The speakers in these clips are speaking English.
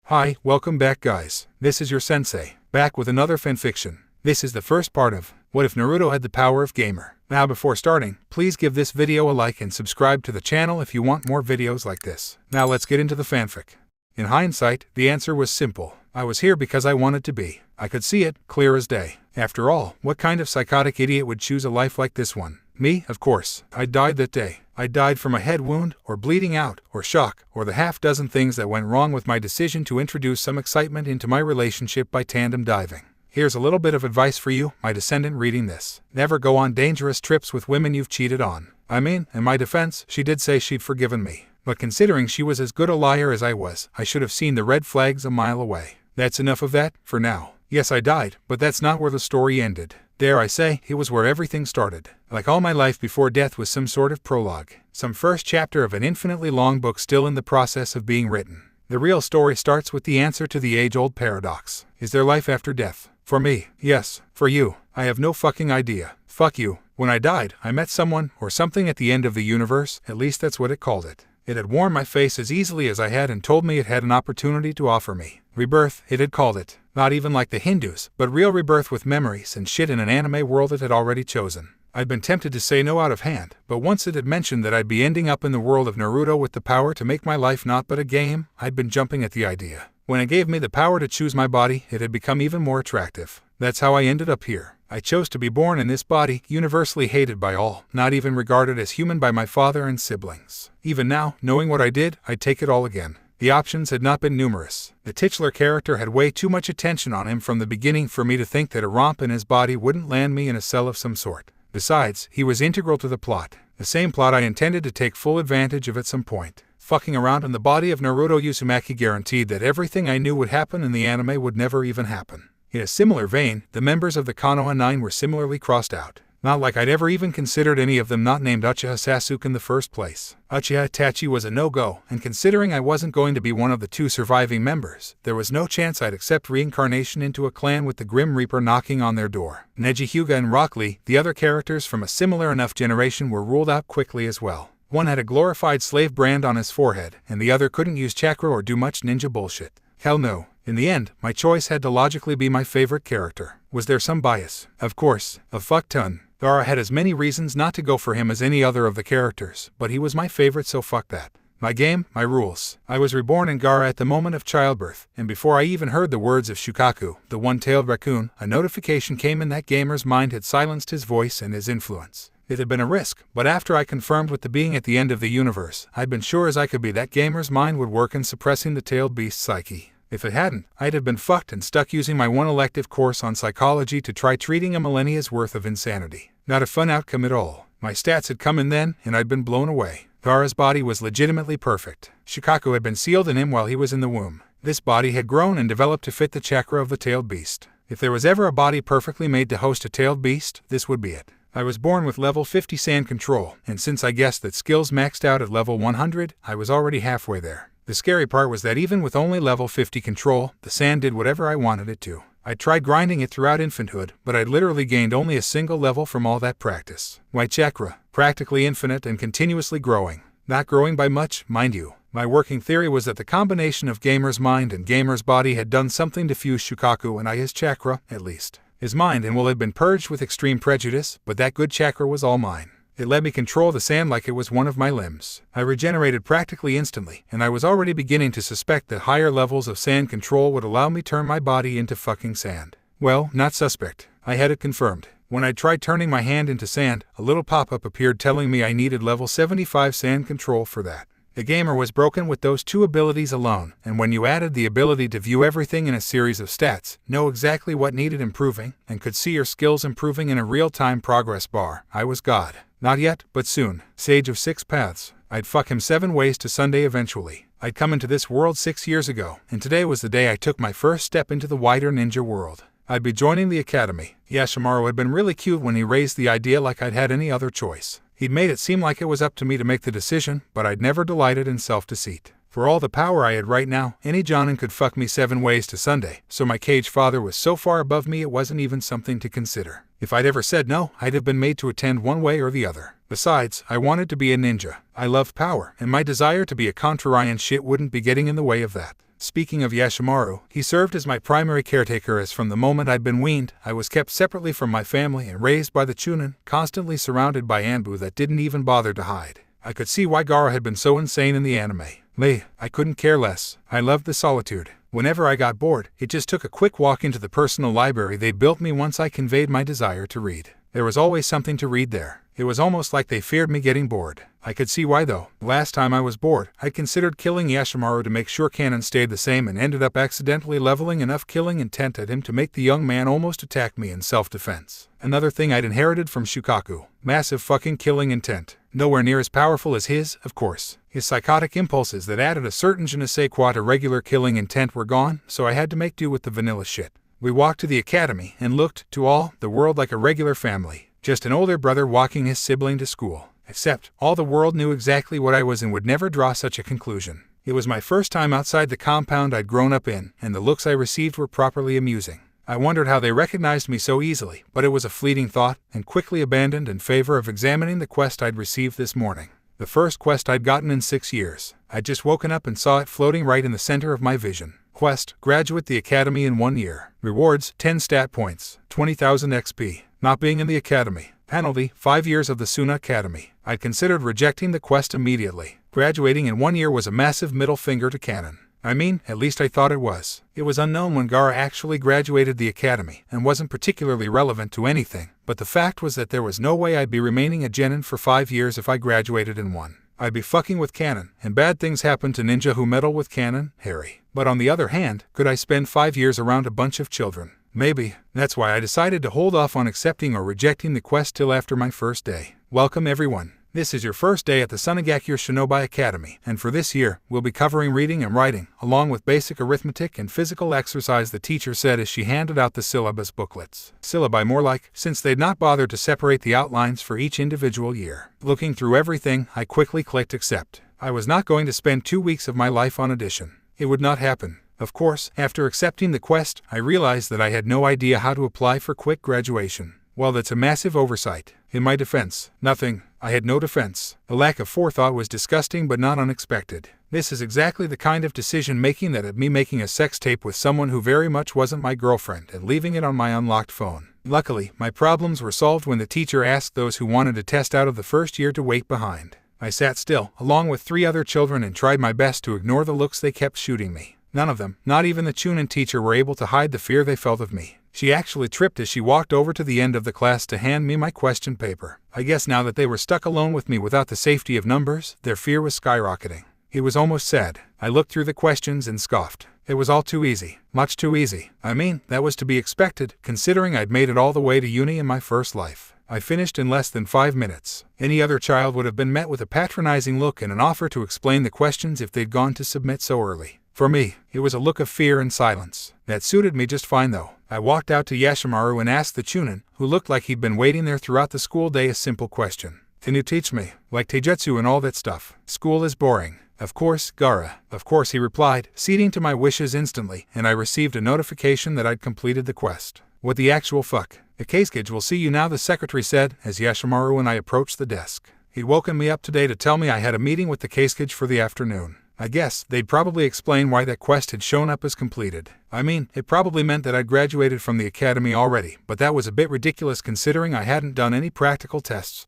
Hi, welcome back guys. This is your sensei, back with another fanfiction. This is the first part of What If Naruto Had the Power of Gamer. Now before starting, please give this video a like and subscribe to the channel if you want more videos like this. Now let's get into the fanfic. In hindsight, the answer was simple. I was here because I wanted to be. I could see it, clear as day. After all, what kind of psychotic idiot would choose a life like this one? Me, of course. I died that day. I died from a head wound, or bleeding out, or shock, or the half-dozen things that went wrong with my decision to introduce some excitement into my relationship by tandem diving. Here's a little bit of advice for you, my descendant reading this. Never go on dangerous trips with women you've cheated on. I mean, in my defense, she did say she'd forgiven me. But considering she was as good a liar as I was, I should have seen the red flags a mile away. That's enough of that, for now. Yes, I died, but that's not where the story ended. Dare I say, it was where everything started. Like all my life before death was some sort of prologue. Some first chapter of an infinitely long book still in the process of being written. The real story starts with the answer to the age-old paradox. Is there life after death? For me, yes. For you, I have no fucking idea. Fuck you. When I died, I met someone, or something at the end of the universe, at least that's what it called it. It had worn my face as easily as I had and told me it had an opportunity to offer me. Rebirth, it had called it. Not even like the Hindus, but real rebirth with memories and shit in an anime world it had already chosen. I'd been tempted to say no out of hand, but once it had mentioned that I'd be ending up in the world of Naruto with the power to make my life not but a game, I'd been jumping at the idea. When it gave me the power to choose my body, it had become even more attractive. That's how I ended up here. I chose to be born in this body, universally hated by all, not even regarded as human by my father and siblings. Even now, knowing what I did, I'd take it all again. The options had not been numerous. The titular character had way too much attention on him from the beginning for me to think that a romp in his body wouldn't land me in a cell of some sort. Besides, he was integral to the plot. The same plot I intended to take full advantage of at some point. Fucking around in the body of Naruto Uzumaki guaranteed that everything I knew would happen in the anime would never even happen. In a similar vein, the members of the Konoha 9 were similarly crossed out. Not like I'd ever even considered any of them not named Uchiha Sasuke in the first place. Uchiha Itachi was a no-go, and considering I wasn't going to be one of the two surviving members, there was no chance I'd accept reincarnation into a clan with the Grim Reaper knocking on their door. Neji Hyuga and Rock Lee, the other characters from a similar enough generation, were ruled out quickly as well. One had a glorified slave brand on his forehead, and the other couldn't use chakra or do much ninja bullshit. Hell no. In the end, my choice had to logically be my favorite character. Was there some bias? Of course, a fuck ton. Gaara had as many reasons not to go for him as any other of the characters, but he was my favorite, so fuck that. My game, my rules. I was reborn in Gaara at the moment of childbirth, and before I even heard the words of Shukaku, the one-tailed raccoon, a notification came in that gamer's mind had silenced his voice and his influence. It had been a risk, but after I confirmed with the being at the end of the universe, I'd been sure as I could be that gamer's mind would work in suppressing the tailed beast's psyche. If it hadn't, I'd have been fucked and stuck using my one elective course on psychology to try treating a millennia's worth of insanity. Not a fun outcome at all. My stats had come in then, and I'd been blown away. Gaara's body was legitimately perfect. Shukaku had been sealed in him while he was in the womb. This body had grown and developed to fit the chakra of the tailed beast. If there was ever a body perfectly made to host a tailed beast, this would be it. I was born with level 50 sand control, and since I guessed that skills maxed out at level 100, I was already halfway there. The scary part was that even with only level 50 control, the sand did whatever I wanted it to. I'd tried grinding it throughout infanthood, but I'd literally gained only a single level from all that practice. White chakra, practically infinite and continuously growing. Not growing by much, mind you. My working theory was that the combination of Gamer's mind and Gamer's body had done something to fuse Shukaku and I his chakra, at least. His mind and will had been purged with extreme prejudice, but that good chakra was all mine. It let me control the sand like it was one of my limbs. I regenerated practically instantly, and I was already beginning to suspect that higher levels of sand control would allow me turn my body into fucking sand. Well, not suspect. I had it confirmed. When I tried turning my hand into sand, a little pop-up appeared telling me I needed level 75 sand control for that. The gamer was broken with those two abilities alone, and when you added the ability to view everything in a series of stats, know exactly what needed improving, and could see your skills improving in a real-time progress bar, I was God. Not yet, but soon. Sage of 6 paths. I'd fuck him 7 ways to Sunday eventually. I'd come into this world 6 years ago, and today was the day I took my first step into the wider ninja world. I'd be joining the academy. Yashimaru had been really cute when he raised the idea like I'd had any other choice. He'd made it seem like it was up to me to make the decision, but I'd never delighted in self-deceit. For all the power I had right now, any Jonin could fuck me 7 ways to Sunday, so my cage father was so far above me it wasn't even something to consider. If I'd ever said no, I'd have been made to attend one way or the other. Besides, I wanted to be a ninja. I loved power, and my desire to be a contrarian shit wouldn't be getting in the way of that. Speaking of Yashimaru, he served as my primary caretaker as from the moment I'd been weaned, I was kept separately from my family and raised by the Chunin, constantly surrounded by Anbu that didn't even bother to hide. I could see why Gaara had been so insane in the anime. I couldn't care less. I loved the solitude. Whenever I got bored, it just took a quick walk into the personal library they built me once I conveyed my desire to read. There was always something to read there. It was almost like they feared me getting bored. I could see why though. Last time I was bored, I considered killing Yashimaru to make sure canon stayed the same and ended up accidentally leveling enough killing intent at him to make the young man almost attack me in self-defense. Another thing I'd inherited from Shukaku. Massive fucking killing intent. Nowhere near as powerful as his, of course. His psychotic impulses that added a certain je ne sais quoi to regular killing intent were gone, so I had to make do with the vanilla shit. We walked to the academy and looked, to all the world, like a regular family. Just an older brother walking his sibling to school. Except, all the world knew exactly what I was and would never draw such a conclusion. It was my first time outside the compound I'd grown up in, and the looks I received were properly amusing. I wondered how they recognized me so easily, but it was a fleeting thought, and quickly abandoned in favor of examining the quest I'd received this morning. The first quest I'd gotten in 6 years. I'd just woken up and saw it floating right in the center of my vision. Quest, graduate the academy in 1 year. Rewards, 10 stat points, 20,000 XP. Not being in the academy. Penalty, 5 years of the Suna Academy. I'd considered rejecting the quest immediately. Graduating in 1 year was a massive middle finger to canon. I mean, at least I thought it was. It was unknown when Gaara actually graduated the academy, and wasn't particularly relevant to anything, but the fact was that there was no way I'd be remaining a genin for 5 years if I graduated in 1. I'd be fucking with canon, and bad things happen to ninja who meddle with canon, Harry. But on the other hand, could I spend 5 years around a bunch of children? Maybe. That's why I decided to hold off on accepting or rejecting the quest till after my first day. Welcome everyone. This is your first day at the Sunagakure Shinobi Academy, and for this year, we'll be covering reading and writing, along with basic arithmetic and physical exercise, the teacher said as she handed out the syllabus booklets. Syllabi more like, since they'd not bothered to separate the outlines for each individual year. Looking through everything, I quickly clicked accept. I was not going to spend 2 weeks of my life on addition. It would not happen. Of course, after accepting the quest, I realized that I had no idea how to apply for quick graduation. Well, that's a massive oversight. In my defense, nothing. I had no defense. The lack of forethought was disgusting but not unexpected. This is exactly the kind of decision-making that had me making a sex tape with someone who very much wasn't my girlfriend and leaving it on my unlocked phone. Luckily, my problems were solved when the teacher asked those who wanted to test out of the first year to wait behind. I sat still, along with 3 other children, and tried my best to ignore the looks they kept shooting me. None of them, not even the Chunin teacher, were able to hide the fear they felt of me. She actually tripped as she walked over to the end of the class to hand me my question paper. I guess now that they were stuck alone with me without the safety of numbers, their fear was skyrocketing. It was almost sad. I looked through the questions and scoffed. It was all too easy. Much too easy. I mean, that was to be expected, considering I'd made it all the way to uni in my first life. I finished in less than 5 minutes. Any other child would have been met with a patronizing look and an offer to explain the questions if they'd gone to submit so early. For me, it was a look of fear and silence. That suited me just fine though. I walked out to Yashimaru and asked the Chunin, who looked like he'd been waiting there throughout the school day, a simple question. Can you teach me, like taijutsu and all that stuff? School is boring. Of course, Gaara. Of course, he replied, ceding to my wishes instantly, and I received a notification that I'd completed the quest. What the actual fuck? The Kazekage will see you now, the secretary said, as Yashimaru and I approached the desk. He'd woken me up today to tell me I had a meeting with the Kazekage for the afternoon. I guess they'd probably explain why that quest had shown up as completed. I mean, it probably meant that I'd graduated from the academy already, but that was a bit ridiculous considering I hadn't done any practical tests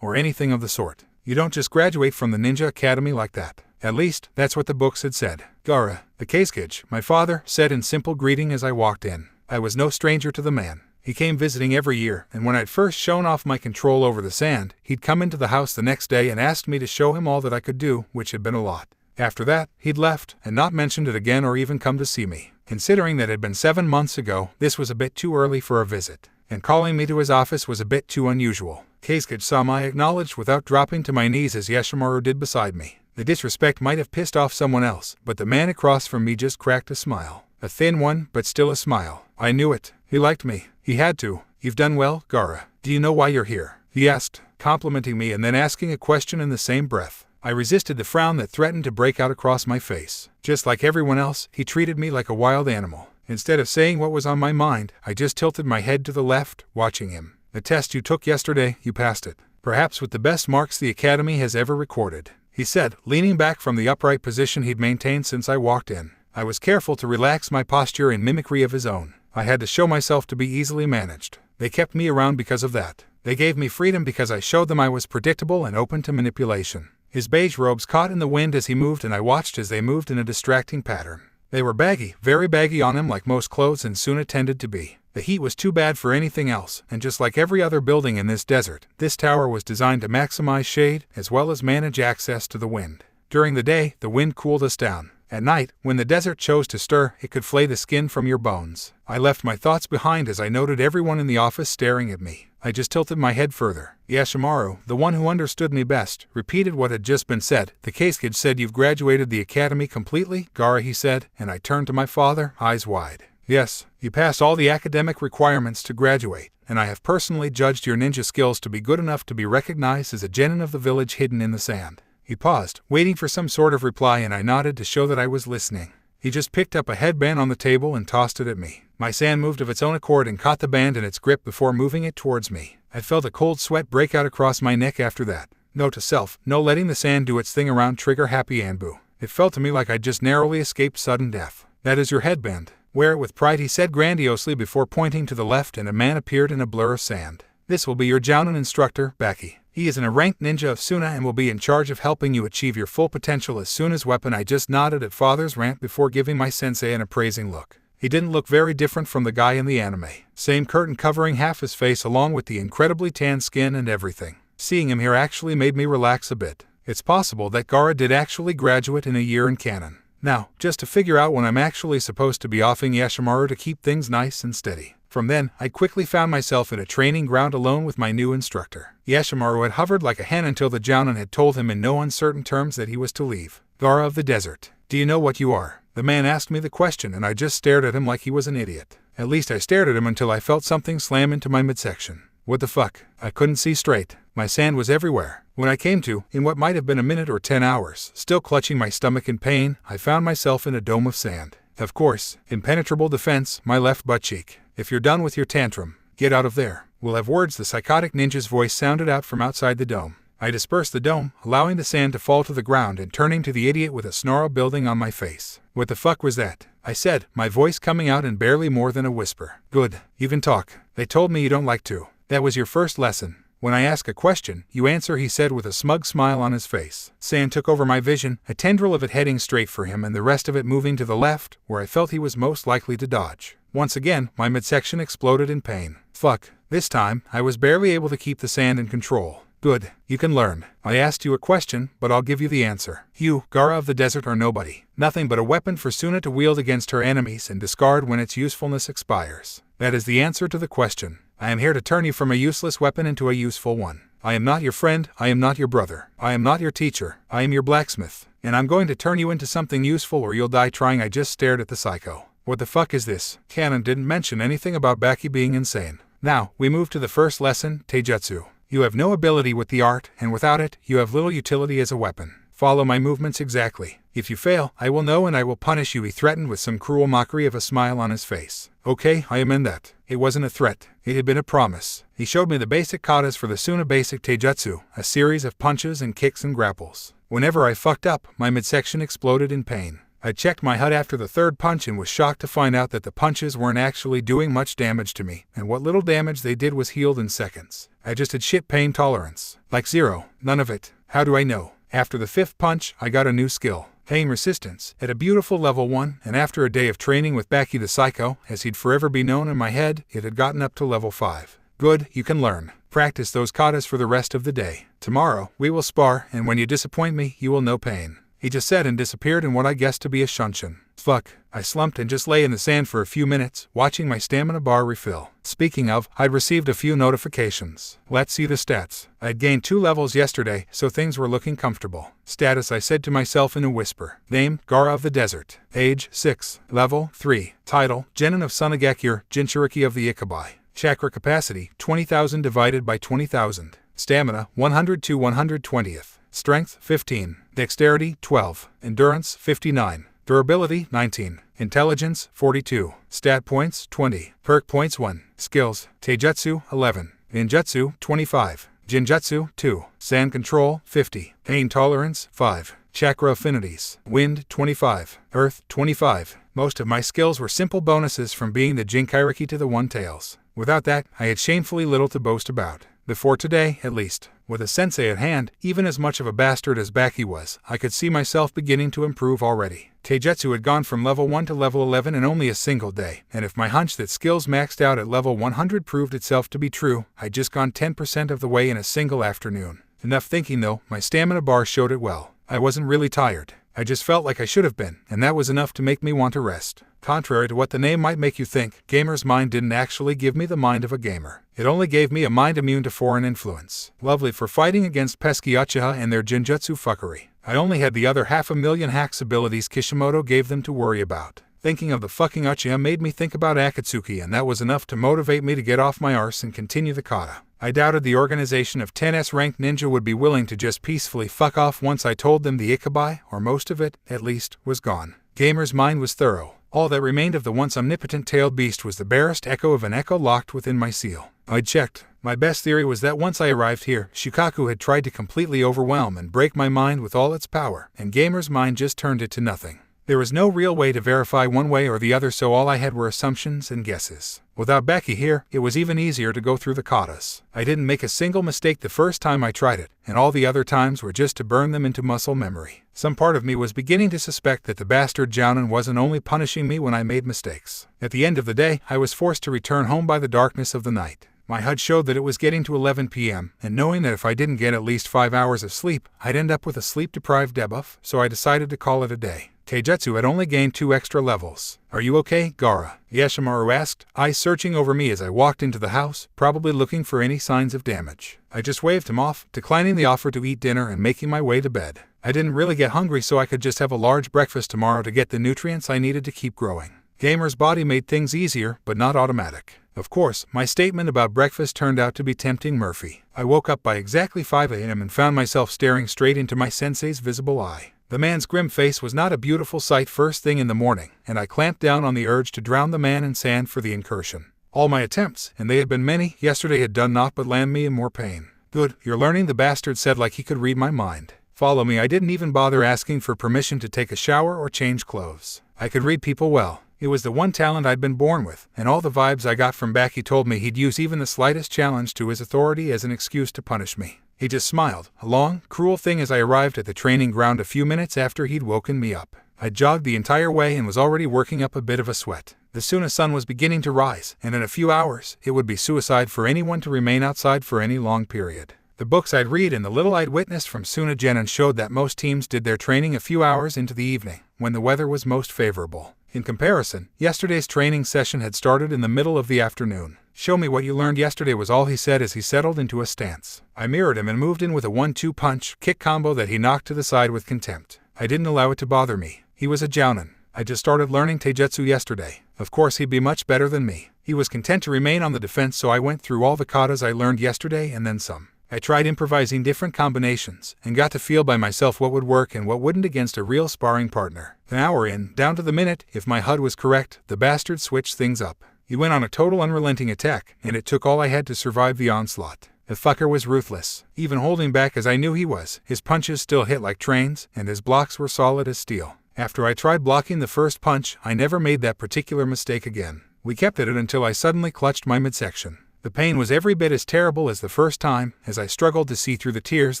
or anything of the sort. You don't just graduate from the ninja academy like that. At least, that's what the books had said. Gaara, the Kazekage, my father, said in simple greeting as I walked in. I was no stranger to the man. He came visiting every year, and when I'd first shown off my control over the sand, he'd come into the house the next day and asked me to show him all that I could do, which had been a lot. After that, he'd left, and not mentioned it again or even come to see me. Considering that it had been 7 months ago, this was a bit too early for a visit, and calling me to his office was a bit too unusual. Kazekage-sama, I acknowledged without dropping to my knees as Yashimaru did beside me. The disrespect might have pissed off someone else, but the man across from me just cracked a smile. A thin one, but still a smile. I knew it. He liked me. He had to. You've done well, Gaara. Do you know why you're here? He asked, complimenting me and then asking a question in the same breath. I resisted the frown that threatened to break out across my face. Just like everyone else, he treated me like a wild animal. Instead of saying what was on my mind, I just tilted my head to the left, watching him. The test you took yesterday, you passed it. Perhaps with the best marks the Academy has ever recorded, he said, leaning back from the upright position he'd maintained since I walked in. I was careful to relax my posture in mimicry of his own. I had to show myself to be easily managed. They kept me around because of that. They gave me freedom because I showed them I was predictable and open to manipulation. His beige robes caught in the wind as he moved, and I watched as they moved in a distracting pattern. They were baggy, very baggy on him, like most clothes and soon tended to be. The heat was too bad for anything else, and just like every other building in this desert, this tower was designed to maximize shade as well as manage access to the wind. During the day, the wind cooled us down. At night, when the desert chose to stir, it could flay the skin from your bones. I left my thoughts behind as I noted everyone in the office staring at me. I just tilted my head further. Yashimaru, the one who understood me best, repeated what had just been said. The Kazekage said, "You've graduated the academy completely, Gaara," he said, and I turned to my father, eyes wide. "Yes, you passed all the academic requirements to graduate, and I have personally judged your ninja skills to be good enough to be recognized as a genin of the village hidden in the sand." He paused, waiting for some sort of reply, and I nodded to show that I was listening. He just picked up a headband on the table and tossed it at me. My sand moved of its own accord and caught the band in its grip before moving it towards me. I felt a cold sweat break out across my neck after that. Note to self, no letting the sand do its thing around trigger happy Anbu. It felt to me like I'd just narrowly escaped sudden death. "That is your headband. Wear it with pride," he said grandiosely before pointing to the left, and a man appeared in a blur of sand. "This will be your Jounin instructor, Baki. He is a ranked ninja of Suna and will be in charge of helping you achieve your full potential as soon as weapon." I just nodded at father's rant before giving my sensei an appraising look. He didn't look very different from the guy in the anime. Same curtain covering half his face along with the incredibly tan skin and everything. Seeing him here actually made me relax a bit. It's possible that Gaara did actually graduate in a year in canon. Now, just to figure out when I'm actually supposed to be offing Yashimaru to keep things nice and steady. From then, I quickly found myself in a training ground alone with my new instructor. Yashimaru had hovered like a hen until the Jounin had told him in no uncertain terms that he was to leave. "Gaara of the desert, do you know what you are?" The man asked me the question, and I just stared at him like he was an idiot. At least I stared at him until I felt something slam into my midsection. What the fuck? I couldn't see straight. My sand was everywhere. When I came to, in what might have been a minute or 10 hours, still clutching my stomach in pain, I found myself in a dome of sand. Of course, impenetrable defense, my left butt cheek. "If you're done with your tantrum, get out of there. We'll have words." The psychotic ninja's voice sounded out from outside the dome. I dispersed the dome, allowing the sand to fall to the ground and turning to the idiot with a snarl building on my face. "What the fuck was that?" I said, my voice coming out in barely more than a whisper. "Good, you can talk. They told me you don't like to. That was your first lesson. When I ask a question, you answer," he said with a smug smile on his face. Sand took over my vision, a tendril of it heading straight for him and the rest of it moving to the left, where I felt he was most likely to dodge. Once again, my midsection exploded in pain. Fuck. This time, I was barely able to keep the sand in control. "Good, you can learn. I asked you a question, but I'll give you the answer. You, Gaara of the desert, are nobody. Nothing but a weapon for Suna to wield against her enemies and discard when its usefulness expires. That is the answer to the question. I am here to turn you from a useless weapon into a useful one. I am not your friend, I am not your brother, I am not your teacher, I am your blacksmith. And I'm going to turn you into something useful or you'll die trying." I just stared at the psycho. What the fuck is this? Canon didn't mention anything about Baki being insane. Now, we move to the first lesson, Taijutsu. You have no ability with the art, and without it, you have little utility as a weapon. Follow my movements exactly. If you fail, I will know and I will punish you," he threatened with some cruel mockery of a smile on his face. "Okay, I amend that. It wasn't a threat. It had been a promise." He showed me the basic katas for the Suna basic Taijutsu, a series of punches and kicks and grapples. Whenever I fucked up, my midsection exploded in pain. I checked my HUD after the third punch and was shocked to find out that the punches weren't actually doing much damage to me, and what little damage they did was healed in seconds. I just had shit pain tolerance. Like zero. None of it. How do I know? After the fifth punch, I got a new skill. Pain resistance, at a beautiful level 1, and after a day of training with Baki the Psycho, as he'd forever be known in my head, it had gotten up to level 5. "Good, you can learn. Practice those katas for the rest of the day. Tomorrow, we will spar, and when you disappoint me, you will know pain." He just said and disappeared in what I guessed to be a shunshin. Fuck. I slumped and just lay in the sand for a few minutes, watching my stamina bar refill. Speaking of, I'd received a few notifications. Let's see the stats. I'd gained 2 levels yesterday, so things were looking comfortable. Status, I said to myself in a whisper. Name, Gaara of the Desert. Age, 6. Level, 3. Title, Genin of Sunagakure, Jinchuriki of the Ikabai. Chakra capacity, 20,000 divided by 20,000. Stamina, 100 to 120th. Strength, 15. Dexterity, 12. Endurance, 59. Durability, 19. Intelligence, 42. Stat points, 20. Perk points, 1. Skills, Taijutsu, 11. Ninjutsu, 25. Jinjutsu, 2. Sand control, 50. Pain tolerance, 5. Chakra affinities. Wind, 25. Earth, 25. Most of my skills were simple bonuses from being the Jinkairiki to the One-Tails. Without that, I had shamefully little to boast about. Before today, at least. With a sensei at hand, even as much of a bastard as Baki was, I could see myself beginning to improve already. Taijutsu had gone from level 1 to level 11 in only a single day, and if my hunch that skills maxed out at level 100 proved itself to be true, I'd just gone 10% of the way in a single afternoon. Enough thinking though, my stamina bar showed it well. I wasn't really tired. I just felt like I should have been, and that was enough to make me want to rest. Contrary to what the name might make you think, Gamer's Mind didn't actually give me the mind of a gamer. It only gave me a mind immune to foreign influence. Lovely for fighting against pesky Uchiha and their Jinjutsu fuckery. I only had the other 500,000 hacks abilities Kishimoto gave them to worry about. Thinking of the fucking Uchiha made me think about Akatsuki, and that was enough to motivate me to get off my arse and continue the kata. I doubted the organization of 10S ranked ninja would be willing to just peacefully fuck off once I told them the Ikabai, or most of it, at least, was gone. Gamer's Mind was thorough. All that remained of the once omnipotent tailed beast was the barest echo of an echo locked within my seal. I'd checked. My best theory was that once I arrived here, Shukaku had tried to completely overwhelm and break my mind with all its power, and Gamer's Mind just turned it to nothing. There was no real way to verify one way or the other, so all I had were assumptions and guesses. Without Becky here, it was even easier to go through the katas. I didn't make a single mistake the first time I tried it, and all the other times were just to burn them into muscle memory. Some part of me was beginning to suspect that the bastard Jounin wasn't only punishing me when I made mistakes. At the end of the day, I was forced to return home by the darkness of the night. My HUD showed that it was getting to 11 p.m., and knowing that if I didn't get at least 5 hours of sleep, I'd end up with a sleep-deprived debuff, so I decided to call it a day. Taijutsu had only gained 2 extra levels. "Are you okay, Gaara?" Yashimaru asked, eyes searching over me as I walked into the house, probably looking for any signs of damage. I just waved him off, declining the offer to eat dinner and making my way to bed. I didn't really get hungry, so I could just have a large breakfast tomorrow to get the nutrients I needed to keep growing. Gamer's body made things easier, but not automatic. Of course, my statement about breakfast turned out to be tempting Murphy. I woke up by exactly 5 a.m. and found myself staring straight into my sensei's visible eye. The man's grim face was not a beautiful sight first thing in the morning, and I clamped down on the urge to drown the man in sand for the incursion. All my attempts, and they had been many, yesterday had done naught but land me in more pain. "Good, you're learning," the bastard said like he could read my mind. "Follow me." I didn't even bother asking for permission to take a shower or change clothes. I could read people well. It was the one talent I'd been born with, and all the vibes I got from Baki told me he'd use even the slightest challenge to his authority as an excuse to punish me. He just smiled, a long, cruel thing, as I arrived at the training ground a few minutes after he'd woken me up. I jogged the entire way and was already working up a bit of a sweat. The Suna sun was beginning to rise, and in a few hours, it would be suicide for anyone to remain outside for any long period. The books I'd read and the little I'd witnessed from Suna Genin showed that most teams did their training a few hours into the evening, when the weather was most favorable. In comparison, yesterday's training session had started in the middle of the afternoon. "Show me what you learned yesterday," was all he said as he settled into a stance. I mirrored him and moved in with a 1-2 punch kick combo that he knocked to the side with contempt. I didn't allow it to bother me. He was a jounin. I just started learning taijutsu yesterday. Of course he'd be much better than me. He was content to remain on the defense, so I went through all the katas I learned yesterday and then some. I tried improvising different combinations, and got to feel by myself what would work and what wouldn't against a real sparring partner. An hour in, down to the minute, if my HUD was correct, the bastard switched things up. He went on a total unrelenting attack, and it took all I had to survive the onslaught. The fucker was ruthless. Even holding back as I knew he was, his punches still hit like trains, and his blocks were solid as steel. After I tried blocking the first punch, I never made that particular mistake again. We kept at it until I suddenly clutched my midsection. The pain was every bit as terrible as the first time, as I struggled to see through the tears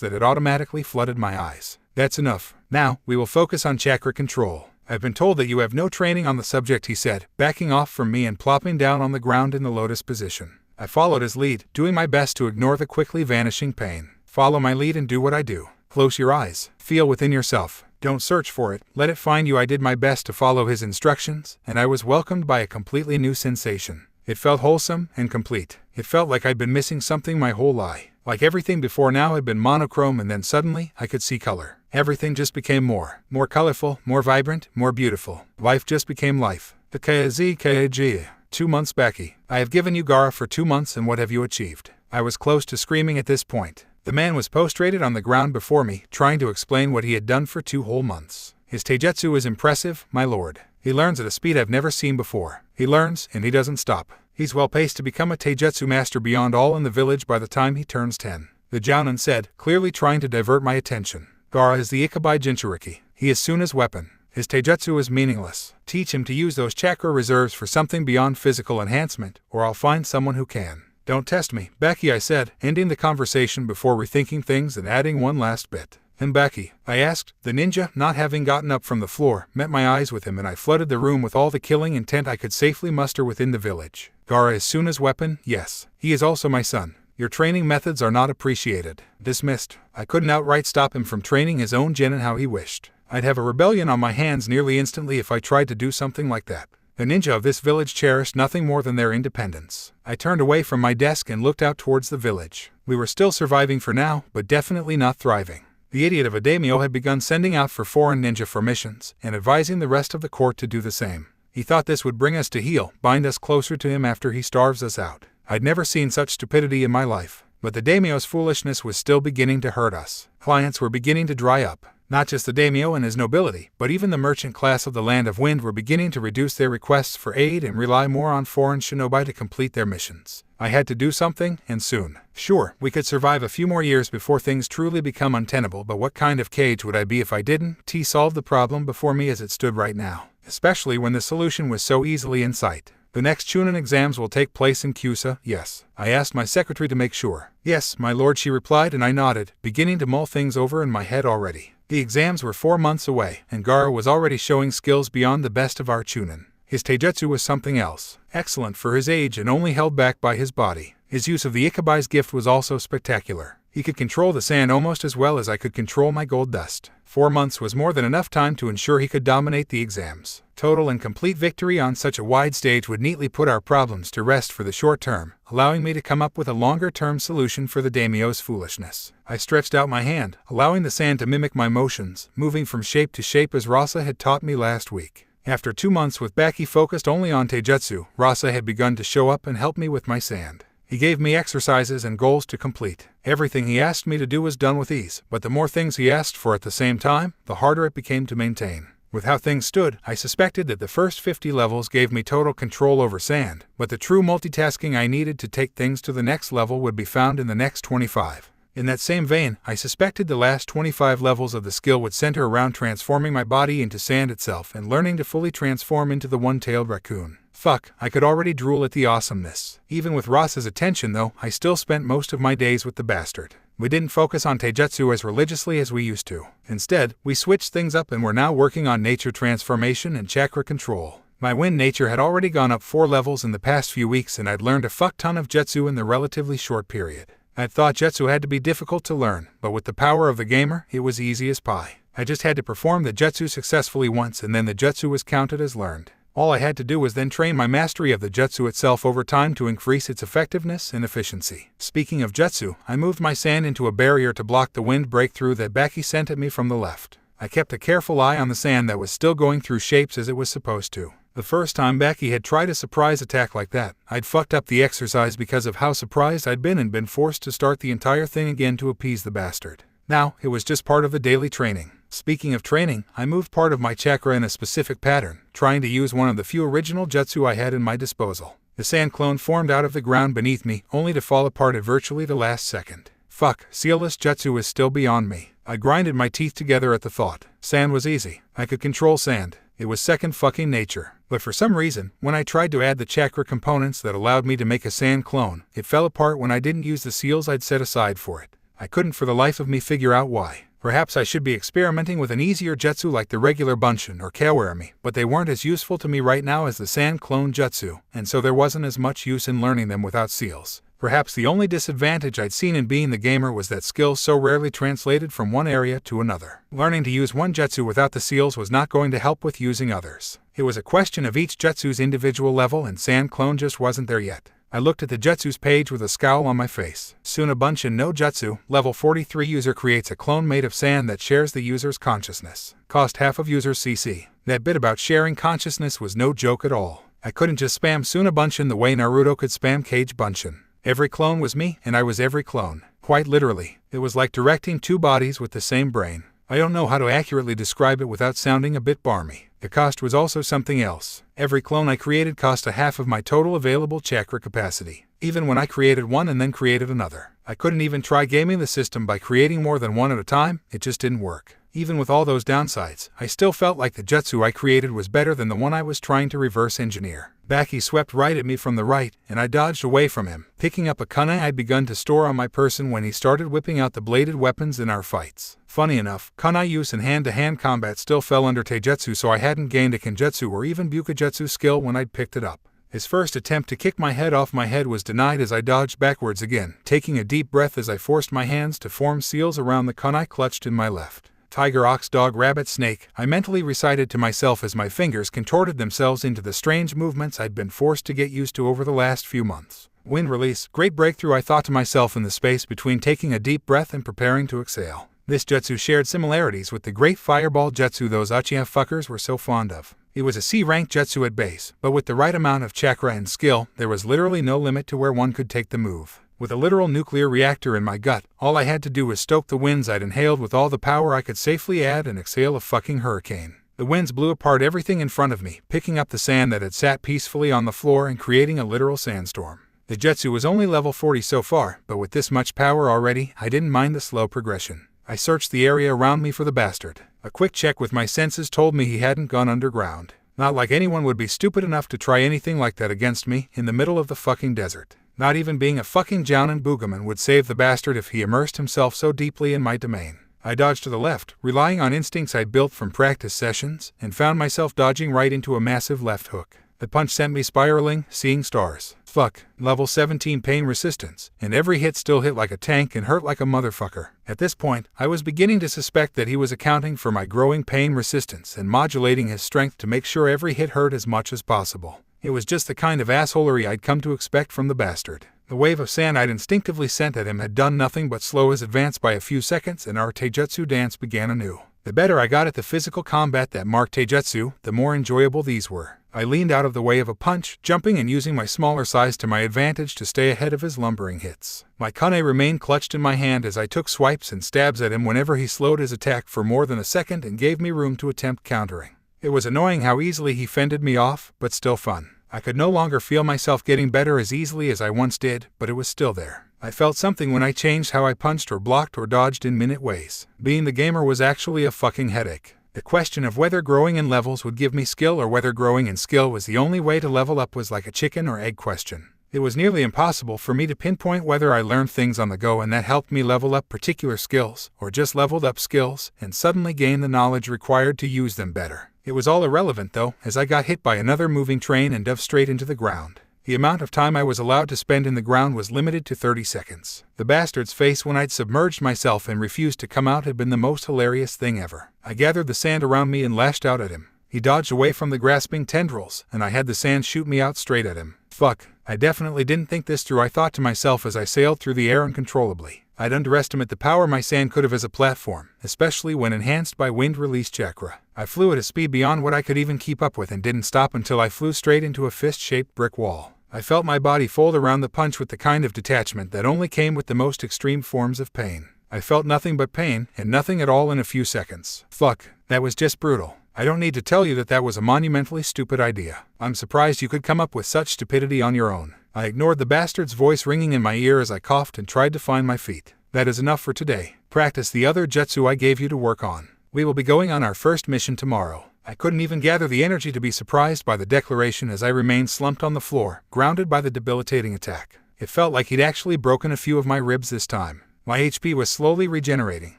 that had automatically flooded my eyes. "That's enough. Now, we will focus on chakra control. I've been told that you have no training on the subject," he said, backing off from me and plopping down on the ground in the lotus position. I followed his lead, doing my best to ignore the quickly vanishing pain. Follow my lead and do what I do. Close your eyes. Feel within yourself. Don't search for it. Let it find you. I did my best to follow his instructions, and I was welcomed by a completely new sensation. It felt wholesome and complete. It felt like I'd been missing something my whole life. Like everything before now had been monochrome, and then suddenly I could see color. Everything just became more colorful, more vibrant, more beautiful. Life just became life. The Kazekage. 2 months Baki. I have given you Gaara for 2 months, and what have you achieved? I was close to screaming at this point. The man was prostrated on the ground before me, trying to explain what he had done for 2 whole months. His taijutsu is impressive, my lord. He learns at a speed I've never seen before. He learns, and he doesn't stop. He's well paced to become a taijutsu master beyond all in the village by the time he turns 10. The jounin said, clearly trying to divert my attention. Gaara is the Ikabai Jinchuriki. He is Suna's weapon. His taijutsu is meaningless. Teach him to use those chakra reserves for something beyond physical enhancement, or I'll find someone who can. Don't test me, Becky, I said, ending the conversation before rethinking things and adding one last bit. And Becky, I asked. The ninja, not having gotten up from the floor, met my eyes with him and I flooded the room with all the killing intent I could safely muster within the village. Gaara is Suna's weapon, yes. He is also my son. Your training methods are not appreciated. Dismissed. I couldn't outright stop him from training his own genin how he wished. I'd have a rebellion on my hands nearly instantly if I tried to do something like that. The ninja of this village cherished nothing more than their independence. I turned away from my desk and looked out towards the village. We were still surviving for now, but definitely not thriving. The idiot of a daimyo had begun sending out for foreign ninja for missions, and advising the rest of the court to do the same. He thought this would bring us to heel, bind us closer to him after he starves us out. I'd never seen such stupidity in my life, but the daimyo's foolishness was still beginning to hurt us. Clients were beginning to dry up. Not just the daimyo and his nobility, but even the merchant class of the Land of Wind were beginning to reduce their requests for aid and rely more on foreign shinobi to complete their missions. I had to do something, and soon. Sure, we could survive a few more years before things truly become untenable, but what kind of cage would I be if I didn't solve the problem before me as it stood right now, especially when the solution was so easily in sight. The next Chunin exams will take place in Kyusa, yes. I asked my secretary to make sure. Yes, my lord, she replied, and I nodded, beginning to mull things over in my head already. The exams were 4 months away, and Gaara was already showing skills beyond the best of our Chunin. His taijutsu was something else, excellent for his age and only held back by his body. His use of the Ikabai's gift was also spectacular. He could control the sand almost as well as I could control my gold dust. 4 months was more than enough time to ensure he could dominate the exams. Total and complete victory on such a wide stage would neatly put our problems to rest for the short term, allowing me to come up with a longer-term solution for the daimyo's foolishness. I stretched out my hand, allowing the sand to mimic my motions, moving from shape to shape as Rasa had taught me last week. After 2 months with Baki focused only on taijutsu, Rasa had begun to show up and help me with my sand. He gave me exercises and goals to complete. Everything he asked me to do was done with ease, but the more things he asked for at the same time, the harder it became to maintain. With how things stood, I suspected that the first 50 levels gave me total control over sand, but the true multitasking I needed to take things to the next level would be found in the next 25. In that same vein, I suspected the last 25 levels of the skill would center around transforming my body into sand itself and learning to fully transform into the one-tailed raccoon. Fuck, I could already drool at the awesomeness. Even with Rasa's attention though, I still spent most of my days with the bastard. We didn't focus on taijutsu as religiously as we used to. Instead, we switched things up and were now working on nature transformation and chakra control. My wind nature had already gone up 4 levels in the past few weeks and I'd learned a fuck ton of jutsu in the relatively short period. I'd thought jutsu had to be difficult to learn, but with the power of the gamer, it was easy as pie. I just had to perform the jutsu successfully once and then the jutsu was counted as learned. All I had to do was then train my mastery of the jutsu itself over time to increase its effectiveness and efficiency. Speaking of jutsu, I moved my sand into a barrier to block the wind breakthrough that Baki sent at me from the left. I kept a careful eye on the sand that was still going through shapes as it was supposed to. The first time Baki had tried a surprise attack like that, I'd fucked up the exercise because of how surprised I'd been and been forced to start the entire thing again to appease the bastard. Now, it was just part of the daily training. Speaking of training, I moved part of my chakra in a specific pattern, trying to use one of the few original jutsu I had in my disposal. The sand clone formed out of the ground beneath me, only to fall apart at virtually the last second. Fuck, sealless jutsu is still beyond me. I grinded my teeth together at the thought. Sand was easy. I could control sand. It was second fucking nature. But for some reason, when I tried to add the chakra components that allowed me to make a sand clone, it fell apart when I didn't use the seals I'd set aside for it. I couldn't for the life of me figure out why. Perhaps I should be experimenting with an easier jutsu like the regular bunshin or kawarami, but they weren't as useful to me right now as the sand clone jutsu, and so there wasn't as much use in learning them without seals. Perhaps the only disadvantage I'd seen in being the gamer was that skills so rarely translated from one area to another. Learning to use one jutsu without the seals was not going to help with using others. It was a question of each jutsu's individual level and sand clone just wasn't there yet. I looked at the jutsu's page with a scowl on my face. Suna Bunshin no Jutsu, level 43 user creates a clone made of sand that shares the user's consciousness. Cost half of user's CC. That bit about sharing consciousness was no joke at all. I couldn't just spam Suna Bunshin the way Naruto could spam Kage Bunshin. Every clone was me, and I was every clone. Quite literally. It was like directing 2 bodies with the same brain. I don't know how to accurately describe it without sounding a bit barmy. The cost was also something else. Every clone I created cost a half of my total available chakra capacity. even when I created one and then created another. I couldn't even try gaming the system by creating more than one at a time, it just didn't work. Even with all those downsides, I still felt like the jutsu I created was better than the one I was trying to reverse engineer. Baki swept right at me from the right, and I dodged away from him, picking up a kunai I'd begun to store on my person when he started whipping out the bladed weapons in our fights. Funny enough, kunai use in hand-to-hand combat still fell under taijutsu, so I hadn't gained a kenjutsu or even bukajutsu skill when I'd picked it up. His first attempt to kick my head off my head was denied as I dodged backwards again, taking a deep breath as I forced my hands to form seals around the kunai clutched in my left. Tiger, ox, dog, rabbit, snake, I mentally recited to myself as my fingers contorted themselves into the strange movements I'd been forced to get used to over the last few months. Wind release, great breakthrough, I thought to myself in the space between taking a deep breath and preparing to exhale. This jutsu shared similarities with the great fireball jutsu those Uchiha fuckers were so fond of. It was a C-rank jutsu at base, but with the right amount of chakra and skill, there was literally no limit to where one could take the move. With a literal nuclear reactor in my gut, all I had to do was stoke the winds I'd inhaled with all the power I could safely add and exhale a fucking hurricane. The winds blew apart everything in front of me, picking up the sand that had sat peacefully on the floor and creating a literal sandstorm. The jutsu was only level 40 so far, but with this much power already, I didn't mind the slow progression. I searched the area around me for the bastard. A quick check with my senses told me he hadn't gone underground. Not like anyone would be stupid enough to try anything like that against me in the middle of the fucking desert. Not even being a fucking Jounin Boogaman would save the bastard if he immersed himself so deeply in my domain. I dodged to the left, relying on instincts I'd built from practice sessions, and found myself dodging right into a massive left hook. The punch sent me spiraling, seeing stars. Fuck, level 17 pain resistance, and every hit still hit like a tank and hurt like a motherfucker. At this point, I was beginning to suspect that he was accounting for my growing pain resistance and modulating his strength to make sure every hit hurt as much as possible. It was just the kind of assholery I'd come to expect from the bastard. The wave of sand I'd instinctively sent at him had done nothing but slow his advance by a few seconds, and our taijutsu dance began anew. The better I got at the physical combat that marked taijutsu, the more enjoyable these were. I leaned out of the way of a punch, jumping and using my smaller size to my advantage to stay ahead of his lumbering hits. My kunai remained clutched in my hand as I took swipes and stabs at him whenever he slowed his attack for more than a second and gave me room to attempt countering. It was annoying how easily he fended me off, but still fun. I could no longer feel myself getting better as easily as I once did, but it was still there. I felt something when I changed how I punched or blocked or dodged in minute ways. Being the gamer was actually a fucking headache. The question of whether growing in levels would give me skill or whether growing in skill was the only way to level up was like a chicken or egg question. It was nearly impossible for me to pinpoint whether I learned things on the go and that helped me level up particular skills, or just leveled up skills and suddenly gained the knowledge required to use them better. It was all irrelevant though, as I got hit by another moving train and dove straight into the ground. The amount of time I was allowed to spend in the ground was limited to 30 seconds. The bastard's face when I'd submerged myself and refused to come out had been the most hilarious thing ever. I gathered the sand around me and lashed out at him. He dodged away from the grasping tendrils, and I had the sand shoot me out straight at him. Fuck, I definitely didn't think this through, I thought to myself as I sailed through the air uncontrollably. I'd underestimate the power my sand could have as a platform, especially when enhanced by wind release chakra. I flew at a speed beyond what I could even keep up with and didn't stop until I flew straight into a fist-shaped brick wall. I felt my body fold around the punch with the kind of detachment that only came with the most extreme forms of pain. I felt nothing but pain, and nothing at all in a few seconds. Fuck, that was just brutal. I don't need to tell you that that was a monumentally stupid idea. I'm surprised you could come up with such stupidity on your own. I ignored the bastard's voice ringing in my ear as I coughed and tried to find my feet. That is enough for today. Practice the other jutsu I gave you to work on. We will be going on our first mission tomorrow. I couldn't even gather the energy to be surprised by the declaration as I remained slumped on the floor, grounded by the debilitating attack. It felt like he'd actually broken a few of my ribs this time. My HP was slowly regenerating,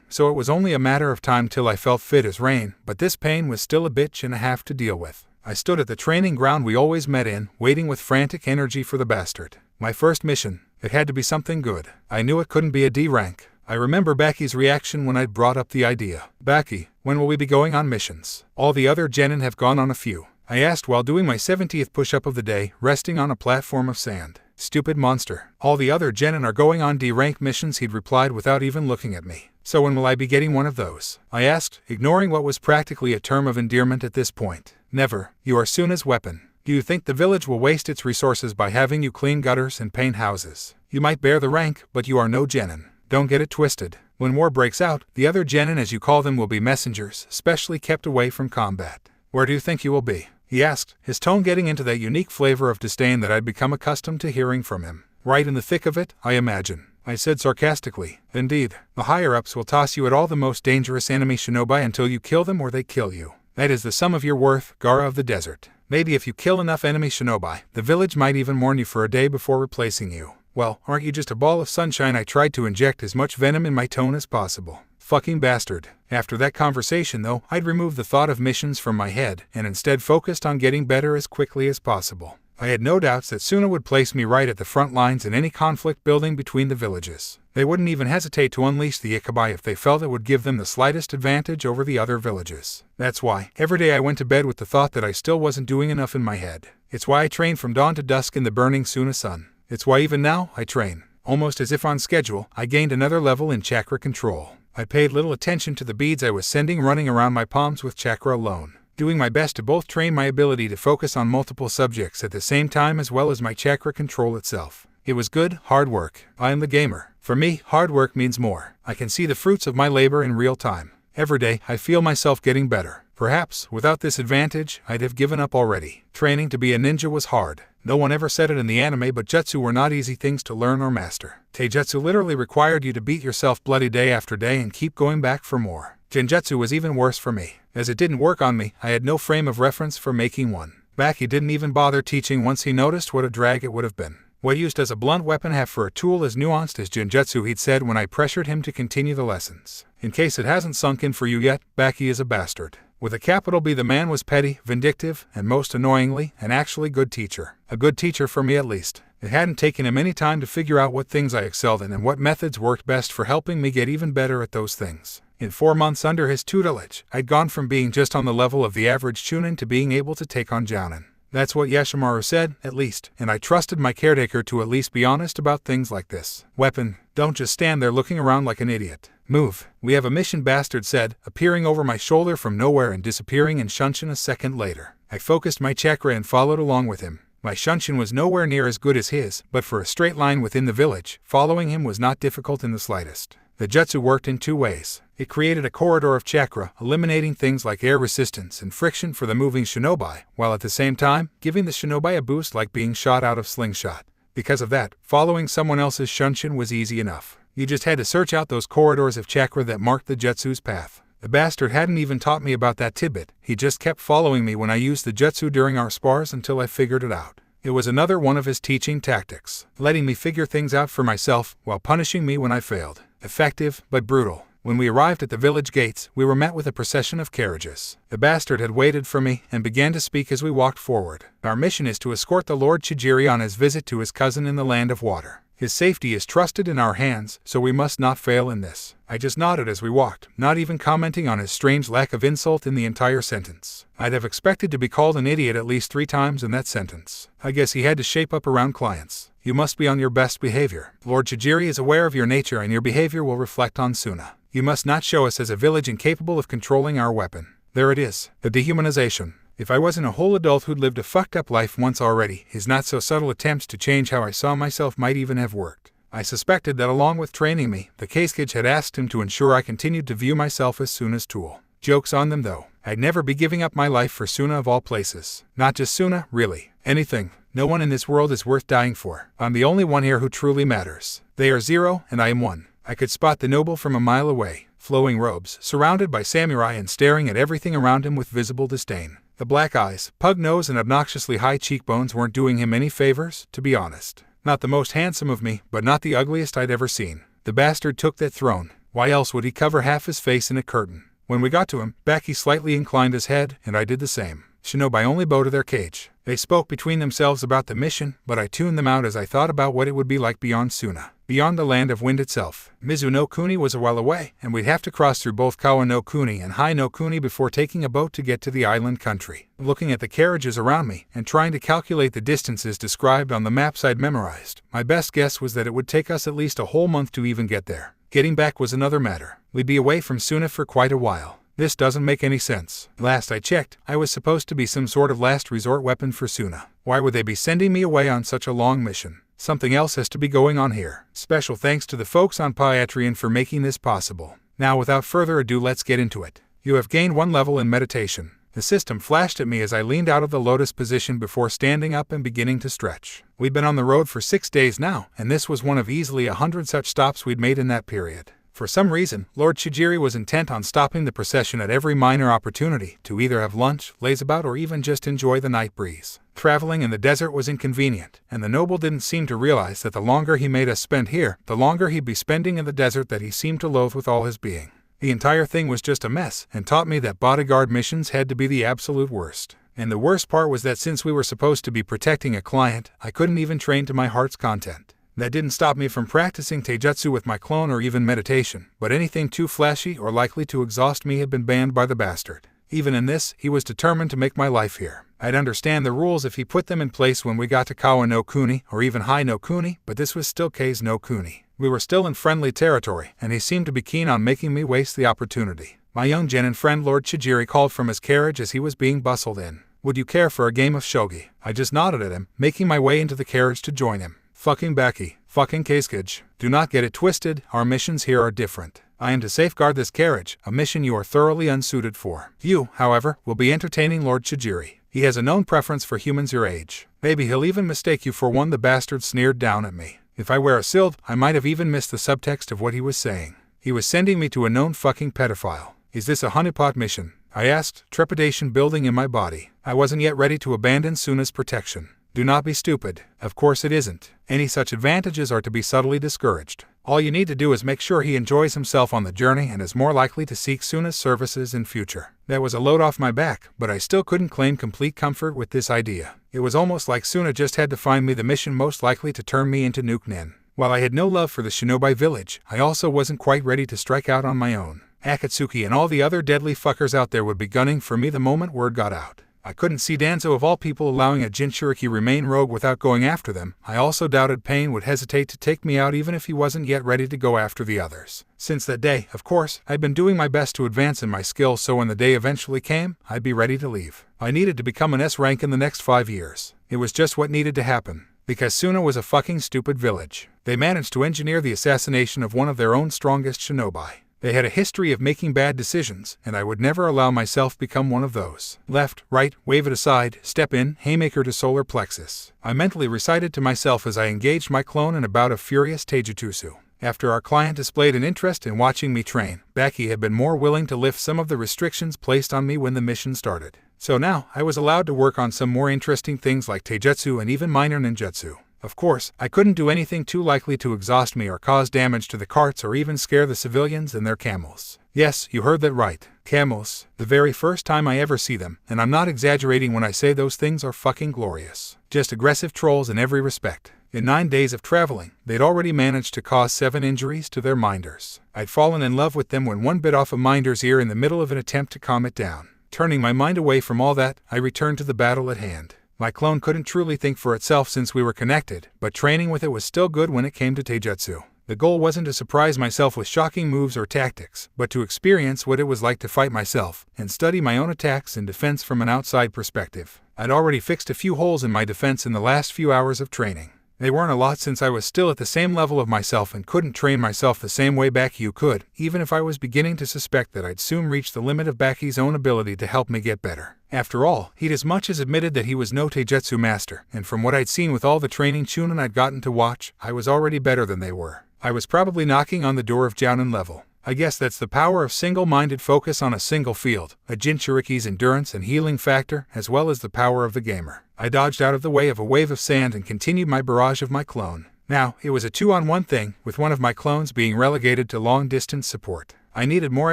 so it was only a matter of time till I felt fit as rain, but this pain was still a bitch and a half to deal with. I stood at the training ground we always met in, waiting with frantic energy for the bastard. My first mission. It had to be something good. I knew it couldn't be a D rank. I remember Baki's reaction when I'd brought up the idea. Baki, when will we be going on missions? All the other genin have gone on a few. I asked while doing my 70th push-up of the day, resting on a platform of sand. Stupid monster. All the other genin are going on D-rank missions, he'd replied without even looking at me. So when will I be getting one of those? I asked, ignoring what was practically a term of endearment at this point. Never. You are Suna's weapon. Do you think the village will waste its resources by having you clean gutters and paint houses? You might bear the rank, but you are no genin. Don't get it twisted. When war breaks out, the other genin, as you call them, will be messengers, specially kept away from combat. Where do you think you will be? He asked, his tone getting into that unique flavor of disdain that I'd become accustomed to hearing from him. Right in the thick of it, I imagine, I said sarcastically. Indeed, the higher-ups will toss you at all the most dangerous enemy shinobi until you kill them or they kill you. That is the sum of your worth, Gara of the desert. Maybe if you kill enough enemy shinobi, the village might even mourn you for a day before replacing you. Well, aren't you just a ball of sunshine? I tried to inject as much venom in my tone as possible. Fucking bastard. After that conversation though, I'd removed the thought of missions from my head and instead focused on getting better as quickly as possible. I had no doubts that Suna would place me right at the front lines in any conflict building between the villages. They wouldn't even hesitate to unleash the Ikabai if they felt it would give them the slightest advantage over the other villages. That's why, every day I went to bed with the thought that I still wasn't doing enough in my head. It's why I trained from dawn to dusk in the burning Suna sun. It's why even now, I train. Almost as if on schedule, I gained another level in chakra control. I paid little attention to the beads I was sending running around my palms with chakra alone, doing my best to both train my ability to focus on multiple subjects at the same time as well as my chakra control itself. It was good, hard work. I am the gamer. For me, hard work means more. I can see the fruits of my labor in real time. Every day, I feel myself getting better. Perhaps, without this advantage, I'd have given up already. Training to be a ninja was hard. No one ever said it in the anime, but jutsu were not easy things to learn or master. Taijutsu literally required you to beat yourself bloody day after day and keep going back for more. Genjutsu was even worse for me. As it didn't work on me, I had no frame of reference for making one. Baki didn't even bother teaching once he noticed what a drag it would have been. What used as a blunt weapon have for a tool as nuanced as Genjutsu, he'd said when I pressured him to continue the lessons. In case it hasn't sunk in for you yet, Baki is a bastard. With a capital B, the man was petty, vindictive, and most annoyingly, an actually good teacher. A good teacher for me at least. It hadn't taken him any time to figure out what things I excelled in and what methods worked best for helping me get even better at those things. In 4 months under his tutelage, I'd gone from being just on the level of the average chunin to being able to take on jounin. That's what Yashimaru said, at least, and I trusted my caretaker to at least be honest about things like this. Weapon, don't just stand there looking around like an idiot. Move. We have a mission, Bastard said, appearing over my shoulder from nowhere and disappearing in Shunshin a second later. I focused my chakra and followed along with him. My Shunshin was nowhere near as good as his, but for a straight line within the village, following him was not difficult in the slightest. The jutsu worked in 2 ways. It created a corridor of chakra, eliminating things like air resistance and friction for the moving shinobi, while at the same time, giving the shinobi a boost like being shot out of slingshot. Because of that, following someone else's Shunshin was easy enough. You just had to search out those corridors of chakra that marked the jutsu's path. The bastard hadn't even taught me about that tidbit. He just kept following me when I used the jutsu during our spars until I figured it out. It was another one of his teaching tactics, letting me figure things out for myself while punishing me when I failed. Effective, but brutal. When we arrived at the village gates, we were met with a procession of carriages. The bastard had waited for me and began to speak as we walked forward. Our mission is to escort the Lord Chijiri on his visit to his cousin in the land of water. His safety is trusted in our hands, so we must not fail in this. I just nodded as we walked, not even commenting on his strange lack of insult in the entire sentence. I'd have expected to be called an idiot at least 3 times in that sentence. I guess he had to shape up around clients. You must be on your best behavior. Lord Chijiri is aware of your nature and your behavior will reflect on Suna. You must not show us as a village incapable of controlling our weapon. There it is, the dehumanization. If I wasn't a whole adult who'd lived a fucked up life once already, his not so subtle attempts to change how I saw myself might even have worked. I suspected that along with training me, the Kazekage had asked him to ensure I continued to view myself as Suna's tool. Joke's on them though. I'd never be giving up my life for Suna of all places. Not just Suna, really. Anything. No one in this world is worth dying for. I'm the only one here who truly matters. They are 0 and I am 1. I could spot the noble from a mile away, flowing robes, surrounded by samurai and staring at everything around him with visible disdain. The black eyes, pug nose and obnoxiously high cheekbones weren't doing him any favors, to be honest. Not the most handsome of me, but not the ugliest I'd ever seen. The bastard took that throne. Why else would he cover half his face in a curtain? When we got to him, Baki slightly inclined his head, and I did the same. Shinobi only bow to their cage. They spoke between themselves about the mission, but I tuned them out as I thought about what it would be like beyond Suna. Beyond the land of wind itself. Mizu no Kuni was a while away, and we'd have to cross through both Kawa no Kuni and Hai no Kuni before taking a boat to get to the island country. Looking at the carriages around me, and trying to calculate the distances described on the maps I'd memorized, my best guess was that it would take us at least a whole month to even get there. Getting back was another matter. We'd be away from Suna for quite a while. This doesn't make any sense. Last I checked, I was supposed to be some sort of last resort weapon for Suna. Why would they be sending me away on such a long mission? Something else has to be going on here. Special thanks to the folks on Pyatrian for making this possible. Now without further ado, let's get into it. You have gained 1 level in meditation. The system flashed at me as I leaned out of the lotus position before standing up and beginning to stretch. We'd been on the road for 6 days now, and this was one of easily 100 such stops we'd made in that period. For some reason, Lord Chijiri was intent on stopping the procession at every minor opportunity to either have lunch, laze about, or even just enjoy the night breeze. Traveling in the desert was inconvenient, and the noble didn't seem to realize that the longer he made us spend here, the longer he'd be spending in the desert that he seemed to loathe with all his being. The entire thing was just a mess, and taught me that bodyguard missions had to be the absolute worst. And the worst part was that since we were supposed to be protecting a client, I couldn't even train to my heart's content. That didn't stop me from practicing taijutsu with my clone or even meditation, but anything too flashy or likely to exhaust me had been banned by the bastard. Even in this, he was determined to make my life here. I'd understand the rules if he put them in place when we got to Kawa no Kuni or even Hai no Kuni, but this was still Kei's no Kuni. We were still in friendly territory, and he seemed to be keen on making me waste the opportunity. My young genin friend Lord Chijiri called from his carriage as he was being bustled in. "Would you care for a game of shogi?" I just nodded at him, making my way into the carriage to join him. Fucking Baki, fucking Kazekage. Do not get it twisted, our missions here are different. I am to safeguard this carriage, a mission you are thoroughly unsuited for. You, however, will be entertaining Lord Chijiri. He has a known preference for humans your age. Maybe he'll even mistake you for one. The bastard sneered down at me. If I wear a sild, I might have even missed the subtext of what he was saying. He was sending me to a known fucking pedophile. Is this a honeypot mission? I asked, trepidation building in my body. I wasn't yet ready to abandon Suna's protection. Do not be stupid. Of course it isn't. Any such advantages are to be subtly discouraged. All you need to do is make sure he enjoys himself on the journey and is more likely to seek Suna's services in future. That was a load off my back, but I still couldn't claim complete comfort with this idea. It was almost like Suna just had to find me the mission most likely to turn me into Nuke Nin. While I had no love for the shinobi village, I also wasn't quite ready to strike out on my own. Akatsuki and all the other deadly fuckers out there would be gunning for me the moment word got out. I couldn't see Danzo of all people allowing a Jinchuriki remain rogue without going after them. I also doubted Pain would hesitate to take me out even if he wasn't yet ready to go after the others. Since that day, of course, I'd been doing my best to advance in my skills, so when the day eventually came, I'd be ready to leave. I needed to become an S rank in the next 5 years. It was just what needed to happen. Because Suna was a fucking stupid village. They managed to engineer the assassination of one of their own strongest shinobi. They had a history of making bad decisions, and I would never allow myself become one of those. Left, right, wave it aside, step in, haymaker to solar plexus. I mentally recited to myself as I engaged my clone in a bout of furious taijutsu. After our client displayed an interest in watching me train, Baki had been more willing to lift some of the restrictions placed on me when the mission started. So now, I was allowed to work on some more interesting things like taijutsu and even minor ninjutsu. Of course, I couldn't do anything too likely to exhaust me or cause damage to the carts or even scare the civilians and their camels. Yes, you heard that right. Camels. The very first time I ever see them, and I'm not exaggerating when I say those things are fucking glorious. Just aggressive trolls in every respect. In 9 days of traveling, they'd already managed to cause 7 injuries to their minders. I'd fallen in love with them when one bit off a minder's ear in the middle of an attempt to calm it down. Turning my mind away from all that, I returned to the battle at hand. My clone couldn't truly think for itself since we were connected, but training with it was still good when it came to taijutsu. The goal wasn't to surprise myself with shocking moves or tactics, but to experience what it was like to fight myself, and study my own attacks and defense from an outside perspective. I'd already fixed a few holes in my defense in the last few hours of training. They weren't a lot since I was still at the same level of myself and couldn't train myself the same way Baki could, even if I was beginning to suspect that I'd soon reach the limit of Baki's own ability to help me get better. After all, he'd as much as admitted that he was no taijutsu master, and from what I'd seen with all the training Chunin I'd gotten to watch, I was already better than they were. I was probably knocking on the door of Jounin level. I guess that's the power of single-minded focus on a single field, a Jinchuriki's endurance and healing factor, as well as the power of the gamer. I dodged out of the way of a wave of sand and continued my barrage of my clone. Now, it was a 2-on-1 thing, with one of my clones being relegated to long-distance support. I needed more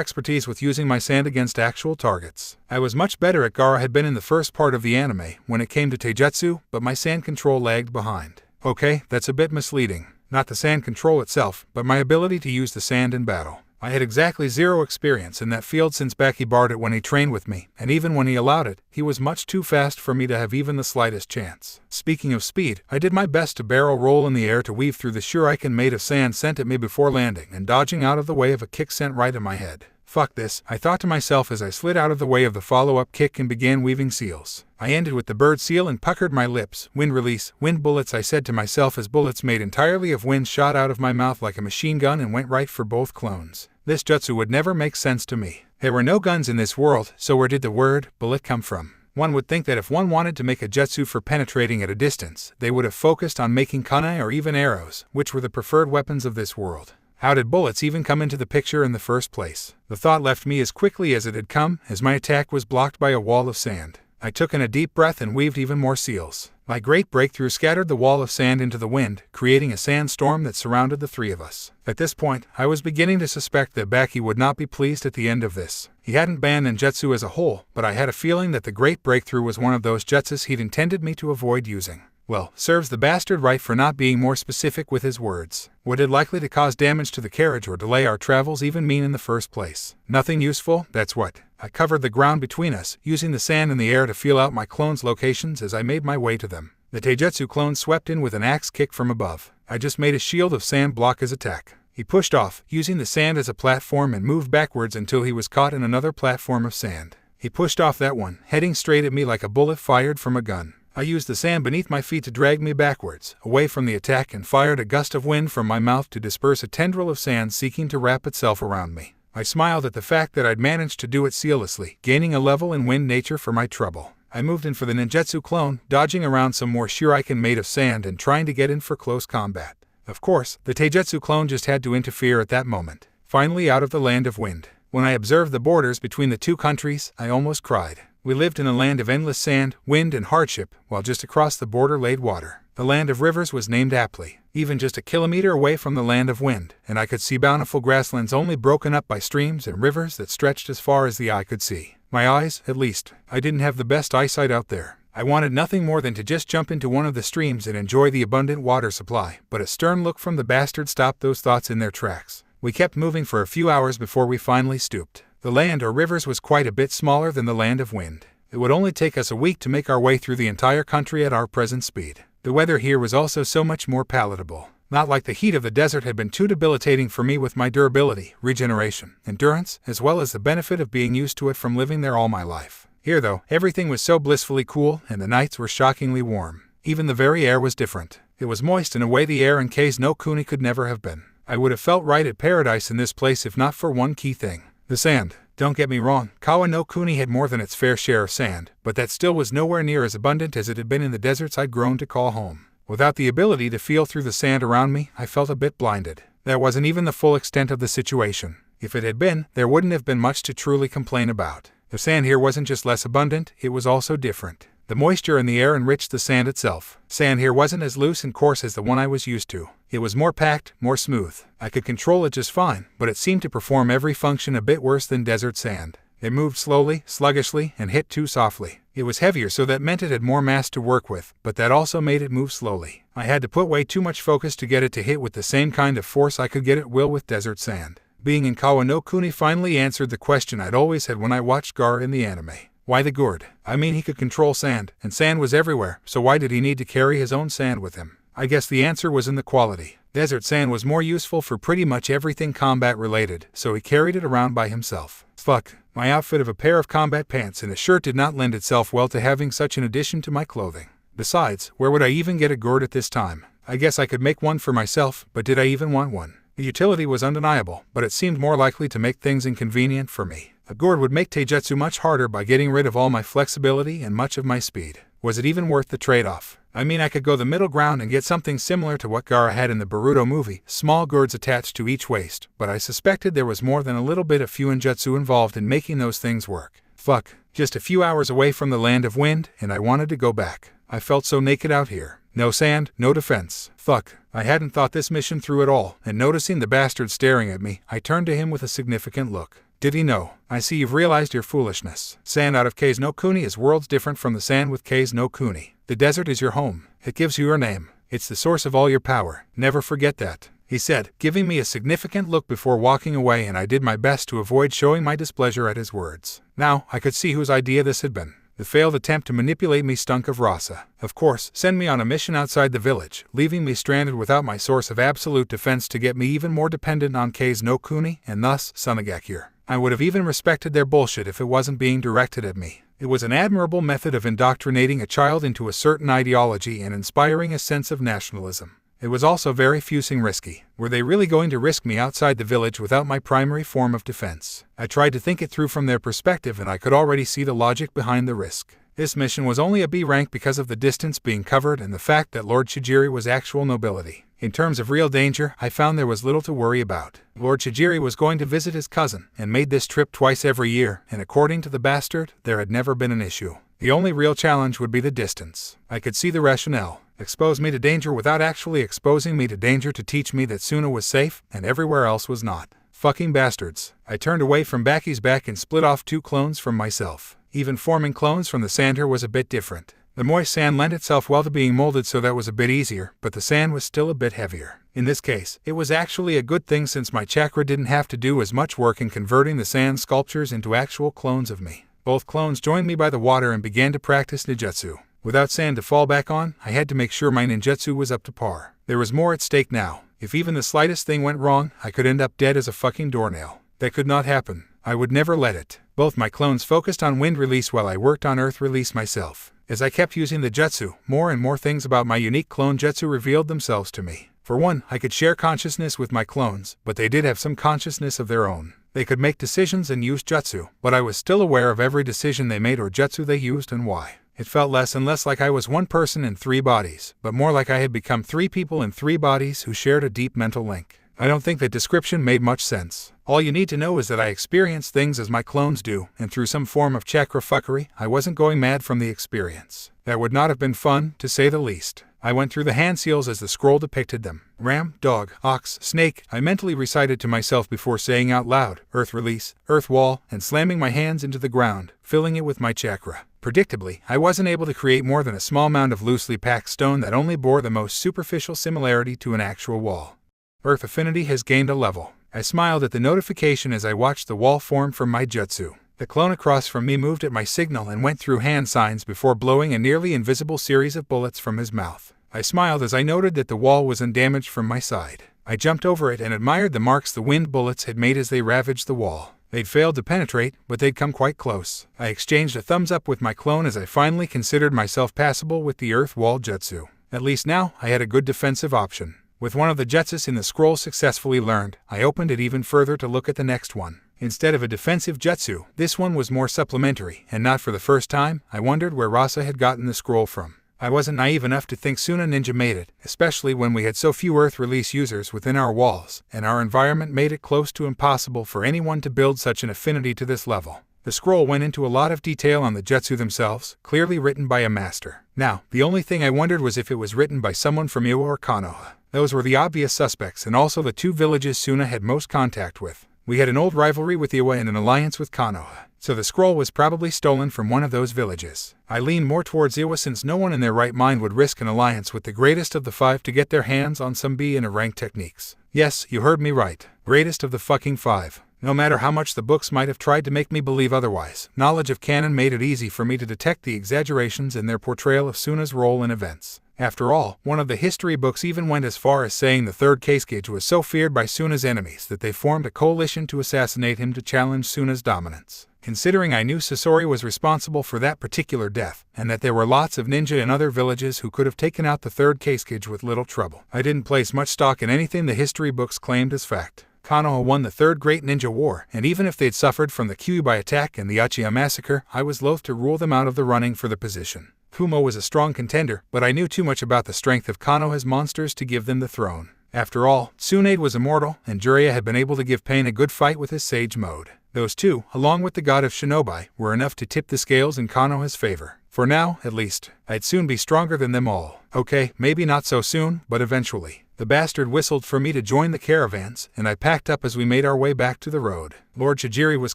expertise with using my sand against actual targets. I was much better at Gaara had been in the first part of the anime when it came to taijutsu, but my sand control lagged behind. Okay, that's a bit misleading. Not the sand control itself, but my ability to use the sand in battle. I had exactly 0 experience in that field since Baki barred it when he trained with me, and even when he allowed it, he was much too fast for me to have even the slightest chance. Speaking of speed, I did my best to barrel roll in the air to weave through the shuriken made of sand sent at me before landing and dodging out of the way of a kick sent right in my head. Fuck this, I thought to myself as I slid out of the way of the follow-up kick and began weaving seals. I ended with the bird seal and puckered my lips. Wind release, wind bullets, I said to myself as bullets made entirely of wind shot out of my mouth like a machine gun and went right for both clones. This jutsu would never make sense to me. There were no guns in this world, so where did the word bullet come from? One would think that if one wanted to make a jutsu for penetrating at a distance, they would have focused on making kunai or even arrows, which were the preferred weapons of this world. How did bullets even come into the picture in the first place? The thought left me as quickly as it had come, as my attack was blocked by a wall of sand. I took in a deep breath and weaved even more seals. My great breakthrough scattered the wall of sand into the wind, creating a sandstorm that surrounded the three of us. At this point, I was beginning to suspect that Baki would not be pleased at the end of this. He hadn't banned ninjutsu as a whole, but I had a feeling that the great breakthrough was one of those jutsus he'd intended me to avoid using. Well, serves the bastard right for not being more specific with his words. What it likely to cause damage to the carriage or delay our travels even mean in the first place? Nothing useful, that's what. I covered the ground between us, using the sand in the air to feel out my clones' locations as I made my way to them. The taijutsu clone swept in with an axe kick from above. I just made a shield of sand block his attack. He pushed off, using the sand as a platform and moved backwards until he was caught in another platform of sand. He pushed off that one, heading straight at me like a bullet fired from a gun. I used the sand beneath my feet to drag me backwards, away from the attack, and fired a gust of wind from my mouth to disperse a tendril of sand seeking to wrap itself around me. I smiled at the fact that I'd managed to do it seamlessly, gaining a level in wind nature for my trouble. I moved in for the ninjutsu clone, dodging around some more shuriken made of sand and trying to get in for close combat. Of course, the taijutsu clone just had to interfere at that moment. Finally out of the land of wind. When I observed the borders between the two countries, I almost cried. We lived in a land of endless sand, wind, and hardship, while just across the border laid water. The land of rivers was named aptly, even just a kilometer away from the land of wind, and I could see bountiful grasslands only broken up by streams and rivers that stretched as far as the eye could see. My eyes, at least. I didn't have the best eyesight out there. I wanted nothing more than to just jump into one of the streams and enjoy the abundant water supply, but a stern look from the bastard stopped those thoughts in their tracks. We kept moving for a few hours before we finally stooped. The land or rivers was quite a bit smaller than the land of wind. It would only take us a week to make our way through the entire country at our present speed. The weather here was also so much more palatable. Not like the heat of the desert had been too debilitating for me with my durability, regeneration, endurance, as well as the benefit of being used to it from living there all my life. Here though, everything was so blissfully cool and the nights were shockingly warm. Even the very air was different. It was moist in a way the air in Kase no Kuni could never have been. I would have felt right at paradise in this place if not for one key thing. The sand. Don't get me wrong, Kawa no Kuni had more than its fair share of sand, but that still was nowhere near as abundant as it had been in the deserts I'd grown to call home. Without the ability to feel through the sand around me, I felt a bit blinded. That wasn't even the full extent of the situation. If it had been, there wouldn't have been much to truly complain about. The sand here wasn't just less abundant, it was also different. The moisture in the air enriched the sand itself. Sand here wasn't as loose and coarse as the one I was used to. It was more packed, more smooth. I could control it just fine, but it seemed to perform every function a bit worse than desert sand. It moved slowly, sluggishly, and hit too softly. It was heavier, so that meant it had more mass to work with, but that also made it move slowly. I had to put way too much focus to get it to hit with the same kind of force I could get at will with desert sand. Being in Kawa no Kuni finally answered the question I'd always had when I watched Gaara in the anime. Why the gourd? I mean, he could control sand, and sand was everywhere, so why did he need to carry his own sand with him? I guess the answer was in the quality. Desert sand was more useful for pretty much everything combat related, so he carried it around by himself. Fuck, my outfit of a pair of combat pants and a shirt did not lend itself well to having such an addition to my clothing. Besides, where would I even get a gourd at this time? I guess I could make one for myself, but did I even want one? The utility was undeniable, but it seemed more likely to make things inconvenient for me. A gourd would make taijutsu much harder by getting rid of all my flexibility and much of my speed. Was it even worth the trade-off? I mean, I could go the middle ground and get something similar to what Gaara had in the Boruto movie, small gourds attached to each waist, but I suspected there was more than a little bit of fuinjutsu involved in making those things work. Fuck, just a few hours away from the land of wind, and I wanted to go back. I felt so naked out here. No sand, no defense. Fuck, I hadn't thought this mission through at all, and noticing the bastard staring at me, I turned to him with a significant look. Did he know? I see you've realized your foolishness. Sand out of Kase no Kuni is worlds different from the sand with Kase no Kuni. The desert is your home. It gives you your name. It's the source of all your power. Never forget that, he said, giving me a significant look before walking away, and I did my best to avoid showing my displeasure at his words. Now, I could see whose idea this had been. The failed attempt to manipulate me stunk of rasa. Of course, send me on a mission outside the village, leaving me stranded without my source of absolute defense to get me even more dependent on Kase no Kuni, and thus, Sunagakure. I would have even respected their bullshit if it wasn't being directed at me. It was an admirable method of indoctrinating a child into a certain ideology and inspiring a sense of nationalism. It was also very fusing risky. Were they really going to risk me outside the village without my primary form of defense? I tried to think it through from their perspective, and I could already see the logic behind the risk. This mission was only a B rank because of the distance being covered and the fact that Lord Chijiri was actual nobility. In terms of real danger, I found there was little to worry about. Lord Chijiri was going to visit his cousin, and made this trip twice every year, and according to the bastard, there had never been an issue. The only real challenge would be the distance. I could see the rationale. Expose me to danger without actually exposing me to danger to teach me that Suna was safe, and everywhere else was not. Fucking bastards. I turned away from Baki's back and split off 2 clones from myself. Even forming clones from the sand here was a bit different. The moist sand lent itself well to being molded, so that was a bit easier, but the sand was still a bit heavier. In this case, it was actually a good thing since my chakra didn't have to do as much work in converting the sand sculptures into actual clones of me. Both clones joined me by the water and began to practice ninjutsu. Without sand to fall back on, I had to make sure my ninjutsu was up to par. There was more at stake now. If even the slightest thing went wrong, I could end up dead as a fucking doornail. That could not happen. I would never let it. Both my clones focused on wind release while I worked on earth release myself. As I kept using the jutsu, more and more things about my unique clone jutsu revealed themselves to me. For one, I could share consciousness with my clones, but they did have some consciousness of their own. They could make decisions and use jutsu, but I was still aware of every decision they made or jutsu they used and why. It felt less and less like I was one person in 3 bodies, but more like I had become 3 people in 3 bodies who shared a deep mental link. I don't think that description made much sense. All you need to know is that I experienced things as my clones do, and through some form of chakra fuckery, I wasn't going mad from the experience. That would not have been fun, to say the least. I went through the hand seals as the scroll depicted them. Ram, dog, ox, snake, I mentally recited to myself before saying out loud, earth release, earth wall, and slamming my hands into the ground, filling it with my chakra. Predictably, I wasn't able to create more than a small mound of loosely packed stone that only bore the most superficial similarity to an actual wall. Earth affinity has gained a level. I smiled at the notification as I watched the wall form from my jutsu. The clone across from me moved at my signal and went through hand signs before blowing a nearly invisible series of bullets from his mouth. I smiled as I noted that the wall was undamaged from my side. I jumped over it and admired the marks the wind bullets had made as they ravaged the wall. They'd failed to penetrate, but they'd come quite close. I exchanged a thumbs up with my clone as I finally considered myself passable with the earth wall jutsu. At least now, I had a good defensive option. With one of the jutsus in the scroll successfully learned, I opened it even further to look at the next one. Instead of a defensive jutsu, this one was more supplementary, and not for the first time, I wondered where Rasa had gotten the scroll from. I wasn't naive enough to think Suna Ninja made it, especially when we had so few Earth release users within our walls, and our environment made it close to impossible for anyone to build such an affinity to this level. The scroll went into a lot of detail on the jutsu themselves, clearly written by a master. Now, the only thing I wondered was if it was written by someone from Iwa or Konoha. Those were the obvious suspects and also the 2 villages Suna had most contact with. We had an old rivalry with Iwa and an alliance with Konoha, so the scroll was probably stolen from one of those villages. I leaned more towards Iwa since no one in their right mind would risk an alliance with the greatest of the 5 to get their hands on some B in a rank techniques. Yes, you heard me right. Greatest of the fucking 5. No matter how much the books might have tried to make me believe otherwise, knowledge of canon made it easy for me to detect the exaggerations in their portrayal of Suna's role in events. After all, one of the history books even went as far as saying the 3rd Kazekage was so feared by Suna's enemies that they formed a coalition to assassinate him to challenge Suna's dominance. Considering I knew Sasori was responsible for that particular death, and that there were lots of ninja in other villages who could have taken out the 3rd Kazekage with little trouble, I didn't place much stock in anything the history books claimed as fact. Konoha won the 3rd Great Ninja War, and even if they'd suffered from the Kyuubi attack and the Uchiha massacre, I was loath to rule them out of the running for the position. Kumo was a strong contender, but I knew too much about the strength of Konoha's monsters to give them the throne. After all, Tsunade was immortal, and Jiraiya had been able to give Pain a good fight with his Sage mode. Those 2, along with the god of Shinobi, were enough to tip the scales in Konoha's favor. For now, at least, I'd soon be stronger than them all. Okay, maybe not so soon, but eventually. The bastard whistled for me to join the caravans, and I packed up as we made our way back to the road. Lord Chijiri was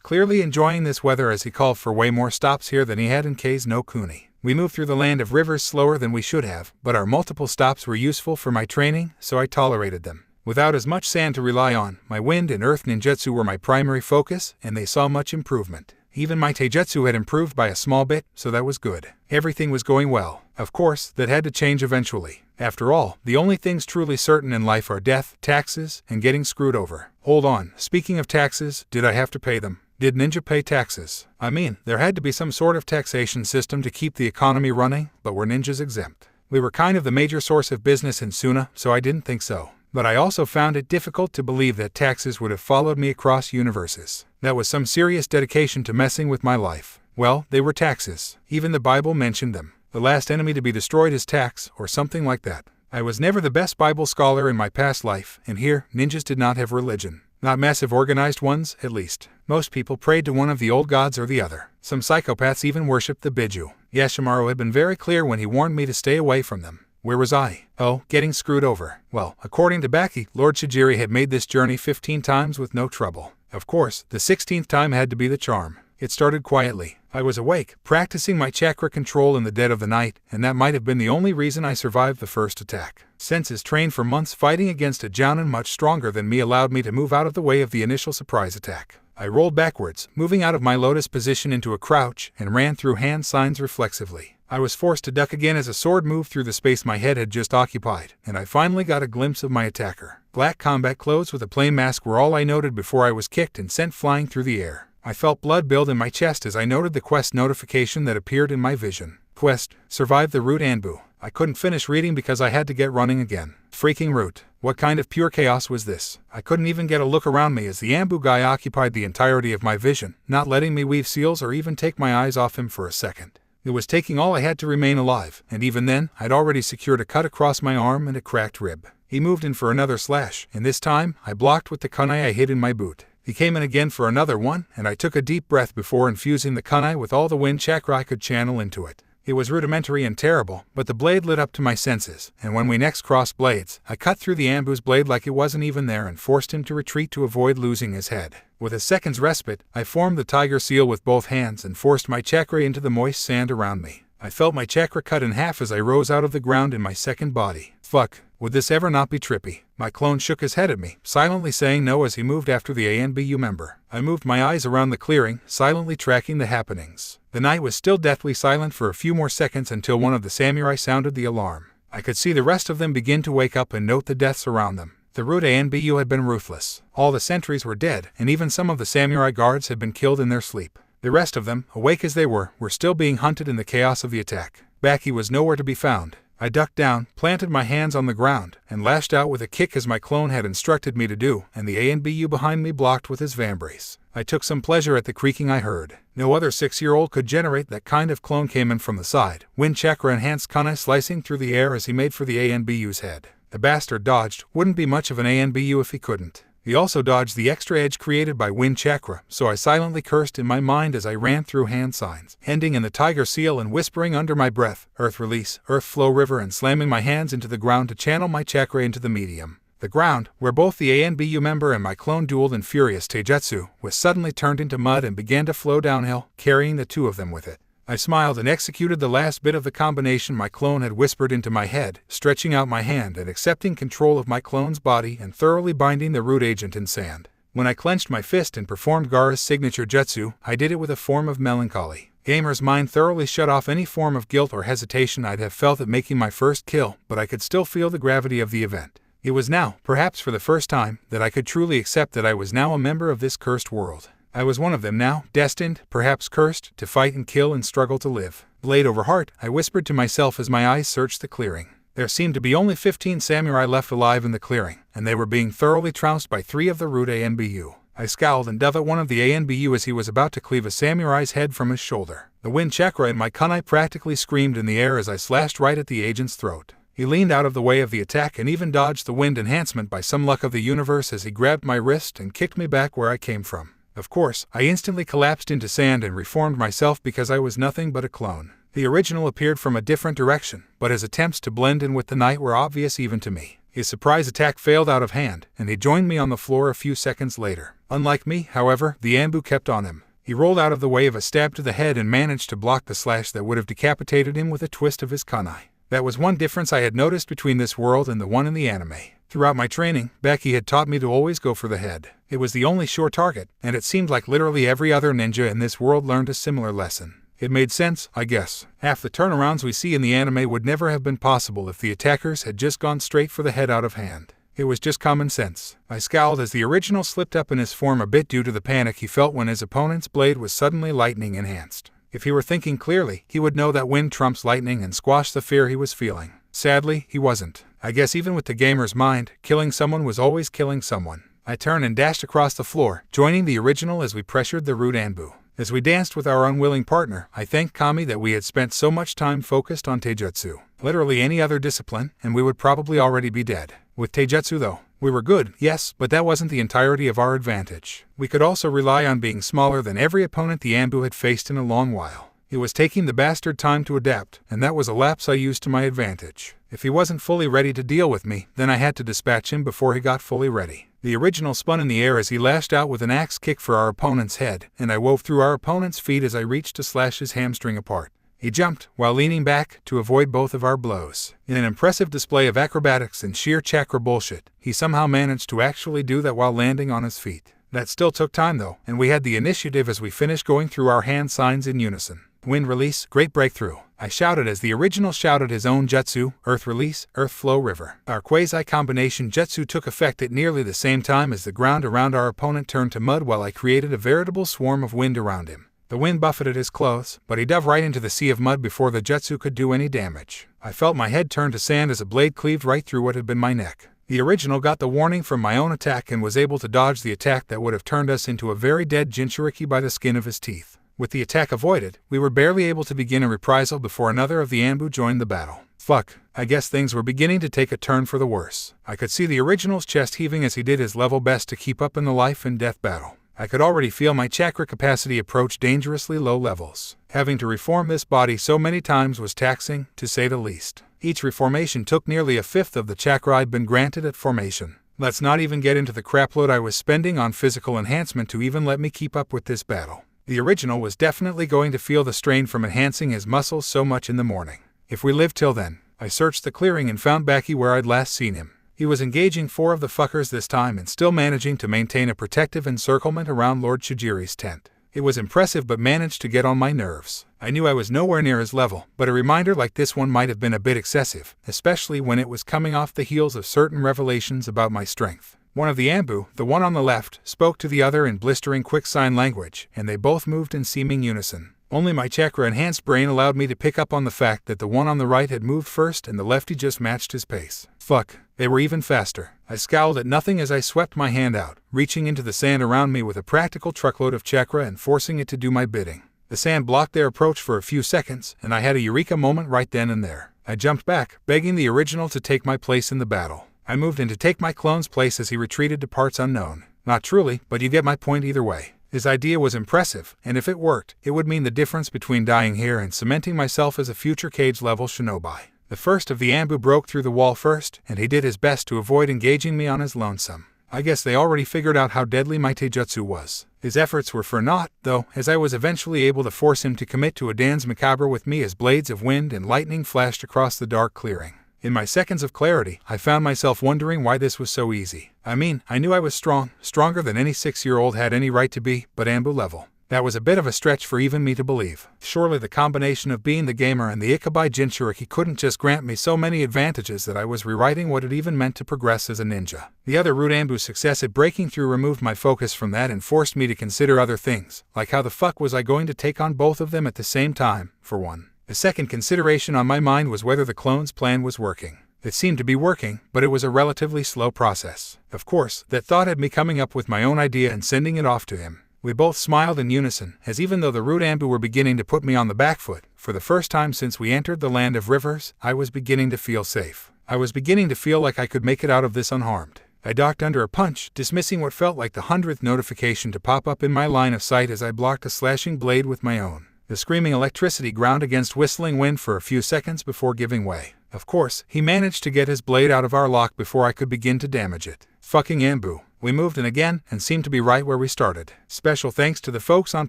clearly enjoying this weather as he called for way more stops here than he had in K's no Kuni. We moved through the land of rivers slower than we should have, but our multiple stops were useful for my training, so I tolerated them. Without as much sand to rely on, my wind and earth ninjutsu were my primary focus, and they saw much improvement. Even my taijutsu had improved by a small bit, so that was good. Everything was going well. Of course, that had to change eventually. After all, the only things truly certain in life are death, taxes, and getting screwed over. Hold on, speaking of taxes, did I have to pay them? Did ninja pay taxes? I mean, there had to be some sort of taxation system to keep the economy running, but were ninjas exempt? We were kind of the major source of business in Suna, so I didn't think so. But I also found it difficult to believe that taxes would have followed me across universes. That was some serious dedication to messing with my life. Well, they were taxes. Even the Bible mentioned them. The last enemy to be destroyed is tax, or something like that. I was never the best Bible scholar in my past life, and here, ninjas did not have religion. Not massive organized ones, at least. Most people prayed to one of the old gods or the other. Some psychopaths even worshipped the Biju. Yashimaru had been very clear when he warned me to stay away from them. Where was I? Oh, getting screwed over. Well, according to Baki, Lord Shijiri had made this journey 15 times with no trouble. Of course, the 16th time had to be the charm. It started quietly. I was awake, practicing my chakra control in the dead of the night, and that might have been the only reason I survived the first attack. Senses trained for months fighting against a jounin much stronger than me allowed me to move out of the way of the initial surprise attack. I rolled backwards, moving out of my lotus position into a crouch, and ran through hand signs reflexively. I was forced to duck again as a sword moved through the space my head had just occupied, and I finally got a glimpse of my attacker. Black combat clothes with a plain mask were all I noted before I was kicked and sent flying through the air. I felt blood build in my chest as I noted the quest notification that appeared in my vision. Quest: Survive the root Anbu. I couldn't finish reading because I had to get running again. Freaking root. What kind of pure chaos was this? I couldn't even get a look around me as the Anbu guy occupied the entirety of my vision, not letting me weave seals or even take my eyes off him for a second. It was taking all I had to remain alive, and even then, I'd already secured a cut across my arm and a cracked rib. He moved in for another slash, and this time, I blocked with the kunai I hid in my boot. He came in again for another one, and I took a deep breath before infusing the kunai with all the wind chakra I could channel into it. It was rudimentary and terrible, but the blade lit up to my senses, and when we next crossed blades, I cut through the Anbu's blade like it wasn't even there and forced him to retreat to avoid losing his head. With a second's respite, I formed the tiger seal with both hands and forced my chakra into the moist sand around me. I felt my chakra cut in half as I rose out of the ground in my second body. Fuck, would this ever not be trippy? My clone shook his head at me, silently saying no as he moved after the ANBU member. I moved my eyes around the clearing, silently tracking the happenings. The night was still deathly silent for a few more seconds until one of the samurai sounded the alarm. I could see the rest of them begin to wake up and note the deaths around them. The root ANBU had been ruthless. All the sentries were dead, and even some of the samurai guards had been killed in their sleep. The rest of them, awake as they were still being hunted in the chaos of the attack. Baki was nowhere to be found. I ducked down, planted my hands on the ground, and lashed out with a kick as my clone had instructed me to do, and the ANBU behind me blocked with his vambrace. I took some pleasure at the creaking I heard. No other 6-year-old could generate that kind of clone. Came in from the side, wind chakra enhanced kunai slicing through the air as he made for the ANBU's head. The bastard dodged. Wouldn't be much of an ANBU if he couldn't. He also dodged the extra edge created by wind chakra, so I silently cursed in my mind as I ran through hand signs, ending in the tiger seal and whispering under my breath, earth release, earth flow river, and slamming my hands into the ground to channel my chakra into the medium. The ground, where both the ANBU member and my clone dueled in furious taijutsu, was suddenly turned into mud and began to flow downhill, carrying the two of them with it. I smiled and executed the last bit of the combination my clone had whispered into my head, stretching out my hand and accepting control of my clone's body and thoroughly binding the root agent in sand. When I clenched my fist and performed Gaara's signature jutsu, I did it with a form of melancholy. Gamer's mind thoroughly shut off any form of guilt or hesitation I'd have felt at making my first kill, but I could still feel the gravity of the event. It was now, perhaps for the first time, that I could truly accept that I was now a member of this cursed world. I was one of them now, destined, perhaps cursed, to fight and kill and struggle to live. Blade over heart, I whispered to myself as my eyes searched the clearing. There seemed to be only 15 samurai left alive in the clearing, and they were being thoroughly trounced by 3 of the root ANBU. I scowled and dove at one of the ANBU as he was about to cleave a samurai's head from his shoulder. The wind chakra in my kunai practically screamed in the air as I slashed right at the agent's throat. He leaned out of the way of the attack and even dodged the wind enhancement by some luck of the universe as he grabbed my wrist and kicked me back where I came from. Of course, I instantly collapsed into sand and reformed myself because I was nothing but a clone. The original appeared from a different direction, but his attempts to blend in with the night were obvious even to me. His surprise attack failed out of hand, and he joined me on the floor a few seconds later. Unlike me, however, the Anbu kept on him. He rolled out of the way of a stab to the head and managed to block the slash that would have decapitated him with a twist of his kunai. That was one difference I had noticed between this world and the one in the anime. Throughout my training, Baki had taught me to always go for the head. It was the only sure target, and it seemed like literally every other ninja in this world learned a similar lesson. It made sense, I guess. Half the turnarounds we see in the anime would never have been possible if the attackers had just gone straight for the head out of hand. It was just common sense. I scowled as the original slipped up in his form a bit due to the panic he felt when his opponent's blade was suddenly lightning enhanced. If he were thinking clearly, he would know that wind trumps lightning and squash the fear he was feeling. Sadly, he wasn't. I guess even with the gamer's mind, killing someone was always killing someone. I turned and dashed across the floor, joining the original as we pressured the root Anbu. As we danced with our unwilling partner, I thanked Kami that we had spent so much time focused on Taijutsu. Literally any other discipline, and we would probably already be dead. With Taijutsu though, we were good, yes, but that wasn't the entirety of our advantage. We could also rely on being smaller than every opponent the Anbu had faced in a long while. It was taking the bastard time to adapt, and that was a lapse I used to my advantage. If he wasn't fully ready to deal with me, then I had to dispatch him before he got fully ready. The original spun in the air as he lashed out with an axe kick for our opponent's head, and I wove through our opponent's feet as I reached to slash his hamstring apart. He jumped, while leaning back, to avoid both of our blows. In an impressive display of acrobatics and sheer chakra bullshit, he somehow managed to actually do that while landing on his feet. That still took time though, and we had the initiative as we finished going through our hand signs in unison. Wind release, great breakthrough, I shouted as the original shouted his own jutsu, earth release, earth flow river. Our quasi-combination jutsu took effect at nearly the same time as the ground around our opponent turned to mud while I created a veritable swarm of wind around him. The wind buffeted his clothes, but he dove right into the sea of mud before the jutsu could do any damage. I felt my head turn to sand as a blade cleaved right through what had been my neck. The original got the warning from my own attack and was able to dodge the attack that would have turned us into a very dead Jinchuriki by the skin of his teeth. With the attack avoided, we were barely able to begin a reprisal before another of the Anbu joined the battle. Fuck, I guess things were beginning to take a turn for the worse. I could see the original's chest heaving as he did his level best to keep up in the life and death battle. I could already feel my chakra capacity approach dangerously low levels. Having to reform this body so many times was taxing, to say the least. Each reformation took nearly a fifth of the chakra I'd been granted at formation. Let's not even get into the crapload I was spending on physical enhancement to even let me keep up with this battle. The original was definitely going to feel the strain from enhancing his muscles so much in the morning. If we lived till then, I searched the clearing and found Baki where I'd last seen him. He was engaging 4 of the fuckers this time and still managing to maintain a protective encirclement around Lord Chijiri's tent. It was impressive but managed to get on my nerves. I knew I was nowhere near his level, but a reminder like this one might have been a bit excessive, especially when it was coming off the heels of certain revelations about my strength. One of the Anbu, the one on the left, spoke to the other in blistering quick sign language, and they both moved in seeming unison. Only my chakra-enhanced brain allowed me to pick up on the fact that the one on the right had moved first and the lefty just matched his pace. Fuck, they were even faster. I scowled at nothing as I swept my hand out, reaching into the sand around me with a practical truckload of chakra and forcing it to do my bidding. The sand blocked their approach for a few seconds, and I had a eureka moment right then and there. I jumped back, begging the original to take my place in the battle. I moved in to take my clone's place as he retreated to parts unknown. Not truly, but you get my point either way. His idea was impressive, and if it worked, it would mean the difference between dying here and cementing myself as a future cage-level shinobi. The first of the Anbu broke through the wall first, and he did his best to avoid engaging me on his lonesome. I guess they already figured out how deadly my taijutsu was. His efforts were for naught, though, as I was eventually able to force him to commit to a dance macabre with me as blades of wind and lightning flashed across the dark clearing. In my seconds of clarity, I found myself wondering why this was so easy. I mean, I knew I was strong, stronger than any 6-year-old had any right to be, but Anbu level. That was a bit of a stretch for even me to believe. Surely the combination of being the gamer and the Ikabai Jinchuriki couldn't just grant me so many advantages that I was rewriting what it even meant to progress as a ninja. The other root Anbu's success at breaking through removed my focus from that and forced me to consider other things, like how the fuck was I going to take on both of them at the same time, for one. The second consideration on my mind was whether the clone's plan was working. It seemed to be working, but it was a relatively slow process. Of course, that thought had me coming up with my own idea and sending it off to him. We both smiled in unison, as even though the root Anbu were beginning to put me on the back foot, for the first time since we entered the land of rivers, I was beginning to feel safe. I was beginning to feel like I could make it out of this unharmed. I ducked under a punch, dismissing what felt like the 100th notification to pop up in my line of sight as I blocked a slashing blade with my own. The screaming electricity ground against whistling wind for a few seconds before giving way. Of course, he managed to get his blade out of our lock before I could begin to damage it. Fucking Anbu. We moved in again, and seemed to be right where we started. Special thanks to the folks on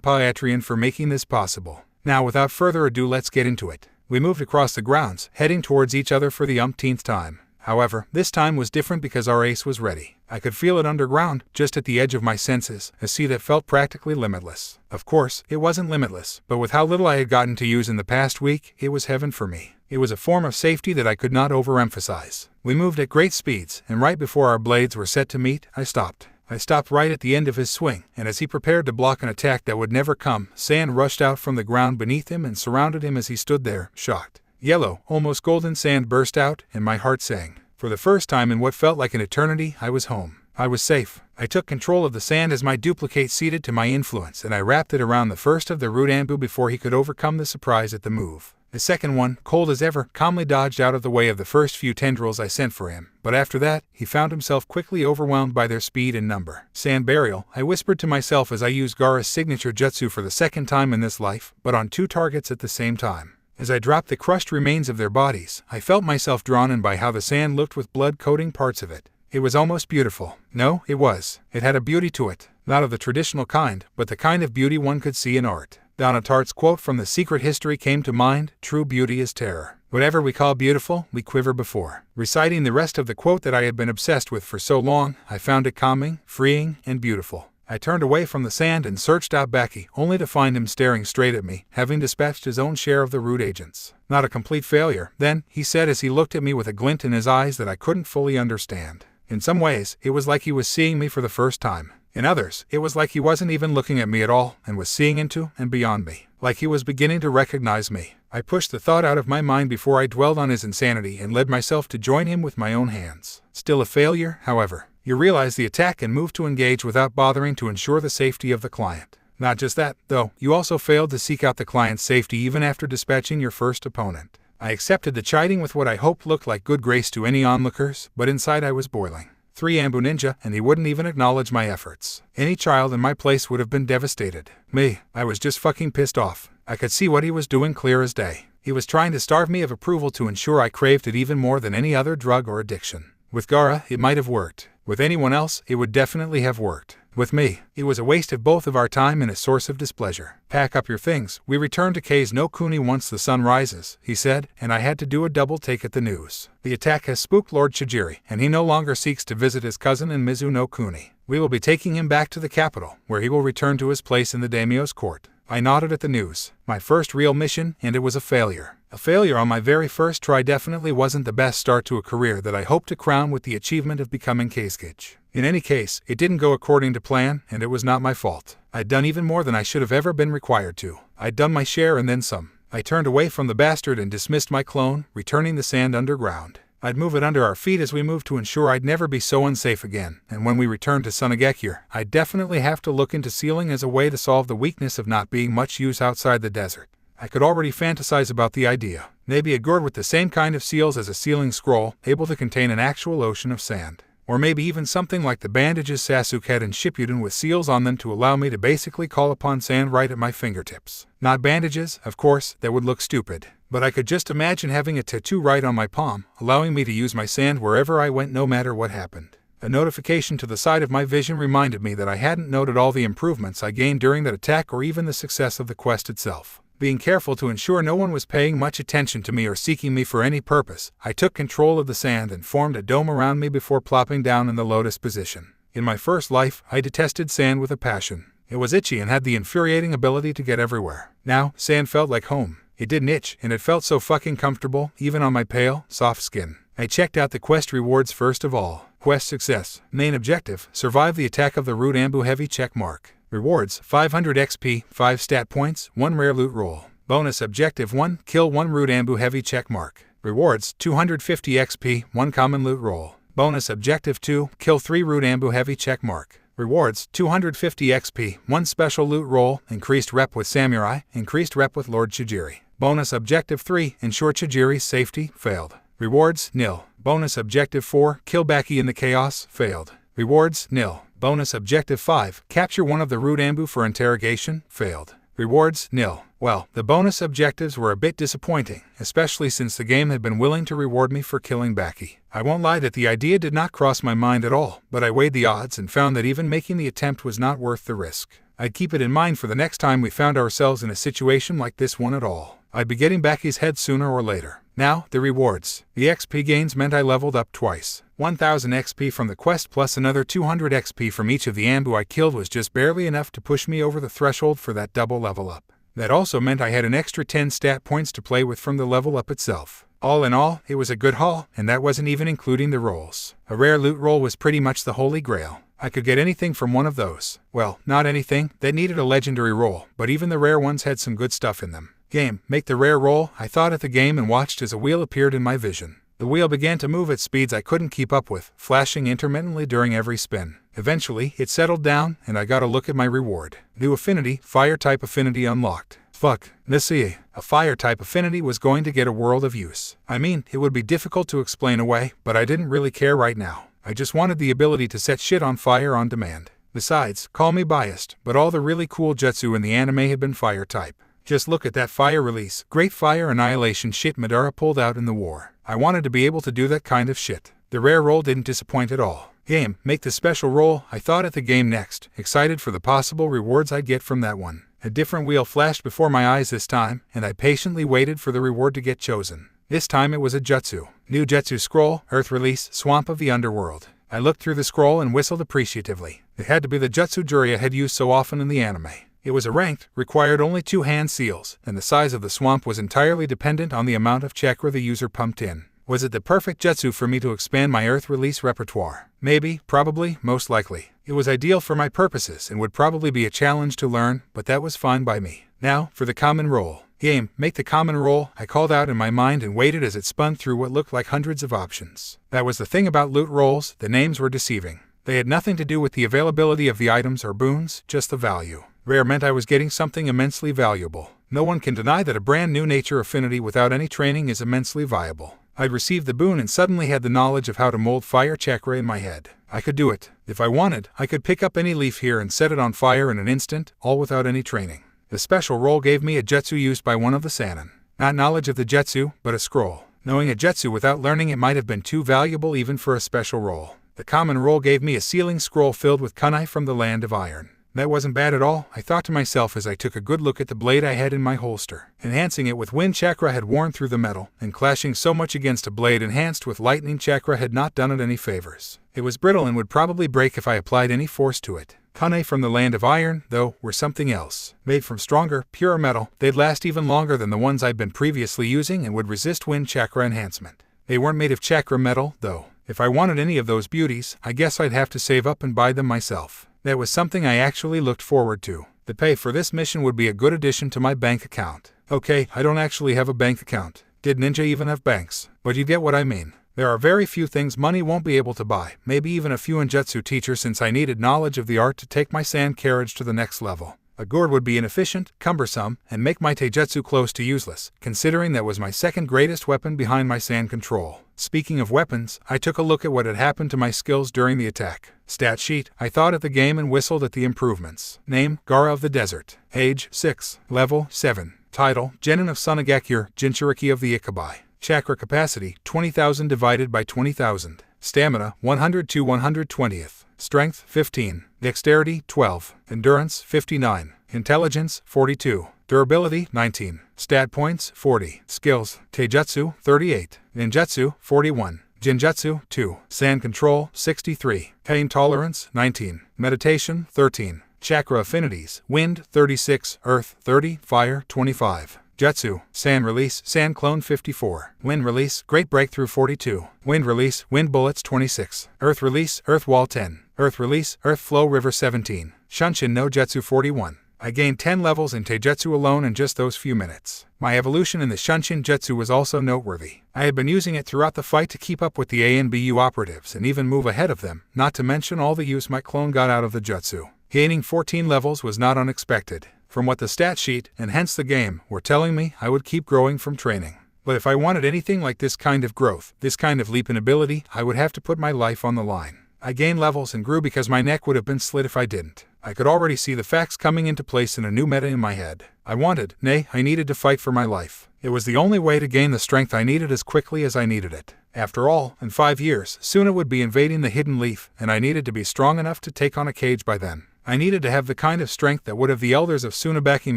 Pyatrian for making this possible. Now without further ado, let's get into it. We moved across the grounds, heading towards each other for the umpteenth time. However, this time was different because our ace was ready. I could feel it underground, just at the edge of my senses, a sea that felt practically limitless. Of course, it wasn't limitless, but with how little I had gotten to use in the past week, it was heaven for me. It was a form of safety that I could not overemphasize. We moved at great speeds, and right before our blades were set to meet, I stopped. I stopped right at the end of his swing, and as he prepared to block an attack that would never come, sand rushed out from the ground beneath him and surrounded him as he stood there, shocked. Yellow, almost golden sand burst out, and my heart sang. For the first time in what felt like an eternity, I was home. I was safe. I took control of the sand as my duplicate ceded to my influence, and I wrapped it around the first of the root ambu before he could overcome the surprise at the move. The second one, cold as ever, calmly dodged out of the way of the first few tendrils I sent for him, but after that, he found himself quickly overwhelmed by their speed and number. Sand burial, I whispered to myself as I used Gaara's signature jutsu for the second time in this life, but on 2 targets at the same time. As I dropped the crushed remains of their bodies, I felt myself drawn in by how the sand looked with blood coating parts of it. It was almost beautiful. No, it was. It had a beauty to it. Not of the traditional kind, but the kind of beauty one could see in art. Donna Tartt's quote from The Secret History came to mind, "True beauty is terror. Whatever we call beautiful, we quiver before." Reciting the rest of the quote that I had been obsessed with for so long, I found it calming, freeing, and beautiful. I turned away from the sand and searched out Baki, only to find him staring straight at me, having dispatched his own share of the root agents. "Not a complete failure, then," he said as he looked at me with a glint in his eyes that I couldn't fully understand. In some ways, it was like he was seeing me for the first time. In others, it was like he wasn't even looking at me at all and was seeing into and beyond me. Like he was beginning to recognize me. I pushed the thought out of my mind before I dwelled on his insanity and led myself to join him with my own hands. Still a failure, however. You realize the attack and move to engage without bothering to ensure the safety of the client. Not just that, though, you also failed to seek out the client's safety even after dispatching your first opponent. I accepted the chiding with what I hoped looked like good grace to any onlookers, but inside I was boiling. 3 Ambu Ninja, and he wouldn't even acknowledge my efforts. Any child in my place would have been devastated. Me, I was just fucking pissed off. I could see what he was doing clear as day. He was trying to starve me of approval to ensure I craved it even more than any other drug or addiction. With Gaara, it might have worked. With anyone else, it would definitely have worked. With me, it was a waste of both of our time and a source of displeasure. "Pack up your things. We return to Kei's no Kuni once the sun rises," he said, and I had to do a double take at the news. "The attack has spooked Lord Chijiri, and he no longer seeks to visit his cousin in Mizu no Kuni. We will be taking him back to the capital, where he will return to his place in the daimyo's court." I nodded at the news. My first real mission, and it was a failure. A failure on my very first try definitely wasn't the best start to a career that I hoped to crown with the achievement of becoming Kazekage. In any case, it didn't go according to plan, and it was not my fault. I'd done even more than I should have ever been required to. I'd done my share and then some. I turned away from the bastard and dismissed my clone, returning the sand underground. I'd move it under our feet as we moved to ensure I'd never be so unsafe again, and when we returned to Sunagekure, I'd definitely have to look into sealing as a way to solve the weakness of not being much use outside the desert. I could already fantasize about the idea. Maybe a gourd with the same kind of seals as a sealing scroll, able to contain an actual ocean of sand. Or maybe even something like the bandages Sasuke had in Shippuden with seals on them to allow me to basically call upon sand right at my fingertips. Not bandages, of course, that would look stupid. But I could just imagine having a tattoo right on my palm, allowing me to use my sand wherever I went no matter what happened. A notification to the side of my vision reminded me that I hadn't noted all the improvements I gained during that attack or even the success of the quest itself. Being careful to ensure no one was paying much attention to me or seeking me for any purpose, I took control of the sand and formed a dome around me before plopping down in the lotus position. In my first life, I detested sand with a passion. It was itchy and had the infuriating ability to get everywhere. Now, sand felt like home. It didn't itch, and it felt so fucking comfortable, even on my pale, soft skin. I checked out the quest rewards first of all. Quest success. Main objective, survive the attack of the root ambu heavy check mark. Rewards, 500 XP, 5 stat points, 1 rare loot roll. Bonus objective 1, kill 1 root ambu heavy check mark. Rewards, 250 XP, 1 common loot roll. Bonus objective 2, kill 3 root ambu heavy check mark. Rewards, 250 XP, 1 special loot roll, increased rep with samurai, increased rep with Lord Chijiri. Bonus objective 3, ensure Chijiri's safety, failed. Rewards, nil. Bonus objective 4, kill Baki in the chaos, failed. Rewards, nil. Bonus objective 5, capture 1 of the root ambu for interrogation, failed. Rewards, nil. Well, the bonus objectives were a bit disappointing, especially since the game had been willing to reward me for killing Baki. I won't lie that the idea did not cross my mind at all, but I weighed the odds and found that even making the attempt was not worth the risk. I'd keep it in mind for the next time we found ourselves in a situation like this one at all. I'd be getting Baki's head sooner or later. Now, the rewards. The XP gains meant I leveled up twice. 1000 XP from the quest plus another 200 XP from each of the ambu I killed was just barely enough to push me over the threshold for that double level up. That also meant I had an extra 10 stat points to play with from the level up itself. All in all, it was a good haul, and that wasn't even including the rolls. A rare loot roll was pretty much the holy grail. I could get anything from one of those. Well, not anything, that needed a legendary roll, but even the rare ones had some good stuff in them. Game, make the rare roll, I thought at the game and watched as a wheel appeared in my vision. The wheel began to move at speeds I couldn't keep up with, flashing intermittently during every spin. Eventually, it settled down, and I got a look at my reward. New affinity, fire-type affinity unlocked. Fuck, let's see. A fire-type affinity was going to get a world of use. I mean, it would be difficult to explain away, but I didn't really care right now. I just wanted the ability to set shit on fire on demand. Besides, call me biased, but all the really cool jutsu in the anime had been fire-type. Just look at that fire release, great fire annihilation shit Madara pulled out in the war. I wanted to be able to do that kind of shit. The rare roll didn't disappoint at all. Game, make the special roll, I thought at the game next, excited for the possible rewards I'd get from that one. A different wheel flashed before my eyes this time, and I patiently waited for the reward to get chosen. This time it was a jutsu. New jutsu scroll, earth release, swamp of the underworld. I looked through the scroll and whistled appreciatively. It had to be the jutsu Jiraiya had used so often in the anime. It was a ranked, required only 2 hand seals, and the size of the swamp was entirely dependent on the amount of chakra the user pumped in. Was it the perfect jutsu for me to expand my earth release repertoire? Maybe, probably, most likely. It was ideal for my purposes and would probably be a challenge to learn, but that was fine by me. Now, for the common roll. Game, make the common roll, I called out in my mind and waited as it spun through what looked like hundreds of options. That was the thing about loot rolls, the names were deceiving. They had nothing to do with the availability of the items or boons, just the value. Rare meant I was getting something immensely valuable. No one can deny that a brand new nature affinity without any training is immensely viable. I'd received the boon and suddenly had the knowledge of how to mold fire chakra in my head. I could do it. If I wanted, I could pick up any leaf here and set it on fire in an instant, all without any training. The special roll gave me a jutsu used by one of the Sannin. Not knowledge of the jutsu, but a scroll. Knowing a jutsu without learning it might have been too valuable even for a special roll. The common roll gave me a sealing scroll filled with kunai from the land of iron. That wasn't bad at all, I thought to myself as I took a good look at the blade I had in my holster. Enhancing it with wind chakra had worn through the metal, and clashing so much against a blade enhanced with lightning chakra had not done it any favors. It was brittle and would probably break if I applied any force to it. Kunai from the land of iron, though, were something else. Made from stronger, purer metal, they'd last even longer than the ones I'd been previously using and would resist wind chakra enhancement. They weren't made of chakra metal, though. If I wanted any of those beauties, I guess I'd have to save up and buy them myself. That was something I actually looked forward to. The pay for this mission would be a good addition to my bank account. Okay, I don't actually have a bank account. Did Ninja even have banks? But you get what I mean. There are very few things money won't be able to buy, maybe even a few ninjutsu teachers since I needed knowledge of the art to take my sand carriage to the next level. A gourd would be inefficient, cumbersome, and make my taijutsu close to useless, considering that was my second greatest weapon behind my sand control. Speaking of weapons, I took a look at what had happened to my skills during the attack. Stat sheet, I thought at the game and whistled at the improvements. Name, Gara of the Desert. Age, 6. Level, 7. Title, Genin of Sunagakure, Jinchuriki of the Ikabai. Chakra capacity, 20,000 divided by 20,000. Stamina, 100 to 120th. Strength, 15. Dexterity, 12. Endurance, 59. Intelligence, 42. Durability, 19. Stat points, 40. Skills, Taijutsu, 38. Ninjutsu, 41. Jinjutsu, 2. Sand control, 63. Pain tolerance, 19. Meditation, 13. Chakra affinities, wind, 36. Earth, 30. Fire, 25. Jutsu, Sand Release, Sand Clone 54. Wind Release, Great Breakthrough 42. Wind Release, Wind Bullets 26. Earth Release, Earth Wall 10. Earth Release, Earth Flow River 17. Shunshin no Jutsu 41. I gained 10 levels in Taijutsu alone in just those few minutes. My evolution in the Shunshin Jutsu was also noteworthy. I had been using it throughout the fight to keep up with the A and BU operatives and even move ahead of them, not to mention all the use my clone got out of the Jutsu. Gaining 14 levels was not unexpected. From what the stat sheet, and hence the game, were telling me, I would keep growing from training. But if I wanted anything like this kind of growth, this kind of leap in ability, I would have to put my life on the line. I gained levels and grew because my neck would have been slit if I didn't. I could already see the facts coming into place in a new meta in my head. I wanted, nay, I needed to fight for my life. It was the only way to gain the strength I needed as quickly as I needed it. After all, in 5 years, Suna would be invading the Hidden Leaf, and I needed to be strong enough to take on a cage by then. I needed to have the kind of strength that would have the elders of Suna backing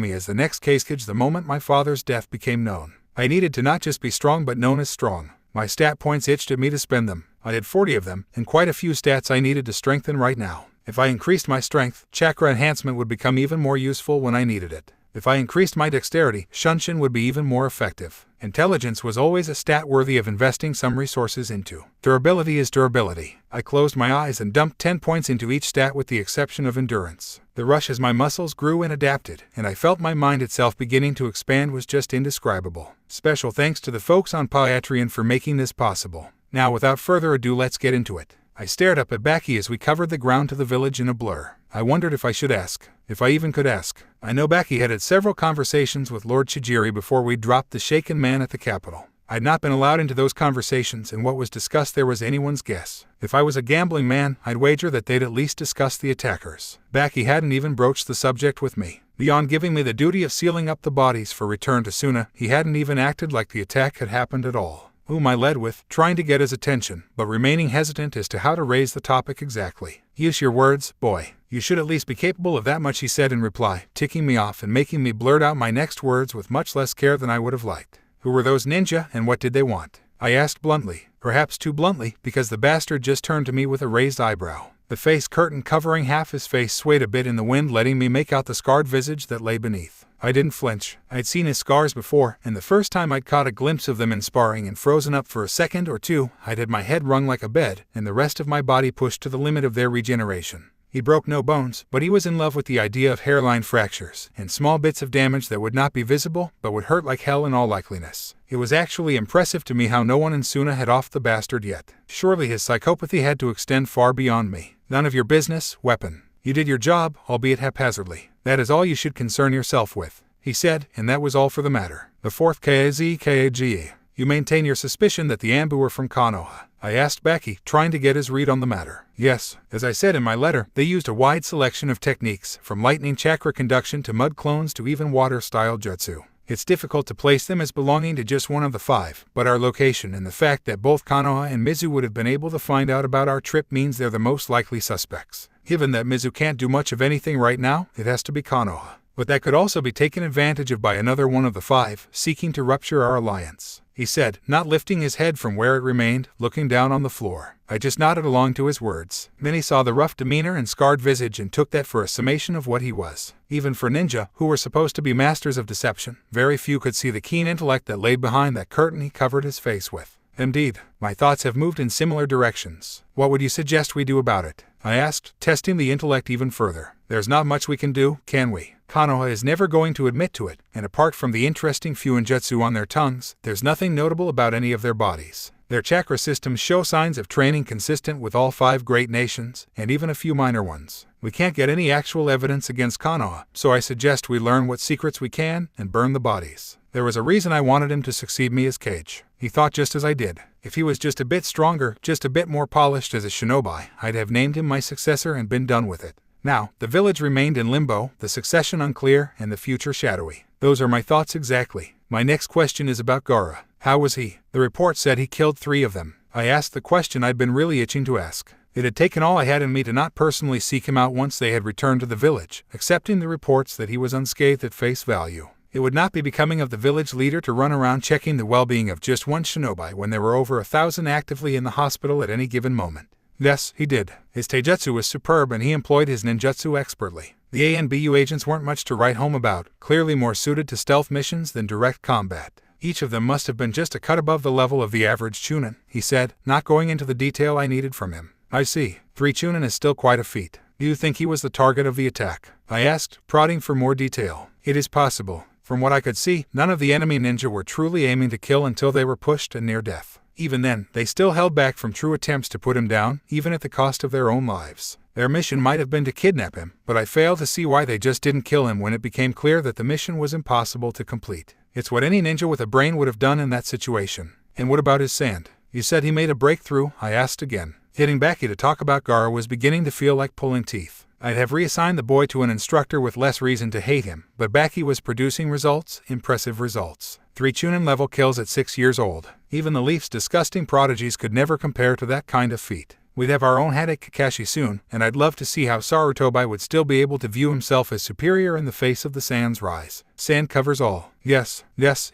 me as the next Kazekage the moment my father's death became known. I needed to not just be strong but known as strong. My stat points itched at me to spend them. I had 40 of them, and quite a few stats I needed to strengthen right now. If I increased my strength, chakra enhancement would become even more useful when I needed it. If I increased my dexterity, Shunshin would be even more effective. Intelligence was always a stat worthy of investing some resources into. Durability is durability. I closed my eyes and dumped 10 points into each stat with the exception of endurance. The rush as my muscles grew and adapted, and I felt my mind itself beginning to expand was just indescribable. Special thanks to the folks on Patreon for making this possible. Now without further ado, let's get into it. I stared up at Baki as we covered the ground to the village in a blur. I wondered if I should ask, if I even could ask. I know Baki had several conversations with Lord Chijiri before we dropped the shaken man at the capital. I'd not been allowed into those conversations, and what was discussed there was anyone's guess. If I was a gambling man, I'd wager that they'd at least discuss the attackers. Baki hadn't even broached the subject with me. Beyond giving me the duty of sealing up the bodies for return to Suna, he hadn't even acted like the attack had happened at all. Whom I led with, trying to get his attention, but remaining hesitant as to how to raise the topic exactly. Use your words, boy. You should at least be capable of that much, he said in reply, ticking me off and making me blurt out my next words with much less care than I would have liked. Who were those ninja, and what did they want? I asked bluntly, perhaps too bluntly, because the bastard just turned to me with a raised eyebrow. The face curtain covering half his face swayed a bit in the wind, letting me make out the scarred visage that lay beneath. I didn't flinch. I'd seen his scars before, and the first time I'd caught a glimpse of them in sparring and frozen up for a second or two, I'd had my head wrung like a bed, and the rest of my body pushed to the limit of their regeneration. He broke no bones, but he was in love with the idea of hairline fractures, and small bits of damage that would not be visible, but would hurt like hell in all likeliness. It was actually impressive to me how no one in Suna had offed the bastard yet. Surely his psychopathy had to extend far beyond me. None of your business, weapon. You did your job, albeit haphazardly. That is all you should concern yourself with, he said, and that was all for the matter. The fourth Kazekage. You maintain your suspicion that the Ambu were from Konoha? I asked Baki, trying to get his read on the matter. Yes, as I said in my letter, they used a wide selection of techniques, from lightning chakra conduction to mud clones to even water-style jutsu. It's difficult to place them as belonging to just one of the five, but our location and the fact that both Konoha and Mizu would have been able to find out about our trip means they're the most likely suspects. Given that Mizu can't do much of anything right now, it has to be Konoha. But that could also be taken advantage of by another one of the five, seeking to rupture our alliance, he said, not lifting his head from where it remained, looking down on the floor. I just nodded along to his words. Then he saw the rough demeanor and scarred visage and took that for a summation of what he was. Even for ninja, who were supposed to be masters of deception, very few could see the keen intellect that lay behind that curtain he covered his face with. Indeed, my thoughts have moved in similar directions. What would you suggest we do about it? I asked, testing the intellect even further. There's not much we can do, can we? Konoha is never going to admit to it, and apart from the interesting Fuinjutsu on their tongues, there's nothing notable about any of their bodies. Their chakra systems show signs of training consistent with all five great nations, and even a few minor ones. We can't get any actual evidence against Konoha, so I suggest we learn what secrets we can and burn the bodies. There was a reason I wanted him to succeed me as Kage. He thought just as I did. If he was just a bit stronger, just a bit more polished as a shinobi, I'd have named him my successor and been done with it. Now, the village remained in limbo, the succession unclear, and the future shadowy. Those are my thoughts exactly. My next question is about Gaara. How was he? The report said he killed 3 of them. I asked the question I'd been really itching to ask. It had taken all I had in me to not personally seek him out once they had returned to the village, accepting the reports that he was unscathed at face value. It would not be becoming of the village leader to run around checking the well-being of just one shinobi when there were over 1,000 actively in the hospital at any given moment. Yes, he did. His taijutsu was superb and he employed his ninjutsu expertly. The A and BU agents weren't much to write home about, clearly more suited to stealth missions than direct combat. Each of them must have been just a cut above the level of the average chunin, he said, not going into the detail I needed from him. I see. 3 chunin is still quite a feat. Do you think he was the target of the attack? I asked, prodding for more detail. It is possible. From what I could see, none of the enemy ninja were truly aiming to kill until they were pushed and near death. Even then, they still held back from true attempts to put him down, even at the cost of their own lives. Their mission might have been to kidnap him, but I fail to see why they just didn't kill him when it became clear that the mission was impossible to complete. It's what any ninja with a brain would have done in that situation. And what about his sand? You said he made a breakthrough, I asked again. Hitting Baki to talk about Gaara was beginning to feel like pulling teeth. I'd have reassigned the boy to an instructor with less reason to hate him, but Baki was producing results, impressive results. 3 chunin level kills at 6 years old. Even the Leaf's disgusting prodigies could never compare to that kind of feat. We'd have our own Haddock Kakashi soon, and I'd love to see how Sarutobi would still be able to view himself as superior in the face of the sand's rise. Sand covers all. Yes,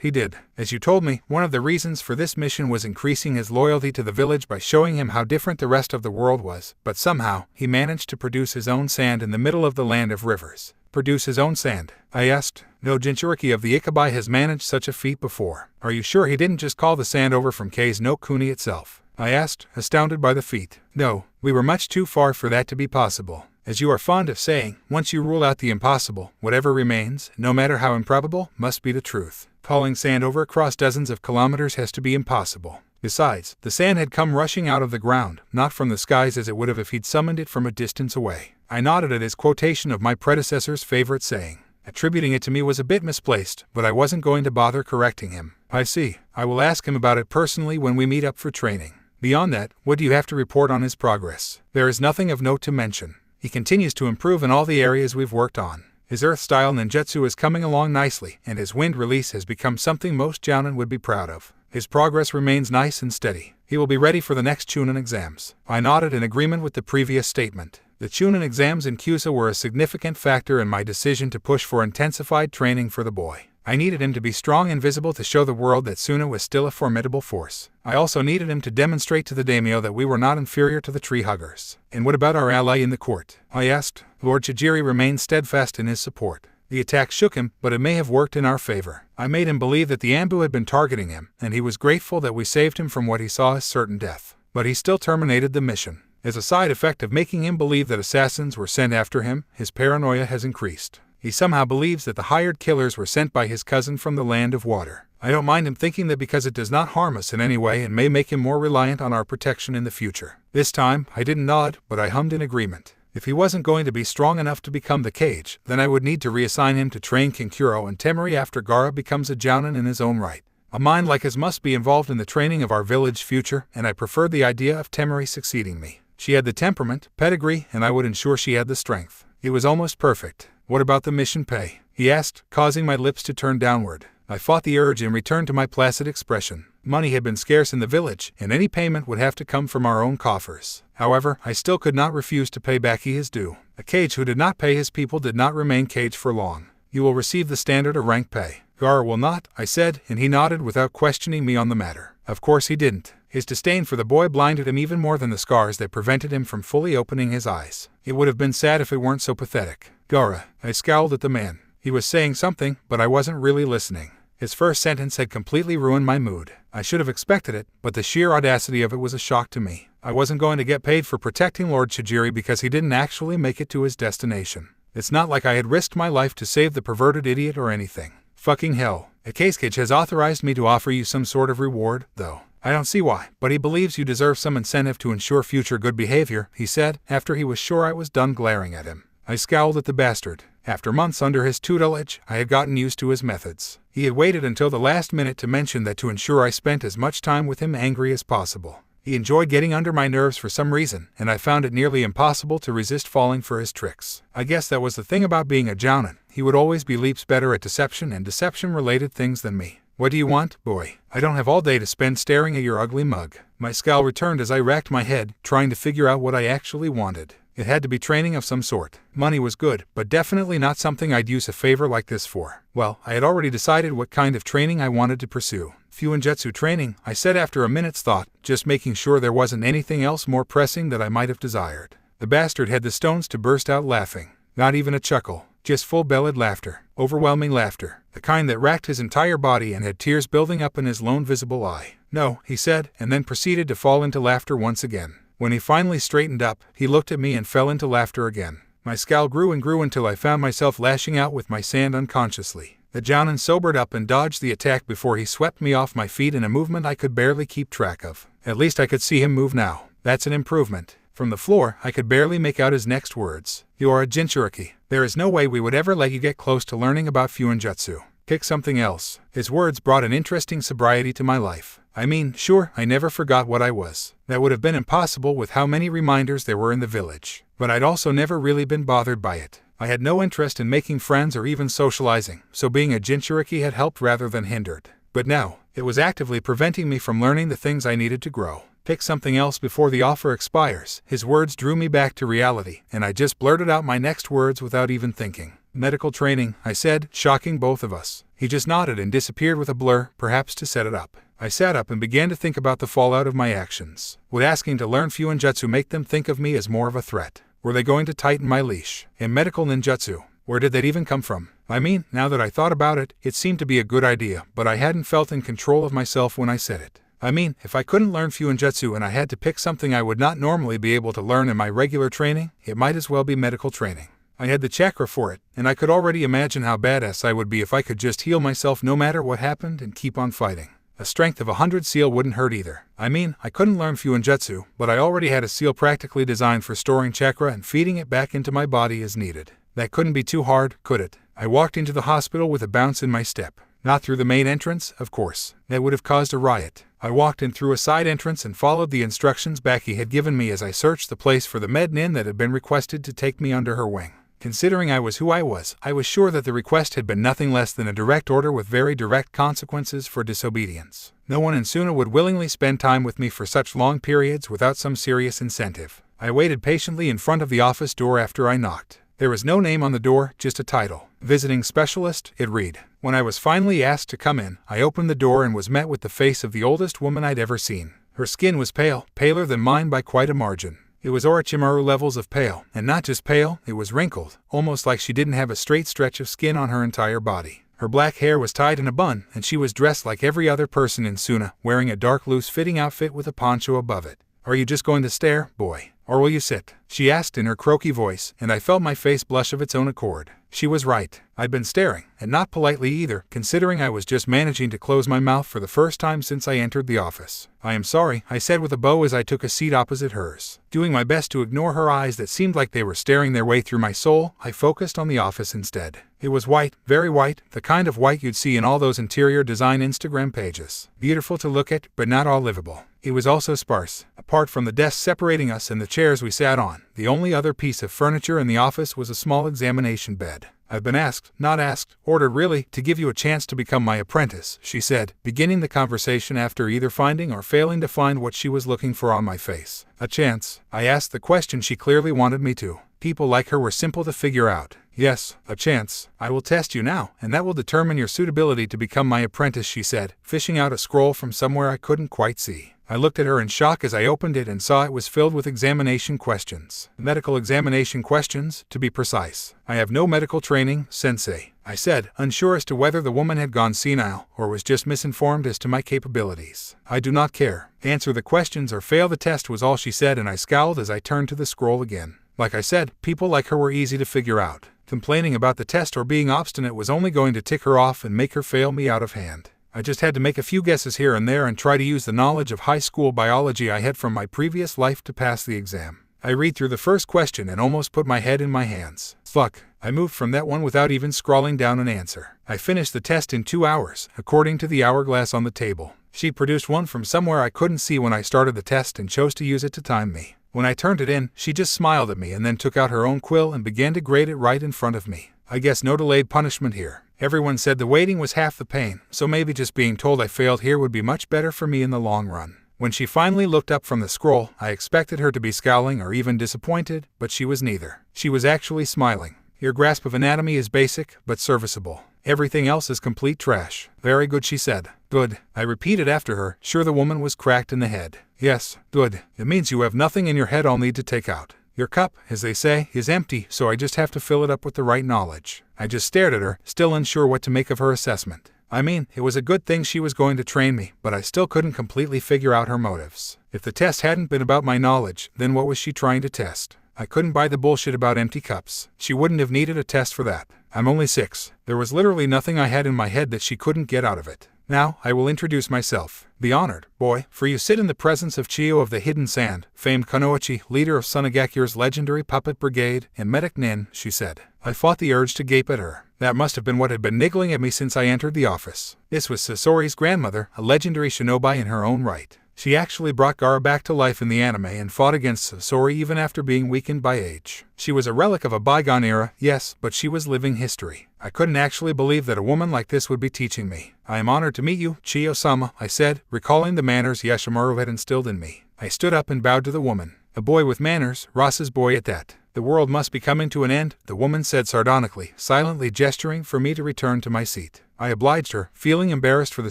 he did. As you told me, one of the reasons for this mission was increasing his loyalty to the village by showing him how different the rest of the world was, but somehow, he managed to produce his own sand in the middle of the land of rivers. Produce his own sand? I asked. No Jinchuriki of the Ikabai has managed such a feat before. Are you sure he didn't just call the sand over from Kei's no Kuni itself? I asked, astounded by the feat. No, we were much too far for that to be possible. As you are fond of saying, once you rule out the impossible, whatever remains, no matter how improbable, must be the truth. Hauling sand over across dozens of kilometers has to be impossible. Besides, the sand had come rushing out of the ground, not from the skies as it would have if he'd summoned it from a distance away. I nodded at his quotation of my predecessor's favorite saying. Attributing it to me was a bit misplaced, but I wasn't going to bother correcting him. I see. I will ask him about it personally when we meet up for training. Beyond that, what do you have to report on his progress? There is nothing of note to mention. He continues to improve in all the areas we've worked on. His earth-style ninjutsu is coming along nicely, and his wind release has become something most jounin would be proud of. His progress remains nice and steady. He will be ready for the next Chunin exams. I nodded in agreement with the previous statement. The Chunin exams in Kyusa were a significant factor in my decision to push for intensified training for the boy. I needed him to be strong and visible to show the world that Suna was still a formidable force. I also needed him to demonstrate to the daimyo that we were not inferior to the tree huggers. And what about our ally in the court? I asked. Lord Chijiri remained steadfast in his support. The attack shook him, but it may have worked in our favor. I made him believe that the Ambu had been targeting him, and he was grateful that we saved him from what he saw as certain death. But he still terminated the mission. As a side effect of making him believe that assassins were sent after him, his paranoia has increased. He somehow believes that the hired killers were sent by his cousin from the land of water. I don't mind him thinking that because it does not harm us in any way and may make him more reliant on our protection in the future. This time, I didn't nod, but I hummed in agreement. If he wasn't going to be strong enough to become the Cage, then I would need to reassign him to train Kinkuro and Temari after Gaara becomes a jounin in his own right. A mind like his must be involved in the training of our village future, and I preferred the idea of Temari succeeding me. She had the temperament, pedigree, and I would ensure she had the strength. It was almost perfect. What about the mission pay? He asked, causing my lips to turn downward. I fought the urge and returned to my placid expression. Money had been scarce in the village, and any payment would have to come from our own coffers. However, I still could not refuse to pay Baki his due. A Cage who did not pay his people did not remain Cage for long. You will receive the standard or rank pay. Gaara will not, I said, and he nodded without questioning me on the matter. Of course he didn't. His disdain for the boy blinded him even more than the scars that prevented him from fully opening his eyes. It would have been sad if it weren't so pathetic. Gaara, I scowled at the man. He was saying something, but I wasn't really listening. His first sentence had completely ruined my mood. I should have expected it, but the sheer audacity of it was a shock to me. I wasn't going to get paid for protecting Lord Chijiri because he didn't actually make it to his destination. It's not like I had risked my life to save the perverted idiot or anything. Fucking hell. Kazekage has authorized me to offer you some sort of reward, though. I don't see why, but he believes you deserve some incentive to ensure future good behavior, he said, after he was sure I was done glaring at him. I scowled at the bastard. After months under his tutelage, I had gotten used to his methods. He had waited until the last minute to mention that to ensure I spent as much time with him angry as possible. He enjoyed getting under my nerves for some reason, and I found it nearly impossible to resist falling for his tricks. I guess that was the thing about being a jounin. He would always be leaps better at deception and deception-related things than me. What do you want, boy? I don't have all day to spend staring at your ugly mug. My scowl returned as I racked my head, trying to figure out what I actually wanted. It had to be training of some sort. Money was good, but definitely not something I'd use a favor like this for. Well, I had already decided what kind of training I wanted to pursue. Fuinjutsu training, I said after a minute's thought, just making sure there wasn't anything else more pressing that I might have desired. The bastard had the stones to burst out laughing. Not even a chuckle, just full-bellied laughter, overwhelming laughter, the kind that racked his entire body and had tears building up in his lone visible eye. No, he said, and then proceeded to fall into laughter once again. When he finally straightened up, he looked at me and fell into laughter again. My scowl grew and grew until I found myself lashing out with my sand unconsciously. The jounin sobered up and dodged the attack before he swept me off my feet in a movement I could barely keep track of. At least I could see him move now. That's an improvement. From the floor, I could barely make out his next words. You are a Jinchuriki. There is no way we would ever let you get close to learning about Fuinjutsu. Pick something else. His words brought an interesting sobriety to my life. I mean, sure, I never forgot what I was. That would have been impossible with how many reminders there were in the village. But I'd also never really been bothered by it. I had no interest in making friends or even socializing, so being a Jinchuriki had helped rather than hindered. But no, it was actively preventing me from learning the things I needed to grow. Pick something else before the offer expires. His words drew me back to reality, and I just blurted out my next words without even thinking. Medical training, I said, shocking both of us. He just nodded and disappeared with a blur, perhaps to set it up. I sat up and began to think about the fallout of my actions. Would asking to learn ninjutsu make them think of me as more of a threat? Were they going to tighten my leash? And medical ninjutsu, where did that even come from? I mean, now that I thought about it, it seemed to be a good idea, but I hadn't felt in control of myself when I said it. I mean, if I couldn't learn ninjutsu and I had to pick something I would not normally be able to learn in my regular training, it might as well be medical training. I had the chakra for it, and I could already imagine how badass I would be if I could just heal myself no matter what happened and keep on fighting. A strength of 100 seal wouldn't hurt either. I mean, I couldn't learn ninjutsu, but I already had a seal practically designed for storing chakra and feeding it back into my body as needed. That couldn't be too hard, could it? I walked into the hospital with a bounce in my step. Not through the main entrance, of course. That would have caused a riot. I walked in through a side entrance and followed the instructions Becky had given me as I searched the place for the med-nin that had been requested to take me under her wing. Considering I was who I was sure that the request had been nothing less than a direct order with very direct consequences for disobedience. No one in Suna would willingly spend time with me for such long periods without some serious incentive. I waited patiently in front of the office door after I knocked. There was no name on the door, just a title. Visiting specialist, it read. When I was finally asked to come in, I opened the door and was met with the face of the oldest woman I'd ever seen. Her skin was pale, paler than mine by quite a margin. It was Orochimaru levels of pale, and not just pale, it was wrinkled, almost like she didn't have a straight stretch of skin on her entire body. Her black hair was tied in a bun, and she was dressed like every other person in Suna, wearing a dark loose-fitting outfit with a poncho above it. Are you just going to stare, boy? Or will you sit? She asked in her croaky voice, and I felt my face blush of its own accord. She was right. I'd been staring, and not politely either, considering I was just managing to close my mouth for the first time since I entered the office. I am sorry, I said with a bow as I took a seat opposite hers. Doing my best to ignore her eyes that seemed like they were staring their way through my soul, I focused on the office instead. It was white, very white, the kind of white you'd see in all those interior design Instagram pages. Beautiful to look at, but not all livable. It was also sparse. Apart from the desk separating us and the chairs we sat on, the only other piece of furniture in the office was a small examination bed. I've been asked, not asked, ordered really, to give you a chance to become my apprentice, she said, beginning the conversation after either finding or failing to find what she was looking for on my face. A chance? I asked the question she clearly wanted me to. People like her were simple to figure out. Yes, a chance. I will test you now, and that will determine your suitability to become my apprentice, she said, fishing out a scroll from somewhere I couldn't quite see. I looked at her in shock as I opened it and saw it was filled with examination questions. Medical examination questions, to be precise. I have no medical training, sensei, I said, unsure as to whether the woman had gone senile or was just misinformed as to my capabilities. I do not care. Answer the questions or fail the test was all she said, and I scowled as I turned to the scroll again. Like I said, people like her were easy to figure out. Complaining about the test or being obstinate was only going to tick her off and make her fail me out of hand. I just had to make a few guesses here and there and try to use the knowledge of high school biology I had from my previous life to pass the exam. I read through the first question and almost put my head in my hands. Fuck. I moved from that one without even scrawling down an answer. I finished the test in 2 hours, according to the hourglass on the table. She produced one from somewhere I couldn't see when I started the test and chose to use it to time me. When I turned it in, she just smiled at me and then took out her own quill and began to grade it right in front of me. I guess no delayed punishment here. Everyone said the waiting was half the pain, so maybe just being told I failed here would be much better for me in the long run. When she finally looked up from the scroll, I expected her to be scowling or even disappointed, but she was neither. She was actually smiling. Your grasp of anatomy is basic, but serviceable. Everything else is complete trash. Very good, she said. Good. I repeated after her, sure the woman was cracked in the head. Yes, good. It means you have nothing in your head I'll need to take out. Your cup, as they say, is empty, so I just have to fill it up with the right knowledge. I just stared at her, still unsure what to make of her assessment. I mean, it was a good thing she was going to train me, but I still couldn't completely figure out her motives. If the test hadn't been about my knowledge, then what was she trying to test? I couldn't buy the bullshit about empty cups. She wouldn't have needed a test for that. I'm only 6. There was literally nothing I had in my head that she couldn't get out of it. Now, I will introduce myself. Be honored, boy, for you sit in the presence of Chiyo of the Hidden Sand, famed Konoha, leader of Sunagakure's legendary puppet brigade, and medic nin, she said. I fought the urge to gape at her. That must have been what had been niggling at me since I entered the office. This was Sasori's grandmother, a legendary shinobi in her own right. She actually brought Gaara back to life in the anime and fought against Sasori even after being weakened by age. She was a relic of a bygone era, yes, but she was living history. I couldn't actually believe that a woman like this would be teaching me. I am honored to meet you, Chiyo-sama, I said, recalling the manners Yashimaru had instilled in me. I stood up and bowed to the woman. A boy with manners, Ross's boy at that. The world must be coming to an end, the woman said sardonically, silently gesturing for me to return to my seat. I obliged her, feeling embarrassed for the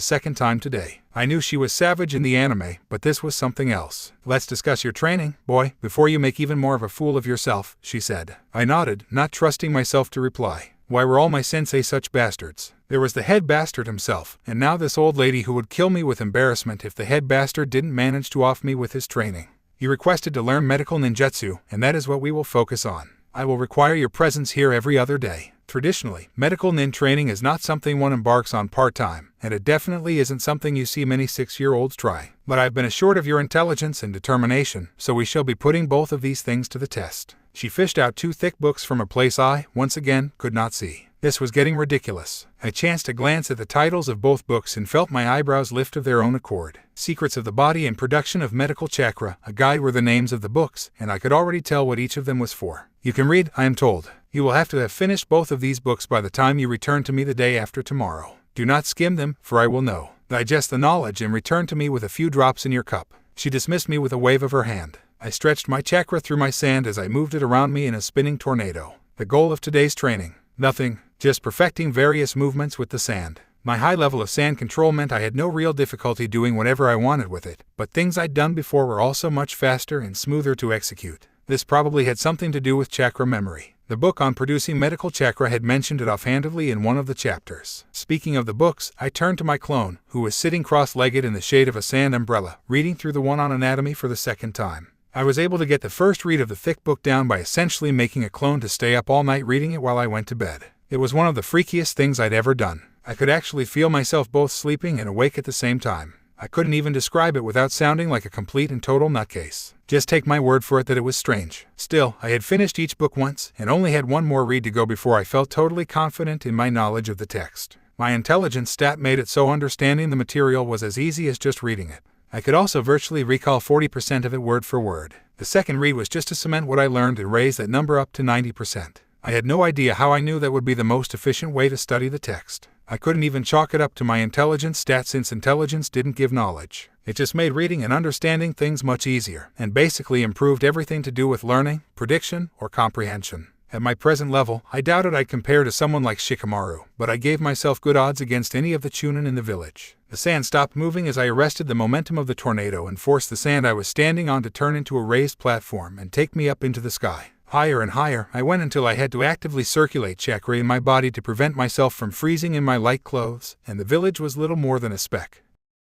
second time today. I knew she was savage in the anime, but this was something else. Let's discuss your training, boy, before you make even more of a fool of yourself, she said. I nodded, not trusting myself to reply. Why were all my sensei such bastards? There was the head bastard himself, and now this old lady who would kill me with embarrassment if the head bastard didn't manage to off me with his training. You requested to learn medical ninjutsu, and that is what we will focus on. I will require your presence here every other day. Traditionally, medical nin training is not something one embarks on part-time, and it definitely isn't something you see many 6-year-olds try. But I've been assured of your intelligence and determination, so we shall be putting both of these things to the test. She fished out 2 thick books from a place I, once again, could not see. This was getting ridiculous. I chanced to glance at the titles of both books and felt my eyebrows lift of their own accord. Secrets of the Body and Production of Medical Chakra, a guide were the names of the books, and I could already tell what each of them was for. You can read, I am told. You will have to have finished both of these books by the time you return to me the day after tomorrow. Do not skim them, for I will know. Digest the knowledge and return to me with a few drops in your cup. She dismissed me with a wave of her hand. I stretched my chakra through my sand as I moved it around me in a spinning tornado. The goal of today's training? Nothing, just perfecting various movements with the sand. My high level of sand control meant I had no real difficulty doing whatever I wanted with it, but things I'd done before were also much faster and smoother to execute. This probably had something to do with chakra memory. The book on producing medical chakra had mentioned it offhandedly in one of the chapters. Speaking of the books, I turned to my clone, who was sitting cross-legged in the shade of a sand umbrella, reading through the one on anatomy for the second time. I was able to get the first read of the thick book down by essentially making a clone to stay up all night reading it while I went to bed. It was one of the freakiest things I'd ever done. I could actually feel myself both sleeping and awake at the same time. I couldn't even describe it without sounding like a complete and total nutcase. Just take my word for it that it was strange. Still, I had finished each book once, and only had one more read to go before I felt totally confident in my knowledge of the text. My intelligence stat made it so understanding the material was as easy as just reading it. I could also virtually recall 40% of it word for word. The second read was just to cement what I learned and raise that number up to 90%. I had no idea how I knew that would be the most efficient way to study the text. I couldn't even chalk it up to my intelligence stat since intelligence didn't give knowledge. It just made reading and understanding things much easier, and basically improved everything to do with learning, prediction, or comprehension. At my present level, I doubted I'd compare to someone like Shikamaru, but I gave myself good odds against any of the chunin in the village. The sand stopped moving as I arrested the momentum of the tornado and forced the sand I was standing on to turn into a raised platform and take me up into the sky. Higher and higher I went until I had to actively circulate chakra in my body to prevent myself from freezing in my light clothes, and the village was little more than a speck.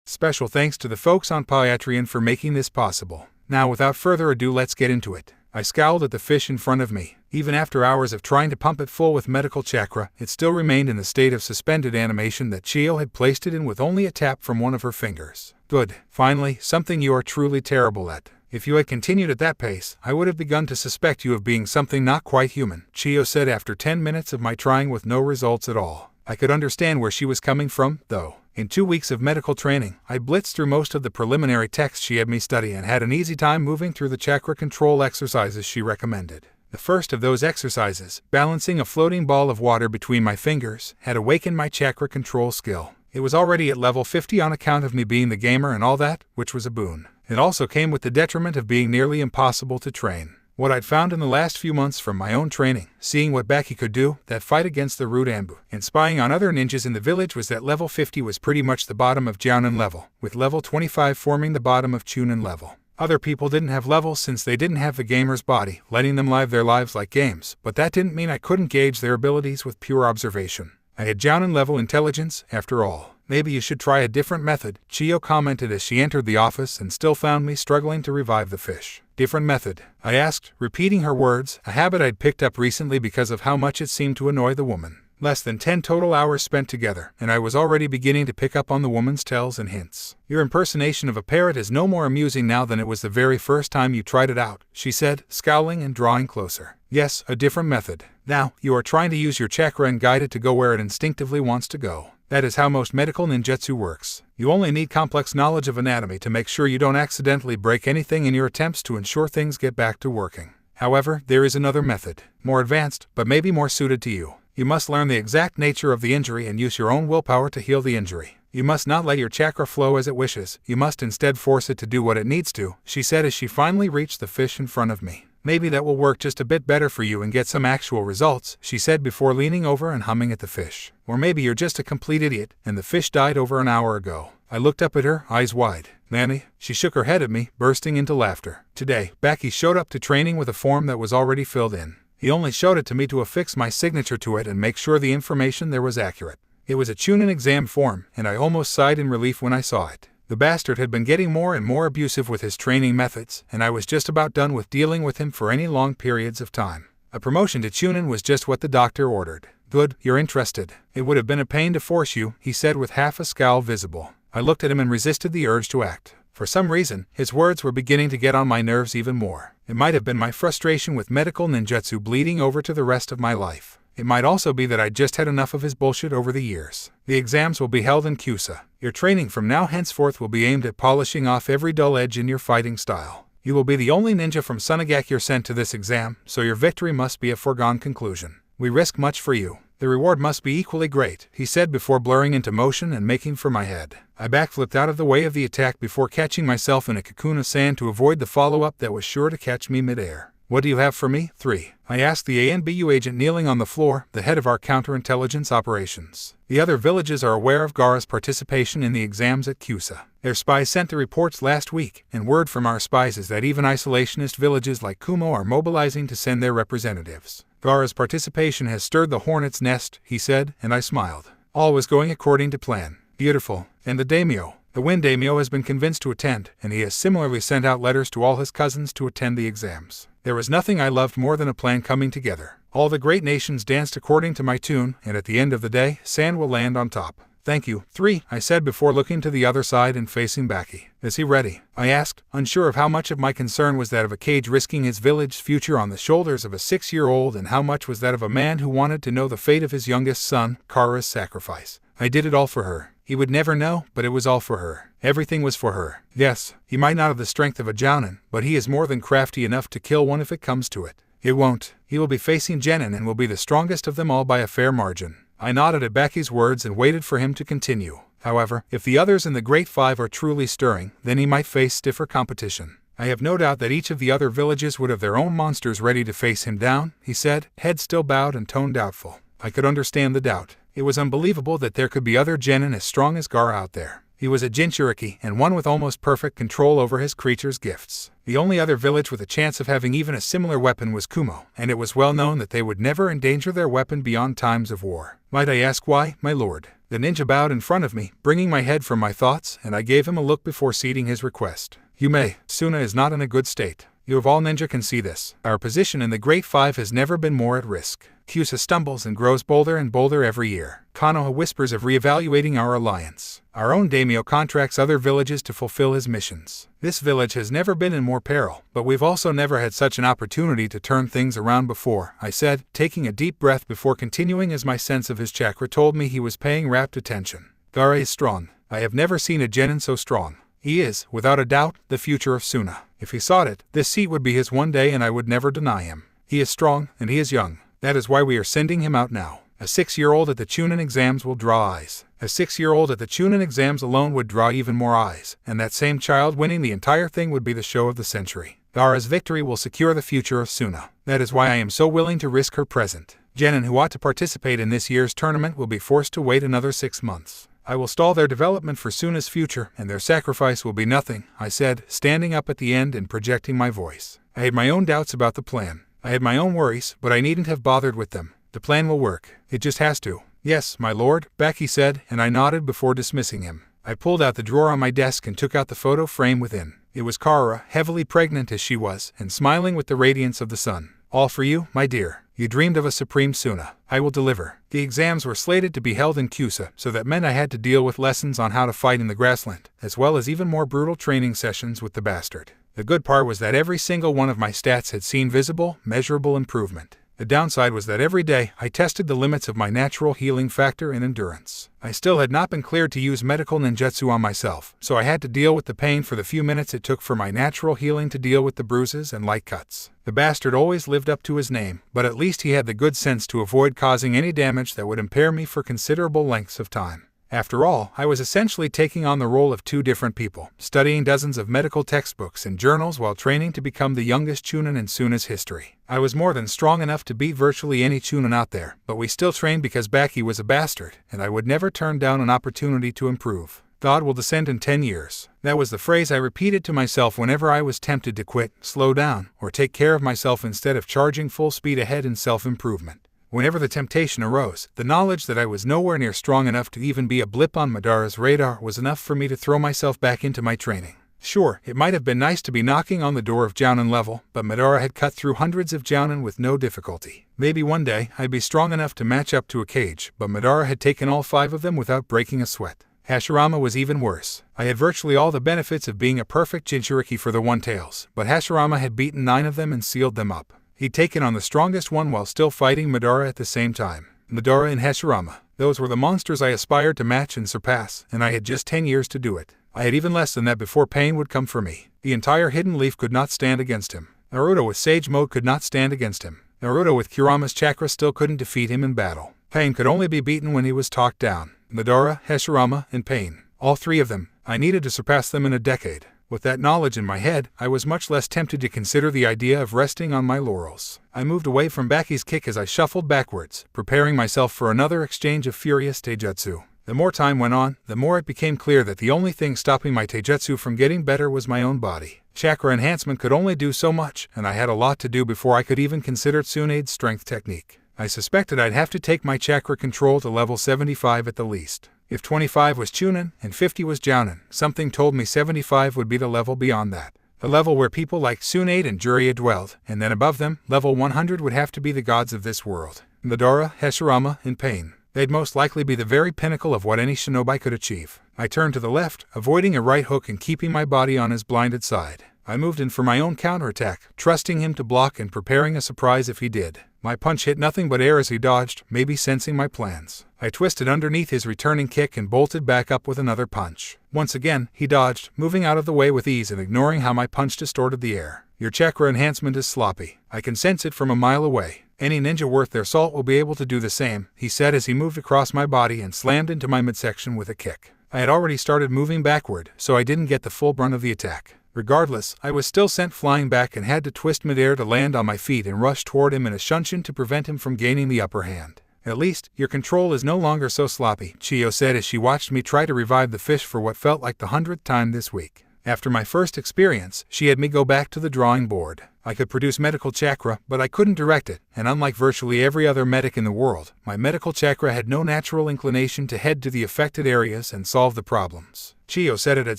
Special thanks to the folks on Patreon for making this possible. Now without further ado, let's get into it. I scowled at the fish in front of me. Even after hours of trying to pump it full with medical chakra, it still remained in the state of suspended animation that Chiyo had placed it in with only a tap from one of her fingers. Good. Finally, something you are truly terrible at. If you had continued at that pace, I would have begun to suspect you of being something not quite human, Chiyo said after 10 minutes of my trying with no results at all. I could understand where she was coming from, though. In 2 weeks of medical training, I blitzed through most of the preliminary text she had me study and had an easy time moving through the chakra control exercises she recommended. The first of those exercises, balancing a floating ball of water between my fingers, had awakened my chakra control skill. It was already at level 50 on account of me being the gamer and all that, which was a boon. It also came with the detriment of being nearly impossible to train. What I'd found in the last few months from my own training, seeing what Baki could do, that fight against the Rude Ambu, and spying on other ninjas in the village was that level 50 was pretty much the bottom of Jounin level, with level 25 forming the bottom of Chunin level. Other people didn't have levels since they didn't have the gamer's body, letting them live their lives like games, but that didn't mean I couldn't gauge their abilities with pure observation. I had Jounin level intelligence, after all. Maybe you should try a different method, Chiyo commented as she entered the office and still found me struggling to revive the fish. Different method? I asked, repeating her words, a habit I'd picked up recently because of how much it seemed to annoy the woman. Less than 10 total hours spent together, and I was already beginning to pick up on the woman's tells and hints. Your impersonation of a parrot is no more amusing now than it was the very first time you tried it out, she said, scowling and drawing closer. Yes, a different method. Now, you are trying to use your chakra and guide it to go where it instinctively wants to go. That is how most medical ninjutsu works. You only need complex knowledge of anatomy to make sure you don't accidentally break anything in your attempts to ensure things get back to working. However, there is another method, more advanced, but maybe more suited to you. You must learn the exact nature of the injury and use your own willpower to heal the injury. You must not let your chakra flow as it wishes, you must instead force it to do what it needs to, she said as she finally reached the fish in front of me. Maybe that will work just a bit better for you and get some actual results, she said before leaning over and humming at the fish. Or maybe you're just a complete idiot, and the fish died over an hour ago. I looked up at her, eyes wide. Nanny? She shook her head at me, bursting into laughter. Today, Baki showed up to training with a form that was already filled in. He only showed it to me to affix my signature to it and make sure the information there was accurate. It was a Chunin exam form, and I almost sighed in relief when I saw it. The bastard had been getting more and more abusive with his training methods, and I was just about done with dealing with him for any long periods of time. A promotion to Chunin was just what the doctor ordered. Good, you're interested. It would have been a pain to force you, he said with half a scowl visible. I looked at him and resisted the urge to act. For some reason, his words were beginning to get on my nerves even more. It might have been my frustration with medical ninjutsu bleeding over to the rest of my life. It might also be that I'd just had enough of his bullshit over the years. The exams will be held in Kyusa. Your training from now henceforth will be aimed at polishing off every dull edge in your fighting style. You will be the only ninja from Sunagakure sent to this exam, so your victory must be a foregone conclusion. We risk much for you. The reward must be equally great, he said before blurring into motion and making for my head. I backflipped out of the way of the attack before catching myself in a cocoon of sand to avoid the follow-up that was sure to catch me midair. What do you have for me? 3. I asked the ANBU agent kneeling on the floor, the head of our counterintelligence operations. The other villages are aware of Gaara's participation in the exams at Kyusa. Their spies sent the reports last week, and word from our spies is that even isolationist villages like Kumo are mobilizing to send their representatives. Gaara's participation has stirred the hornet's nest, he said, and I smiled. All was going according to plan. Beautiful. And the daimyo? The Wind daimyo has been convinced to attend, and he has similarly sent out letters to all his cousins to attend the exams. There was nothing I loved more than a plan coming together. All the great nations danced according to my tune, and at the end of the day, sand will land on top. Thank you. 3, I said before looking to the other side and facing Baki. Is he ready? I asked, unsure of how much of my concern was that of a Kage risking his village's future on the shoulders of a 6-year-old and how much was that of a man who wanted to know the fate of his youngest son, Kara's sacrifice. I did it all for her. He would never know, but it was all for her. Everything was for her. Yes, he might not have the strength of a jounin, but he is more than crafty enough to kill one if it comes to it. It won't. He will be facing Genin and will be the strongest of them all by a fair margin. I nodded at Baki's words and waited for him to continue. However, if the others in the Great Five are truly stirring, then he might face stiffer competition. I have no doubt that each of the other villages would have their own monsters ready to face him down, he said, head still bowed and tone doubtful. I could understand the doubt. It was unbelievable that there could be other genin as strong as Gaara out there. He was a Jinchuriki, and one with almost perfect control over his creature's gifts. The only other village with a chance of having even a similar weapon was Kumo, and it was well known that they would never endanger their weapon beyond times of war. Might I ask why, my lord? The ninja bowed in front of me, bringing my head from my thoughts, and I gave him a look before ceding his request. You may. Suna is not in a good state. You of all ninja can see this. Our position in the Great Five has never been more at risk. Kyusa stumbles and grows bolder and bolder every year. Konoha whispers of reevaluating our alliance. Our own daimyo contracts other villages to fulfill his missions. This village has never been in more peril, but we've also never had such an opportunity to turn things around before, I said, taking a deep breath before continuing as my sense of his chakra told me he was paying rapt attention. Gaara is strong. I have never seen a genin so strong. He is, without a doubt, the future of Suna. If he sought it, this seat would be his one day and I would never deny him. He is strong, and he is young. That is why we are sending him out now. A 6-year-old at the Chunin exams will draw eyes. A 6-year-old at the Chunin exams alone would draw even more eyes, and that same child winning the entire thing would be the show of the century. Gaara's victory will secure the future of Suna. That is why I am so willing to risk her present. Genin who ought to participate in this year's tournament will be forced to wait another 6 months. I will stall their development for Suna's future, and their sacrifice will be nothing, I said, standing up at the end and projecting my voice. I had my own doubts about the plan. I had my own worries, but I needn't have bothered with them. The plan will work. It just has to. Yes, my lord, Baki said, and I nodded before dismissing him. I pulled out the drawer on my desk and took out the photo frame within. It was Kara, heavily pregnant as she was, and smiling with the radiance of the sun. All for you, my dear. You dreamed of a supreme Suna. I will deliver. The exams were slated to be held in Kyusa, so that meant I had to deal with lessons on how to fight in the grassland, as well as even more brutal training sessions with the bastard. The good part was that every single one of my stats had seen visible, measurable improvement. The downside was that every day I tested the limits of my natural healing factor and endurance. I still had not been cleared to use medical ninjutsu on myself, so I had to deal with the pain for the few minutes it took for my natural healing to deal with the bruises and light cuts. The bastard always lived up to his name, but at least he had the good sense to avoid causing any damage that would impair me for considerable lengths of time. After all, I was essentially taking on the role of two different people, studying dozens of medical textbooks and journals while training to become the youngest chunin in Suna's history. I was more than strong enough to beat virtually any chunin out there, but we still trained because Baki was a bastard, and I would never turn down an opportunity to improve. God will descend in 10 years. That was the phrase I repeated to myself whenever I was tempted to quit, slow down, or take care of myself instead of charging full speed ahead in self-improvement. Whenever the temptation arose, the knowledge that I was nowhere near strong enough to even be a blip on Madara's radar was enough for me to throw myself back into my training. Sure, it might have been nice to be knocking on the door of Jounin level, but Madara had cut through hundreds of Jounin with no difficulty. Maybe one day I'd be strong enough to match up to a cage, but Madara had taken all 5 of them without breaking a sweat. Hashirama was even worse. I had virtually all the benefits of being a perfect Jinchuriki for the One-Tails, but Hashirama had beaten 9 of them and sealed them up. He'd taken on the strongest one while still fighting Madara at the same time. Madara and Hashirama, those were the monsters I aspired to match and surpass, and I had just 10 years to do it. I had even less than that before pain would come for me. The entire Hidden Leaf could not stand against him. Naruto with Sage Mode could not stand against him. Naruto with Kurama's chakra still couldn't defeat him in battle. Pain could only be beaten when he was talked down. Madara, Hashirama, and Pain. All 3 of them. I needed to surpass them in a decade. With that knowledge in my head, I was much less tempted to consider the idea of resting on my laurels. I moved away from Baki's kick as I shuffled backwards, preparing myself for another exchange of furious taijutsu. The more time went on, the more it became clear that the only thing stopping my taijutsu from getting better was my own body. Chakra enhancement could only do so much, and I had a lot to do before I could even consider Tsunade's strength technique. I suspected I'd have to take my chakra control to level 75 at the least. If 25 was Chunin and 50 was Jounin, something told me 75 would be the level beyond that. The level where people like Tsunade and Jiraiya dwelled, and then above them, level 100 would have to be the gods of this world. Madara, Hashirama, and Pain. They'd most likely be the very pinnacle of what any shinobi could achieve. I turned to the left, avoiding a right hook and keeping my body on his blinded side. I moved in for my own counterattack, trusting him to block and preparing a surprise if he did. My punch hit nothing but air as he dodged, maybe sensing my plans. I twisted underneath his returning kick and bolted back up with another punch. Once again, he dodged, moving out of the way with ease and ignoring how my punch distorted the air. Your chakra enhancement is sloppy. I can sense it from a mile away. Any ninja worth their salt will be able to do the same, he said as he moved across my body and slammed into my midsection with a kick. I had already started moving backward, so I didn't get the full brunt of the attack. Regardless, I was still sent flying back and had to twist midair to land on my feet and rush toward him in a shunshin to prevent him from gaining the upper hand. At least, your control is no longer so sloppy, Chiyo said as she watched me try to revive the fish for what felt like the 100th time this week. After my first experience, she had me go back to the drawing board. I could produce medical chakra, but I couldn't direct it, and unlike virtually every other medic in the world, my medical chakra had no natural inclination to head to the affected areas and solve the problems. Chiyo said it had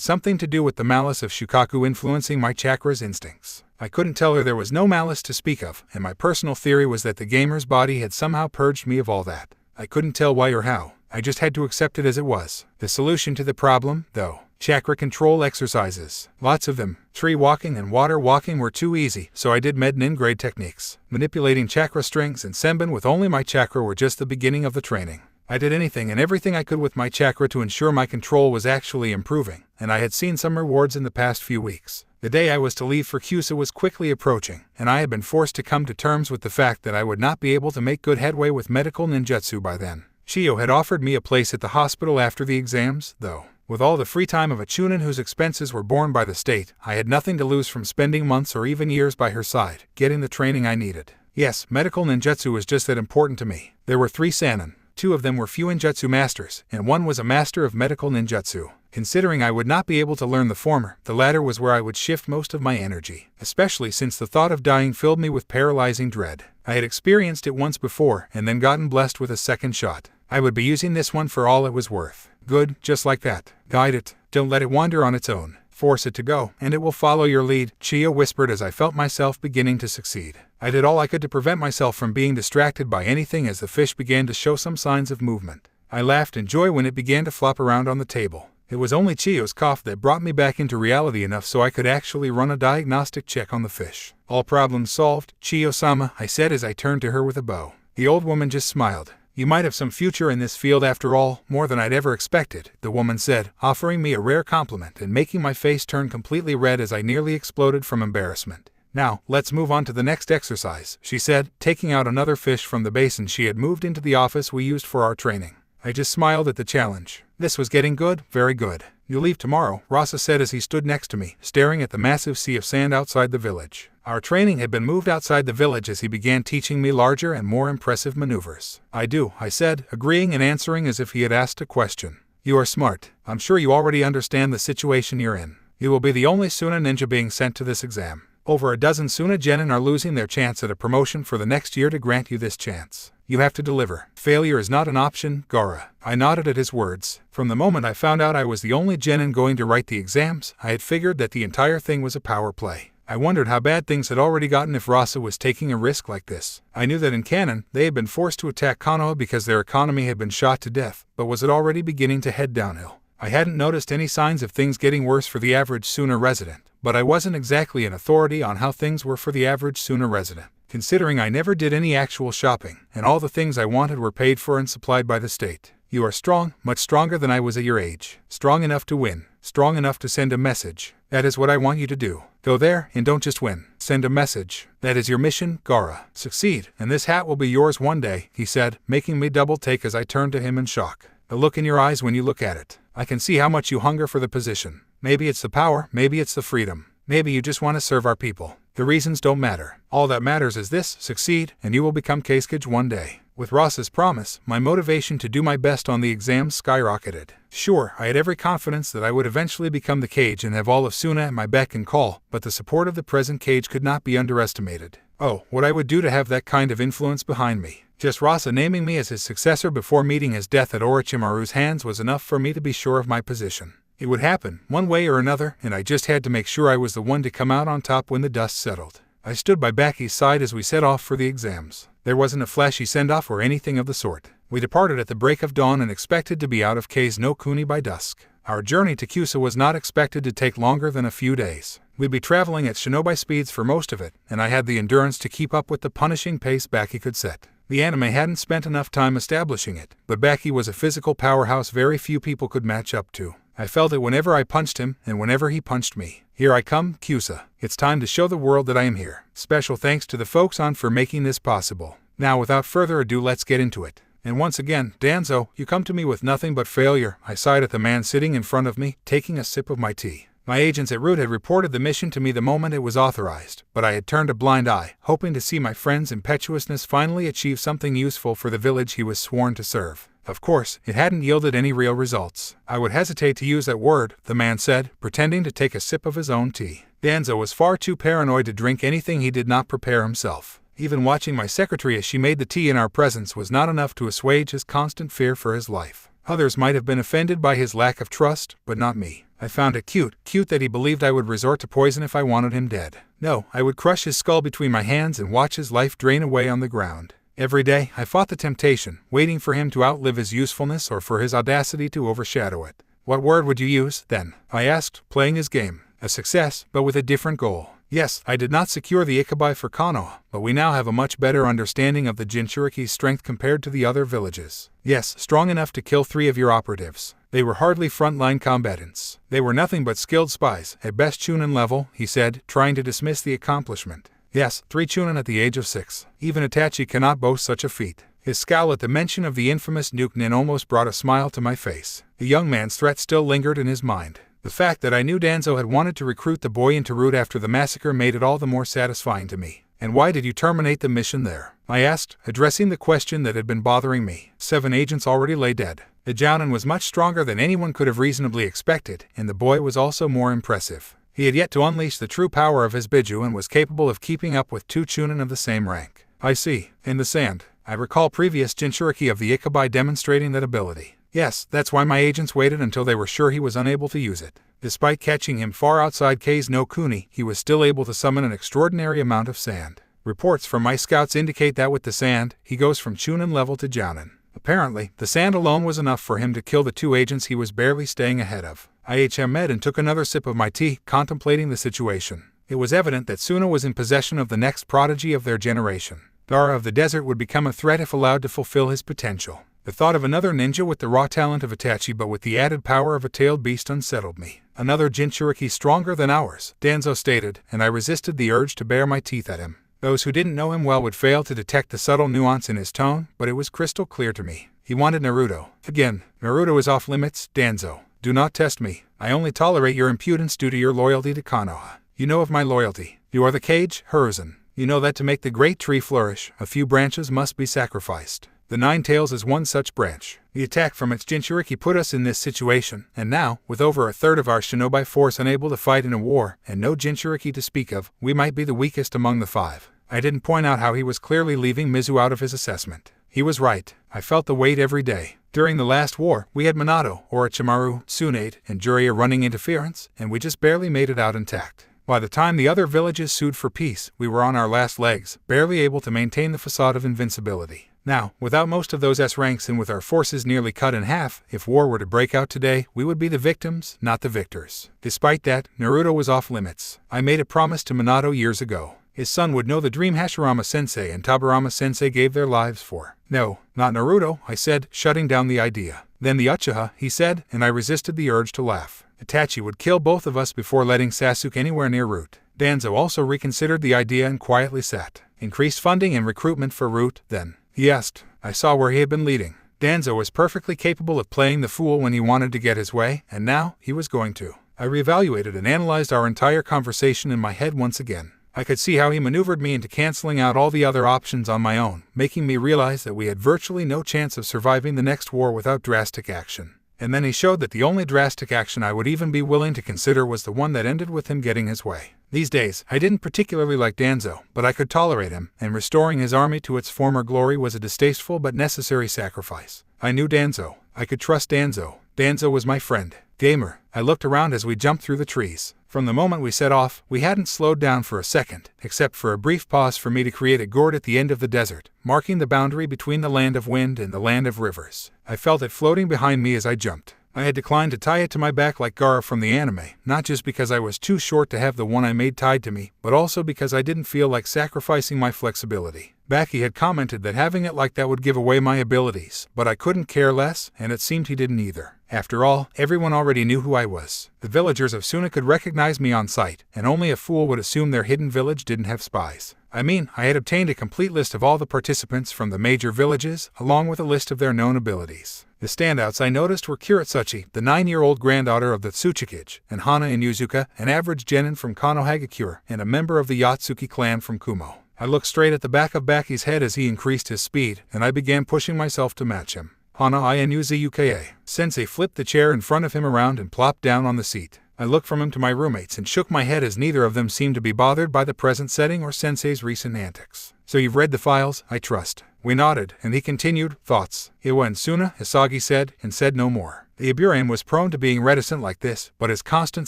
something to do with the malice of Shukaku influencing my chakra's instincts. I couldn't tell her there was no malice to speak of, and my personal theory was that the gamer's body had somehow purged me of all that. I couldn't tell why or how. I just had to accept it as it was. The solution to the problem, though. Chakra control exercises. Lots of them. Tree walking and water walking were too easy, so I did Mednin grade techniques. Manipulating chakra strings and senbon with only my chakra were just the beginning of the training. I did anything and everything I could with my chakra to ensure my control was actually improving, and I had seen some rewards in the past few weeks. The day I was to leave for Kyushu was quickly approaching, and I had been forced to come to terms with the fact that I would not be able to make good headway with medical ninjutsu by then. Chiyo had offered me a place at the hospital after the exams, though. With all the free time of a chunin whose expenses were borne by the state, I had nothing to lose from spending months or even years by her side, getting the training I needed. Yes, medical ninjutsu was just that important to me. There were 3 sanin. 2 of them were Fuinjutsu masters, and 1 was a master of medical ninjutsu. Considering I would not be able to learn the former, the latter was where I would shift most of my energy, especially since the thought of dying filled me with paralyzing dread. I had experienced it once before, and then gotten blessed with a second shot. I would be using this one for all it was worth. Good, just like that. Guide it. Don't let it wander on its own. Force it to go, and it will follow your lead, Chiyo whispered as I felt myself beginning to succeed. I did all I could to prevent myself from being distracted by anything as the fish began to show some signs of movement. I laughed in joy when it began to flop around on the table. It was only Chiyo's cough that brought me back into reality enough so I could actually run a diagnostic check on the fish. All problems solved, Chiyo-sama, I said as I turned to her with a bow. The old woman just smiled. You might have some future in this field after all, more than I'd ever expected, the woman said, offering me a rare compliment and making my face turn completely red as I nearly exploded from embarrassment. Now, let's move on to the next exercise, she said, taking out another fish from the basin she had moved into the office we used for our training. I just smiled at the challenge. This was getting good, very good. You leave tomorrow, Rasa said as he stood next to me, staring at the massive sea of sand outside the village. Our training had been moved outside the village as he began teaching me larger and more impressive maneuvers. I do, I said, agreeing and answering as if he had asked a question. You are smart. I'm sure you already understand the situation you're in. You will be the only Suna ninja being sent to this exam. Over a dozen Suna genin are losing their chance at a promotion for the next year to grant you this chance. You have to deliver. Failure is not an option, Gaara. I nodded at his words. From the moment I found out I was the only genin going to write the exams, I had figured that the entire thing was a power play. I wondered how bad things had already gotten if Rasa was taking a risk like this. I knew that in canon, they had been forced to attack Konoha because their economy had been shot to death, but was it already beginning to head downhill? I hadn't noticed any signs of things getting worse for the average Suna resident, but I wasn't exactly an authority on how things were for the average Suna resident, considering I never did any actual shopping, and all the things I wanted were paid for and supplied by the state. You are strong, much stronger than I was at your age. Strong enough to win. Strong enough to send a message. That is what I want you to do. Go there, and don't just win. Send a message. That is your mission, Gaara. Succeed, and this hat will be yours one day, he said, making me double take as I turned to him in shock. The look in your eyes when you look at it. I can see how much you hunger for the position. Maybe it's the power, maybe it's the freedom. Maybe you just want to serve our people. The reasons don't matter. All that matters is this, succeed, and you will become Kazekage one day. With Rasa's promise, my motivation to do my best on the exams skyrocketed. Sure, I had every confidence that I would eventually become the Kage and have all of Suna at my beck and call, but the support of the present Kage could not be underestimated. Oh, what I would do to have that kind of influence behind me. Just Rasa naming me as his successor before meeting his death at Orochimaru's hands was enough for me to be sure of my position. It would happen, one way or another, and I just had to make sure I was the one to come out on top when the dust settled. I stood by Baki's side as we set off for the exams. There wasn't a flashy send-off or anything of the sort. We departed at the break of dawn and expected to be out of Kase no Kuni by dusk. Our journey to Kyusa was not expected to take longer than a few days. We'd be traveling at shinobi speeds for most of it, and I had the endurance to keep up with the punishing pace Baki could set. The anime hadn't spent enough time establishing it, but Baki was a physical powerhouse very few people could match up to. I felt it whenever I punched him, and whenever he punched me. Here I come, Kyusa. It's time to show the world that I am here. Special thanks to the folks on for making this possible. Now without further ado, let's get into it. And once again, Danzo, you come to me with nothing but failure. I sighed at the man sitting in front of me, taking a sip of my tea. My agents at Root had reported the mission to me the moment it was authorized, but I had turned a blind eye, hoping to see my friend's impetuousness finally achieve something useful for the village he was sworn to serve. Of course, it hadn't yielded any real results. I would hesitate to use that word, the man said, pretending to take a sip of his own tea. Danzo was far too paranoid to drink anything he did not prepare himself. Even watching my secretary as she made the tea in our presence was not enough to assuage his constant fear for his life. Others might have been offended by his lack of trust, but not me. I found it cute that he believed I would resort to poison if I wanted him dead. No, I would crush his skull between my hands and watch his life drain away on the ground. Every day, I fought the temptation, waiting for him to outlive his usefulness or for his audacity to overshadow it. What word would you use, then? I asked, playing his game. A success, but with a different goal. Yes, I did not secure the Ikibai for Konoha, but we now have a much better understanding of the Jinchuriki's strength compared to the other villages. Yes, strong enough to kill 3 of your operatives. They were hardly frontline combatants. They were nothing but skilled spies, at best Chunin level, he said, trying to dismiss the accomplishment. Yes, 3 Chunin at the age of 6. Even Itachi cannot boast such a feat. His scowl at the mention of the infamous Nuke Nin almost brought a smile to my face. The young man's threat still lingered in his mind. The fact that I knew Danzo had wanted to recruit the boy into Root after the massacre made it all the more satisfying to me. And why did you terminate the mission there? I asked, addressing the question that had been bothering me. 7 agents already lay dead. The Jounin was much stronger than anyone could have reasonably expected, and the boy was also more impressive. He had yet to unleash the true power of his Biju and was capable of keeping up with 2 Chunin of the same rank. I see. In the sand. I recall previous Jinchuriki of the Ikibai demonstrating that ability. Yes, that's why my agents waited until they were sure he was unable to use it. Despite catching him far outside Kase no Kuni, he was still able to summon an extraordinary amount of sand. Reports from my scouts indicate that with the sand, he goes from Chunin level to Jounin. Apparently, the sand alone was enough for him to kill the 2 agents he was barely staying ahead of. I med and took another sip of my tea, contemplating the situation. It was evident that Suna was in possession of the next prodigy of their generation. Gara of the Desert would become a threat if allowed to fulfill his potential. The thought of another ninja with the raw talent of Itachi but with the added power of a tailed beast unsettled me. Another Jinchuriki stronger than ours, Danzo stated, and I resisted the urge to bare my teeth at him. Those who didn't know him well would fail to detect the subtle nuance in his tone, but it was crystal clear to me. He wanted Naruto. Again, Naruto is off limits, Danzo. Do not test me. I only tolerate your impudence due to your loyalty to Konoha. You know of my loyalty. You are the Kage, Hiruzen. You know that to make the great tree flourish, a few branches must be sacrificed. The Nine Tails is one such branch. The attack from its Jinchuriki put us in this situation, and now, with over a third of our shinobi force unable to fight in a war, and no Jinchuriki to speak of, we might be the weakest among the 5. I didn't point out how he was clearly leaving Mizu out of his assessment. He was right. I felt the weight every day. During the last war, we had Minato, Orochimaru, Tsunade, and Jiraiya running interference, and we just barely made it out intact. By the time the other villages sued for peace, we were on our last legs, barely able to maintain the facade of invincibility. Now, without most of those S ranks and with our forces nearly cut in half, if war were to break out today, we would be the victims, not the victors. Despite that, Naruto was off limits. I made a promise to Minato years ago. His son would know the dream Hashirama-sensei and Tabarama-sensei gave their lives for. No, not Naruto, I said, shutting down the idea. Then the Uchiha, he said, and I resisted the urge to laugh. Itachi would kill both of us before letting Sasuke anywhere near Root. Danzo also reconsidered the idea and quietly sat. Increased funding and recruitment for Root, then. He asked. I saw where he had been leading. Danzo was perfectly capable of playing the fool when he wanted to get his way, and now he was going to. I reevaluated and analyzed our entire conversation in my head once again. I could see how he maneuvered me into canceling out all the other options on my own, making me realize that we had virtually no chance of surviving the next war without drastic action. And then he showed that the only drastic action I would even be willing to consider was the one that ended with him getting his way. These days, I didn't particularly like Danzo, but I could tolerate him, and restoring his army to its former glory was a distasteful but necessary sacrifice. I knew Danzo. I could trust Danzo. Danzo was my friend. Gamer. I looked around as we jumped through the trees. From the moment we set off, we hadn't slowed down for a second, except for a brief pause for me to create a gourd at the end of the desert, marking the boundary between the land of wind and the land of rivers. I felt it floating behind me as I jumped. I had declined to tie it to my back like Gaara from the anime, not just because I was too short to have the one I made tied to me, but also because I didn't feel like sacrificing my flexibility. Baki had commented that having it like that would give away my abilities, but I couldn't care less, and it seemed he didn't either. After all, everyone already knew who I was. The villagers of Suna could recognize me on sight, and only a fool would assume their hidden village didn't have spies. I mean, I had obtained a complete list of all the participants from the major villages, along with a list of their known abilities. The standouts I noticed were Kuretsuchi, the 9-year-old granddaughter of the Tsuchikage, and Hana and Yuzuka, an average genin from Konohagakure, and a member of the Yatsuki clan from Kumo. I looked straight at the back of Baki's head as he increased his speed, and I began pushing myself to match him. Hana Inuzuka. Sensei flipped the chair in front of him around and plopped down on the seat. I looked from him to my roommates and shook my head as neither of them seemed to be bothered by the present setting or Sensei's recent antics. So you've read the files, I trust. We nodded, and he continued, thoughts. Iwa and Suna, Hisagi said, and said no more. The Iburian was prone to being reticent like this, but his constant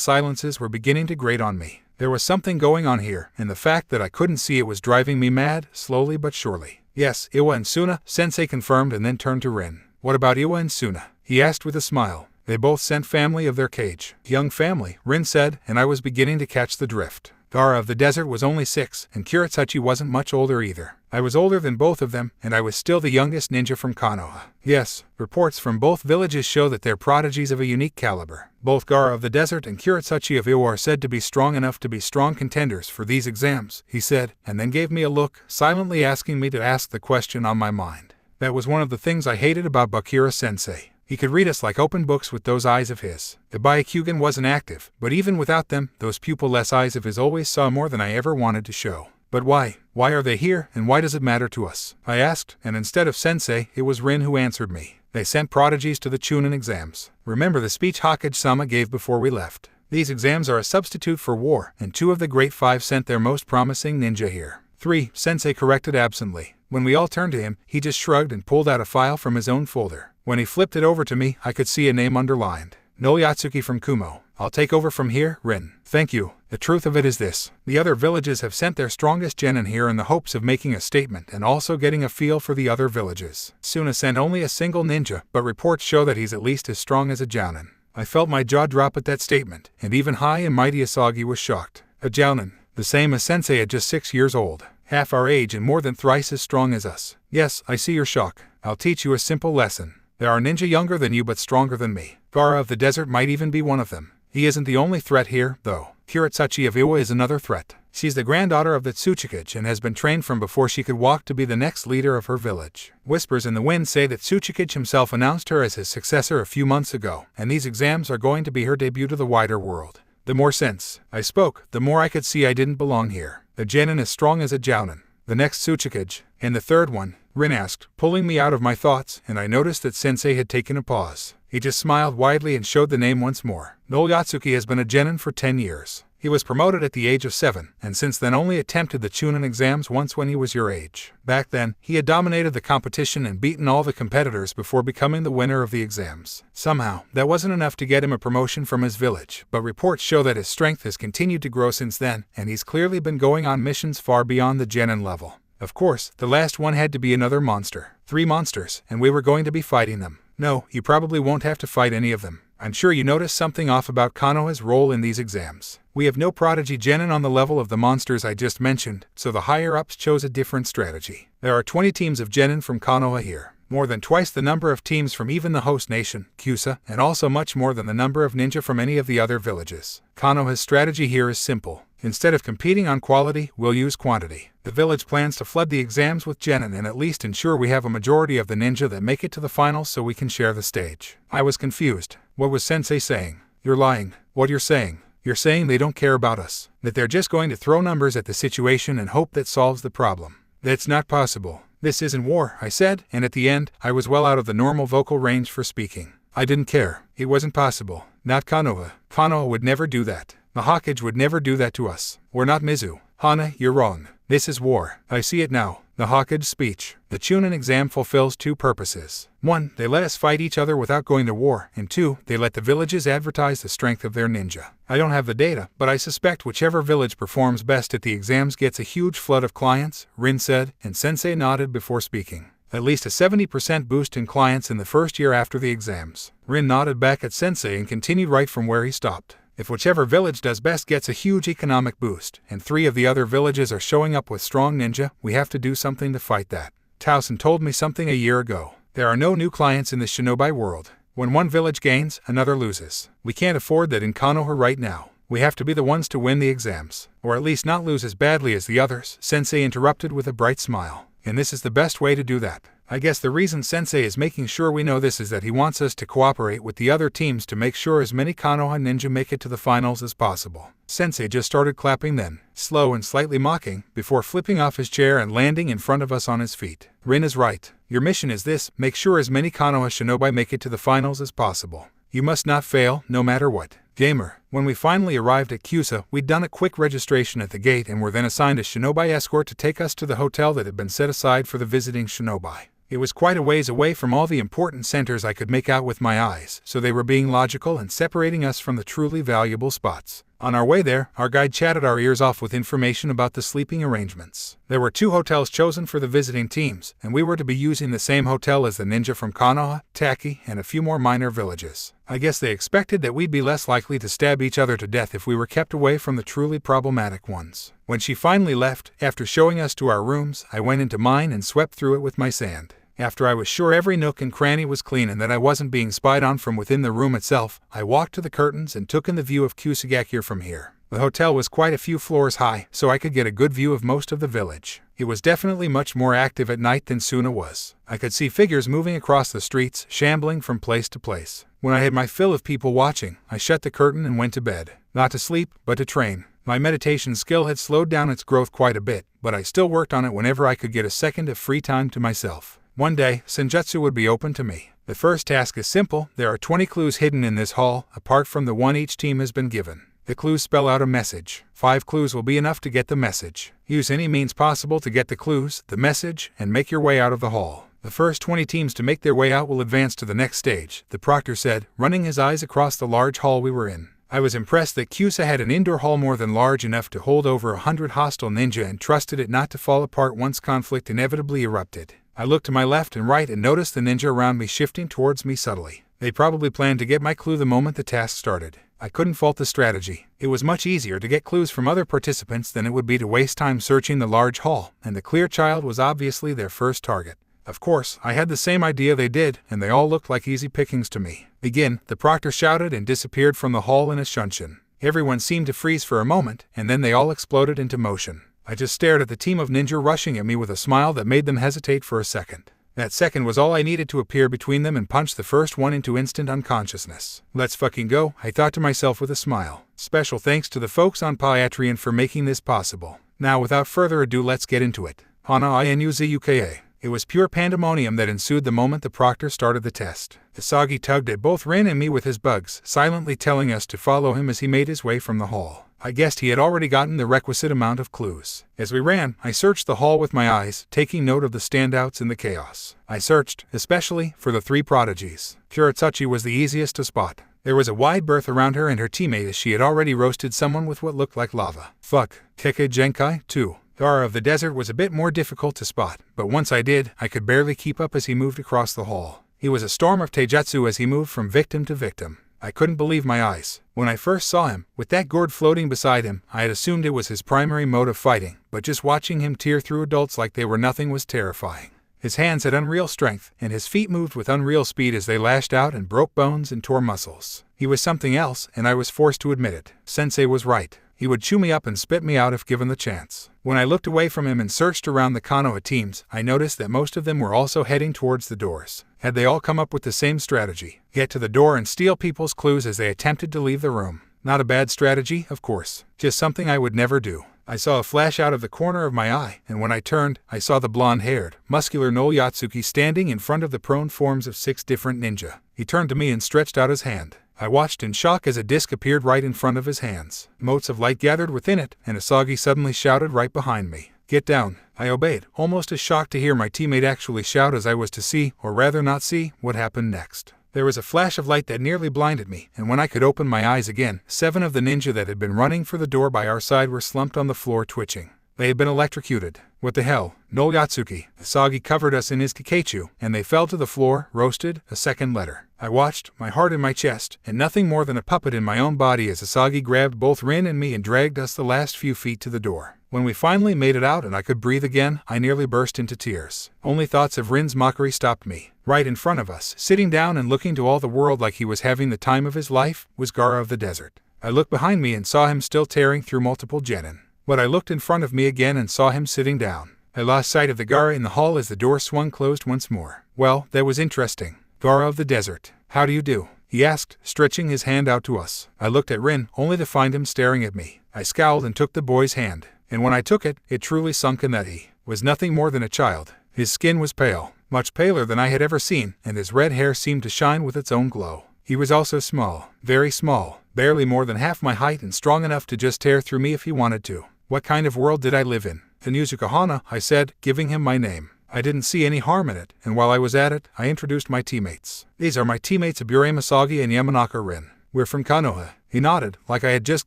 silences were beginning to grate on me. There was something going on here, and the fact that I couldn't see it was driving me mad, slowly but surely. Yes, Iwa and Suna, Sensei confirmed and then turned to Rin. What about Iwa and Suna? He asked with a smile. They both sent family of their Kage. Young family, Rin said, and I was beginning to catch the drift. Gaara of the Desert was only 6, and Kuretsuchi wasn't much older either. I was older than both of them, and I was still the youngest ninja from Konoha. Yes, reports from both villages show that they're prodigies of a unique caliber. Both Gaara of the Desert and Kuretsuchi of Iwa are said to be strong enough to be strong contenders for these exams, he said, and then gave me a look, silently asking me to ask the question on my mind. That was one of the things I hated about Bakura-sensei. He could read us like open books with those eyes of his. The Byakugan wasn't active, but even without them, those pupil-less eyes of his always saw more than I ever wanted to show. But why? Why are they here, and why does it matter to us? I asked, and instead of Sensei, it was Rin who answered me. They sent prodigies to the Chunin exams. Remember the speech Hokage-sama gave before we left. These exams are a substitute for war, and 2 of the Great 5 sent their most promising ninja here. 3, Sensei corrected absently. When we all turned to him, he just shrugged and pulled out a file from his own folder. When he flipped it over to me, I could see a name underlined. No Yatsuki from Kumo. I'll take over from here, Rin. Thank you. The truth of it is this. The other villages have sent their strongest genin here in the hopes of making a statement and also getting a feel for the other villages. Suna sent only a single ninja, but reports show that he's at least as strong as a jounin. I felt my jaw drop at that statement, and even High and Mighty Asagi was shocked. A jounin, the same as Sensei at just 6 years old, half our age and more than thrice as strong as us. Yes, I see your shock. I'll teach you a simple lesson. There are ninja younger than you but stronger than me. Gaara of the desert might even be one of them. He isn't the only threat here, though. Kiritsuchi of Iwa is another threat. She's the granddaughter of the Tsuchikage and has been trained from before she could walk to be the next leader of her village. Whispers in the wind say that Tsuchikage himself announced her as his successor a few months ago, and these exams are going to be her debut to the wider world. The more sense I spoke, the more I could see I didn't belong here. The genin as strong as a jounin. The next Tsuchikage, and the third one, Rin asked, pulling me out of my thoughts, and I noticed that Sensei had taken a pause. He just smiled widely and showed the name once more. No Yatsuki has been a genin for 10 years. He was promoted at the age of 7, and since then only attempted the Chunin exams once when he was your age. Back then, he had dominated the competition and beaten all the competitors before becoming the winner of the exams. Somehow, that wasn't enough to get him a promotion from his village, but reports show that his strength has continued to grow since then, and he's clearly been going on missions far beyond the genin level. Of course, the last one had to be another monster. 3 monsters, and we were going to be fighting them. No, you probably won't have to fight any of them. I'm sure you noticed something off about Konoha's role in these exams. We have no prodigy genin on the level of the monsters I just mentioned, so the higher-ups chose a different strategy. There are 20 teams of genin from Konoha here, more than twice the number of teams from even the host nation, Kyusa, and also much more than the number of ninja from any of the other villages. Konoha's strategy here is simple. Instead of competing on quality, we'll use quantity. The village plans to flood the exams with genin and at least ensure we have a majority of the ninja that make it to the finals so we can share the stage. I was confused. What was Sensei saying? You're lying. What you're saying? You're saying they don't care about us, that they're just going to throw numbers at the situation and hope that solves the problem. That's not possible. This isn't war, I said, and at the end, I was well out of the normal vocal range for speaking. I didn't care. It wasn't possible. Not Konoha. Konoha would never do that. The Hokage would never do that to us. We're not Mizu. Hana, you're wrong. This is war. I see it now. The Hokage speech. The Chunin exam fulfills 2 purposes. 1, they let us fight each other without going to war, and 2, they let the villages advertise the strength of their ninja. I don't have the data, but I suspect whichever village performs best at the exams gets a huge flood of clients, Rin said, and Sensei nodded before speaking. At least a 70% boost in clients in the first year after the exams. Rin nodded back at Sensei and continued right from where he stopped. If whichever village does best gets a huge economic boost, and 3 of the other villages are showing up with strong ninja, we have to do something to fight that. Towson told me something a year ago. There are no new clients in the shinobi world. When one village gains, another loses. We can't afford that in Konoha right now. We have to be the ones to win the exams, or at least not lose as badly as the others, Sensei interrupted with a bright smile. And this is the best way to do that. I guess the reason Sensei is making sure we know this is that he wants us to cooperate with the other teams to make sure as many Konoha ninja make it to the finals as possible. Sensei just started clapping then, slow and slightly mocking, before flipping off his chair and landing in front of us on his feet. Rin is right. Your mission is this: make sure as many Konoha shinobi make it to the finals as possible. You must not fail, no matter what. Gamer, when we finally arrived at Kyusa, we'd done a quick registration at the gate and were then assigned a shinobi escort to take us to the hotel that had been set aside for the visiting shinobi. It was quite a ways away from all the important centers I could make out with my eyes, so they were being logical and separating us from the truly valuable spots. On our way there, our guide chatted our ears off with information about the sleeping arrangements. There were 2 hotels chosen for the visiting teams, and we were to be using the same hotel as the ninja from Konoha, Taki, and a few more minor villages. I guess they expected that we'd be less likely to stab each other to death if we were kept away from the truly problematic ones. When she finally left, after showing us to our rooms, I went into mine and swept through it with my sand. After I was sure every nook and cranny was clean and that I wasn't being spied on from within the room itself, I walked to the curtains and took in the view of Kazekage from here. The hotel was quite a few floors high, so I could get a good view of most of the village. It was definitely much more active at night than Suna was. I could see figures moving across the streets, shambling from place to place. When I had my fill of people watching, I shut the curtain and went to bed. Not to sleep, but to train. My meditation skill had slowed down its growth quite a bit, but I still worked on it whenever I could get a second of free time to myself. One day, Senjutsu would be open to me. The first task is simple. There are 20 clues hidden in this hall, apart from the one each team has been given. The clues spell out a message. 5 clues will be enough to get the message. Use any means possible to get the clues, the message, and make your way out of the hall. The first 20 teams to make their way out will advance to the next stage, the proctor said, running his eyes across the large hall we were in. I was impressed that Kyusa had an indoor hall more than large enough to hold over 100 hostile ninja and trusted it not to fall apart once conflict inevitably erupted. I looked to my left and right and noticed the ninja around me shifting towards me subtly. They probably planned to get my clue the moment the task started. I couldn't fault the strategy. It was much easier to get clues from other participants than it would be to waste time searching the large hall, and the clear child was obviously their first target. Of course, I had the same idea they did, and they all looked like easy pickings to me. Begin, the proctor shouted and disappeared from the hall in a shunshin. Everyone seemed to freeze for a moment, and then they all exploded into motion. I just stared at the team of ninja rushing at me with a smile that made them hesitate for a second. That second was all I needed to appear between them and punch the first one into instant unconsciousness. Let's fucking go, I thought to myself with a smile. Special thanks to the folks on Patreon for making this possible. Now without further ado, let's get into it. Hana Inuzuka. It was pure pandemonium that ensued the moment the proctor started the test. Kazekage tugged at both Rin and me with his bugs, silently telling us to follow him as he made his way from the hall. I guessed he had already gotten the requisite amount of clues. As we ran, I searched the hall with my eyes, taking note of the standouts in the chaos. I searched, especially, for the 3 prodigies. Kuratsuchi was the easiest to spot. There was a wide berth around her and her teammate as she had already roasted someone with what looked like lava. Fuck. Keke Genkai, too. Gara of the Desert was a bit more difficult to spot, but once I did, I could barely keep up as he moved across the hall. He was a storm of taijutsu as he moved from victim to victim. I couldn't believe my eyes. When I first saw him, with that gourd floating beside him, I had assumed it was his primary mode of fighting, but just watching him tear through adults like they were nothing was terrifying. His hands had unreal strength, and his feet moved with unreal speed as they lashed out and broke bones and tore muscles. He was something else, and I was forced to admit it. Sensei was right. He would chew me up and spit me out if given the chance. When I looked away from him and searched around the Konoha teams, I noticed that most of them were also heading towards the doors. Had they all come up with the same strategy? Get to the door and steal people's clues as they attempted to leave the room. Not a bad strategy, of course. Just something I would never do. I saw a flash out of the corner of my eye, and when I turned, I saw the blonde-haired, muscular Noyatsuki standing in front of the prone forms of 6 different ninja. He turned to me and stretched out his hand. I watched in shock as a disc appeared right in front of his hands. Motes of light gathered within it, and Asagi suddenly shouted right behind me. Get down. I obeyed, almost as shocked to hear my teammate actually shout as I was to see, or rather not see, what happened next. There was a flash of light that nearly blinded me, and when I could open my eyes again, 7 of the ninja that had been running for the door by our side were slumped on the floor twitching. They had been electrocuted. What the hell? Noyatsuki. Asagi covered us in his kikeichu, and they fell to the floor, roasted, a second later. I watched, my heart in my chest, and nothing more than a puppet in my own body as Asagi grabbed both Rin and me and dragged us the last few feet to the door. When we finally made it out and I could breathe again, I nearly burst into tears. Only thoughts of Rin's mockery stopped me. Right in front of us, sitting down and looking to all the world like he was having the time of his life, was Gara of the Desert. I looked behind me and saw him still tearing through multiple genin. But I looked in front of me again and saw him sitting down. I lost sight of the Gara in the hall as the door swung closed once more. Well, that was interesting. Gara of the Desert. How do you do? He asked, stretching his hand out to us. I looked at Rin, only to find him staring at me. I scowled and took the boy's hand. And when I took it, it truly sunk in that he was nothing more than a child. His skin was pale, much paler than I had ever seen, and his red hair seemed to shine with its own glow. He was also small, very small, barely more than half my height and strong enough to just tear through me if he wanted to. What kind of world did I live in? Ninjutsu Hana, I said, giving him my name. I didn't see any harm in it, and while I was at it, I introduced my teammates. These are my teammates Abure Masagi and Yamanaka Rin. We're from Konoha. He nodded, like I had just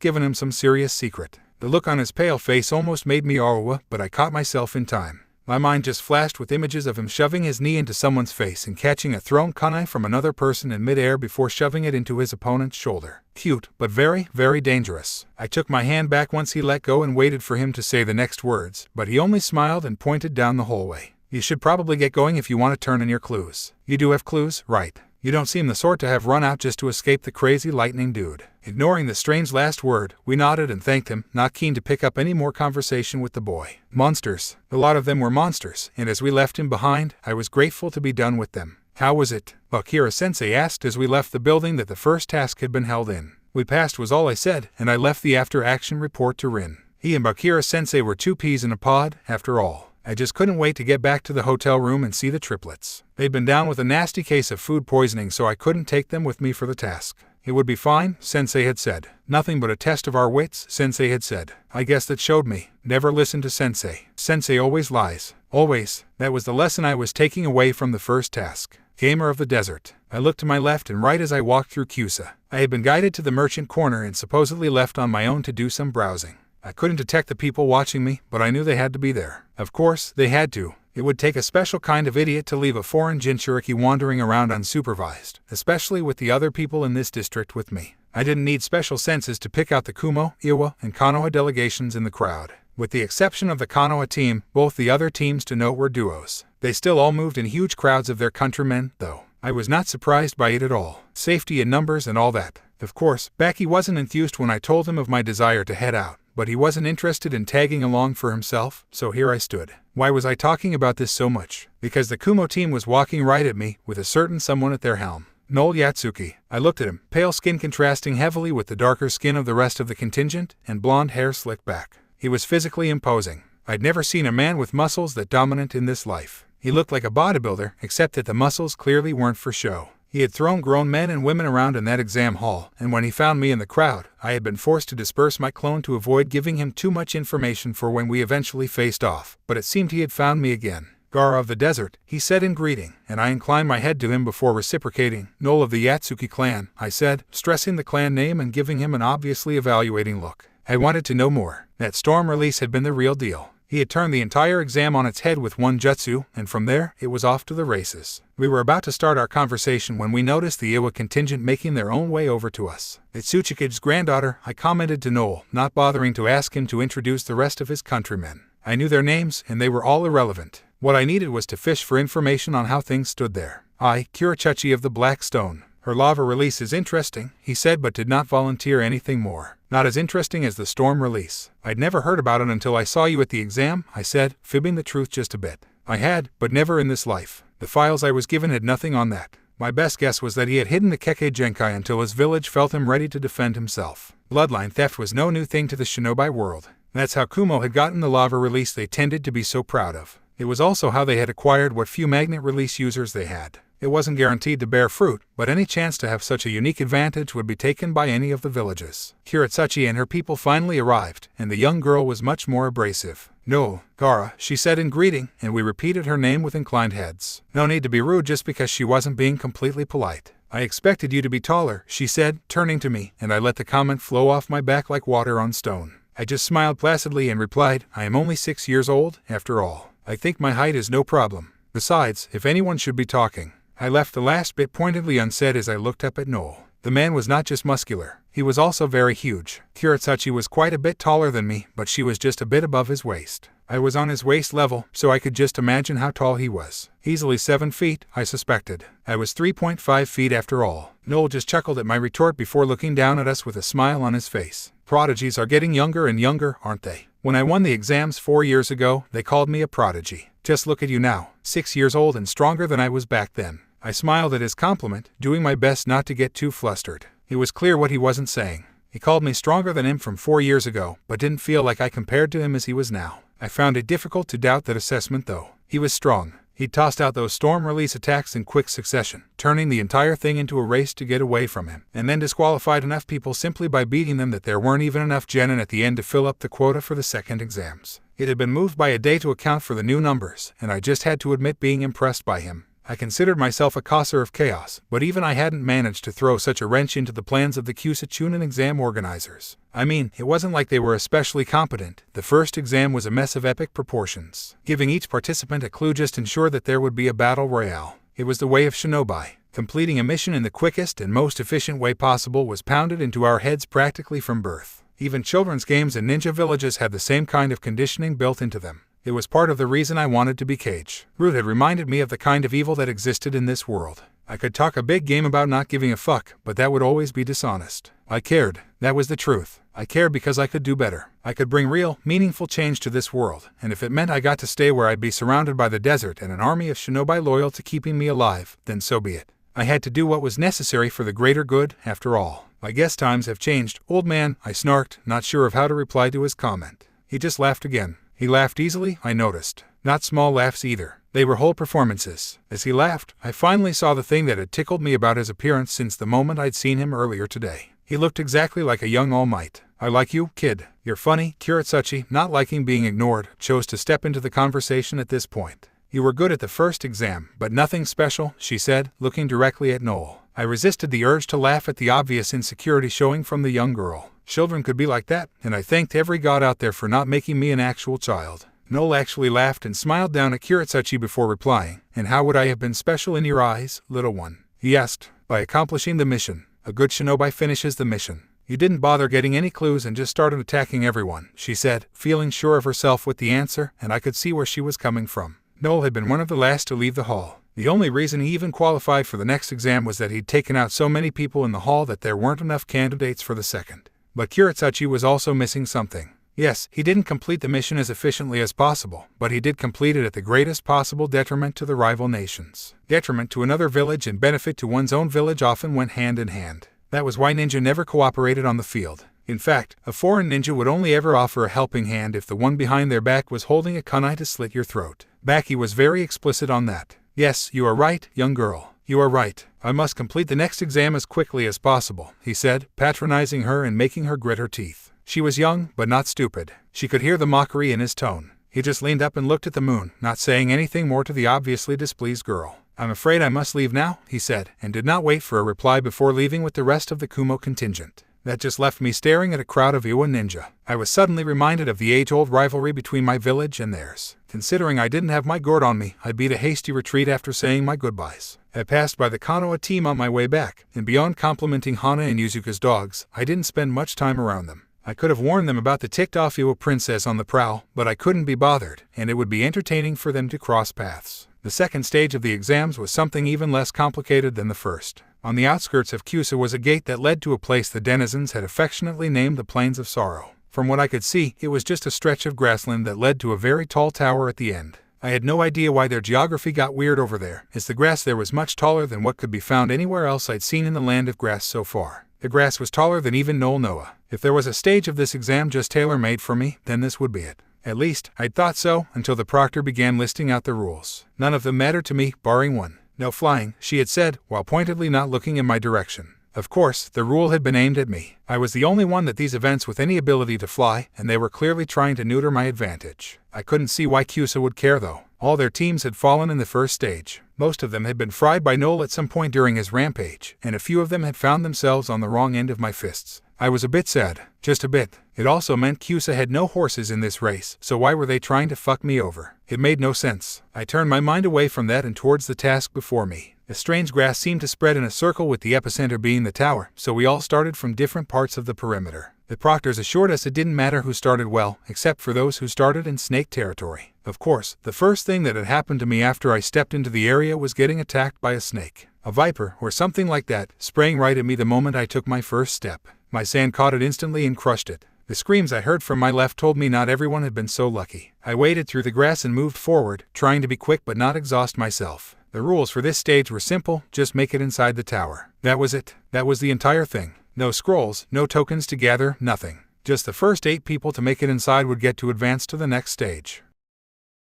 given him some serious secret. The look on his pale face almost made me awe, but I caught myself in time. My mind just flashed with images of him shoving his knee into someone's face and catching a thrown kunai from another person in midair before shoving it into his opponent's shoulder. Cute, but very, very dangerous. I took my hand back once he let go and waited for him to say the next words, but he only smiled and pointed down the hallway. You should probably get going if you want to turn in your clues. You do have clues, right? You don't seem the sort to have run out just to escape the crazy lightning dude. Ignoring the strange last word, we nodded and thanked him, not keen to pick up any more conversation with the boy. Monsters. A lot of them were monsters, and as we left him behind, I was grateful to be done with them. How was it? Bakira-sensei asked as we left the building that the first task had been held in. We passed was all I said, and I left the after-action report to Rin. He and Bakira-sensei were 2 peas in a pod, after all. I just couldn't wait to get back to the hotel room and see the triplets. They'd been down with a nasty case of food poisoning, so I couldn't take them with me for the task. It would be fine, Sensei had said. Nothing but a test of our wits, Sensei had said. I guess that showed me. Never listen to Sensei. Sensei always lies. Always. That was the lesson I was taking away from the first task. Gamer of the desert. I looked to my left and right as I walked through Kusa. I had been guided to the merchant corner and supposedly left on my own to do some browsing. I couldn't detect the people watching me, but I knew they had to be there. Of course, they had to. It would take a special kind of idiot to leave a foreign Jinchuriki wandering around unsupervised, especially with the other people in this district with me. I didn't need special senses to pick out the Kumo, Iwa, and Konoha delegations in the crowd. With the exception of the Konoha team, both the other teams to note were duos. They still all moved in huge crowds of their countrymen, though. I was not surprised by it at all. Safety in numbers and all that. Of course, Baki wasn't enthused when I told him of my desire to head out, but he wasn't interested in tagging along for himself, so here I stood. Why was I talking about this so much? Because the Kumo team was walking right at me, with a certain someone at their helm. Noel Yatsuki. I looked at him, pale skin contrasting heavily with the darker skin of the rest of the contingent, and blonde hair slicked back. He was physically imposing. I'd never seen a man with muscles that dominant in this life. He looked like a bodybuilder, except that the muscles clearly weren't for show. He had thrown grown men and women around in that exam hall, and when he found me in the crowd, I had been forced to disperse my clone to avoid giving him too much information for when we eventually faced off, but it seemed he had found me again. Gara of the desert, he said in greeting, and I inclined my head to him before reciprocating. Noel of the Yatsuki clan, I said, stressing the clan name and giving him an obviously evaluating look. I wanted to know more. That storm release had been the real deal. He had turned the entire exam on its head with one jutsu, and from there, it was off to the races. We were about to start our conversation when we noticed the Iwa contingent making their own way over to us. It's Tsuchikage's granddaughter, I commented to Noel, not bothering to ask him to introduce the rest of his countrymen. I knew their names, and they were all irrelevant. What I needed was to fish for information on how things stood there. Kurachachi of the Black Stone. Her lava release is interesting, he said, but did not volunteer anything more. Not as interesting as the storm release. I'd never heard about it until I saw you at the exam, I said, fibbing the truth just a bit. I had, but never in this life. The files I was given had nothing on that. My best guess was that he had hidden the Kekkei Genkai until his village felt him ready to defend himself. Bloodline theft was no new thing to the shinobi world. That's how Kumo had gotten the lava release they tended to be so proud of. It was also how they had acquired what few magnet release users they had. It wasn't guaranteed to bear fruit, but any chance to have such a unique advantage would be taken by any of the villages. Kuratsuchi and her people finally arrived, and the young girl was much more abrasive. No, Gara, she said in greeting, and we repeated her name with inclined heads. No need to be rude just because she wasn't being completely polite. I expected you to be taller, she said, turning to me, and I let the comment flow off my back like water on stone. I just smiled placidly and replied, I am only 6 years old, after all. I think my height is no problem. Besides, if anyone should be talking, I left the last bit pointedly unsaid as I looked up at Noel. The man was not just muscular, he was also very huge. Kuratsuchi was quite a bit taller than me, but she was just a bit above his waist. I was on his waist level, so I could just imagine how tall he was. Easily 7 feet, I suspected. I was 3.5 feet after all. Noel just chuckled at my retort before looking down at us with a smile on his face. Prodigies are getting younger and younger, aren't they? When I won the exams 4 years ago, they called me a prodigy. Just look at you now, 6 years old and stronger than I was back then. I smiled at his compliment, doing my best not to get too flustered. It was clear what he wasn't saying. He called me stronger than him from 4 years ago, but didn't feel like I compared to him as he was now. I found it difficult to doubt that assessment though. He was strong. He tossed out those storm release attacks in quick succession, turning the entire thing into a race to get away from him, and then disqualified enough people simply by beating them that there weren't even enough genin at the end to fill up the quota for the second exams. It had been moved by a day to account for the new numbers, and I just had to admit being impressed by him. I considered myself a causer of chaos, but even I hadn't managed to throw such a wrench into the plans of the Kusa-Chunin exam organizers. I mean, it wasn't like they were especially competent. The first exam was a mess of epic proportions. Giving each participant a clue just ensured that there would be a battle royale. It was the way of shinobi. Completing a mission in the quickest and most efficient way possible was pounded into our heads practically from birth. Even children's games and ninja villages had the same kind of conditioning built into them. It was part of the reason I wanted to be Kage. Root had reminded me of the kind of evil that existed in this world. I could talk a big game about not giving a fuck, but that would always be dishonest. I cared. That was the truth. I cared because I could do better. I could bring real, meaningful change to this world, and if it meant I got to stay where I'd be surrounded by the desert and an army of shinobi loyal to keeping me alive, then so be it. I had to do what was necessary for the greater good, after all. I guess times have changed, old man, I snarked, not sure of how to reply to his comment. He just laughed again. He laughed easily, I noticed. Not small laughs either. They were whole performances. As he laughed, I finally saw the thing that had tickled me about his appearance since the moment I'd seen him earlier today. He looked exactly like a young All Might. I like you, kid. You're funny. Kiritsuchi, not liking being ignored, chose to step into the conversation at this point. You were good at the first exam, but nothing special, she said, looking directly at Noel. I resisted the urge to laugh at the obvious insecurity showing from the young girl. Children could be like that, and I thanked every god out there for not making me an actual child. Noel actually laughed and smiled down at Kiritsuchi before replying. And how would I have been special in your eyes, little one? He asked. By accomplishing the mission. A good shinobi finishes the mission. You didn't bother getting any clues and just started attacking everyone, she said, feeling sure of herself with the answer, and I could see where she was coming from. Noel had been one of the last to leave the hall. The only reason he even qualified for the next exam was that he'd taken out so many people in the hall that there weren't enough candidates for the second. But Kiritsuchi was also missing something. Yes, he didn't complete the mission as efficiently as possible, but he did complete it at the greatest possible detriment to the rival nations. Detriment to another village and benefit to one's own village often went hand in hand. That was why ninja never cooperated on the field. In fact, a foreign ninja would only ever offer a helping hand if the one behind their back was holding a kunai to slit your throat. Baki was very explicit on that. Yes, you are right, young girl. You are right. I must complete the next exam as quickly as possible, he said, patronizing her and making her grit her teeth. She was young, but not stupid. She could hear the mockery in his tone. He just leaned up and looked at the moon, not saying anything more to the obviously displeased girl. I'm afraid I must leave now, he said, and did not wait for a reply before leaving with the rest of the Kumo contingent. That just left me staring at a crowd of Iwa ninja. I was suddenly reminded of the age-old rivalry between my village and theirs. Considering I didn't have my gourd on me, I beat a hasty retreat after saying my goodbyes. I passed by the Konoha team on my way back, and beyond complimenting Hana and Yuzuka's dogs, I didn't spend much time around them. I could have warned them about the ticked-off Iwa princess on the prowl, but I couldn't be bothered, and it would be entertaining for them to cross paths. The second stage of the exams was something even less complicated than the first. On the outskirts of Kyusa was a gate that led to a place the denizens had affectionately named the Plains of Sorrow. From what I could see, it was just a stretch of grassland that led to a very tall tower at the end. I had no idea why their geography got weird over there, as the grass there was much taller than what could be found anywhere else I'd seen in the land of grass so far. The grass was taller than even Noel Noah. If there was a stage of this exam just tailor-made for me, then this would be it. At least, I'd thought so, until the proctor began listing out the rules. None of them mattered to me, barring one. No flying, she had said, while pointedly not looking in my direction. Of course, the rule had been aimed at me. I was the only one at these events with any ability to fly, and they were clearly trying to neuter my advantage. I couldn't see why Kyusa would care though. All their teams had fallen in the first stage. Most of them had been fried by Noel at some point during his rampage, and a few of them had found themselves on the wrong end of my fists. I was a bit sad. Just a bit. It also meant Kyusa had no horses in this race, so why were they trying to fuck me over? It made no sense. I turned my mind away from that and towards the task before me. A strange grass seemed to spread in a circle with the epicenter being the tower, so we all started from different parts of the perimeter. The proctors assured us it didn't matter who started well, except for those who started in snake territory. Of course, the first thing that had happened to me after I stepped into the area was getting attacked by a snake. A viper, or something like that, sprang right at me the moment I took my first step. My sand caught it instantly and crushed it. The screams I heard from my left told me not everyone had been so lucky. I waded through the grass and moved forward, trying to be quick but not exhaust myself. The rules for this stage were simple, just make it inside the tower. That was it. That was the entire thing. No scrolls, no tokens to gather, nothing. Just the first 8 people to make it inside would get to advance to the next stage.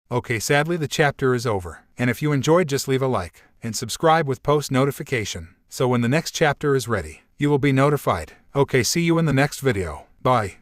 Okay, sadly the chapter is over. And if you enjoyed, just leave a like and subscribe with post notification, so when the next chapter is ready, you will be notified. Okay, see you in the next video. Bye.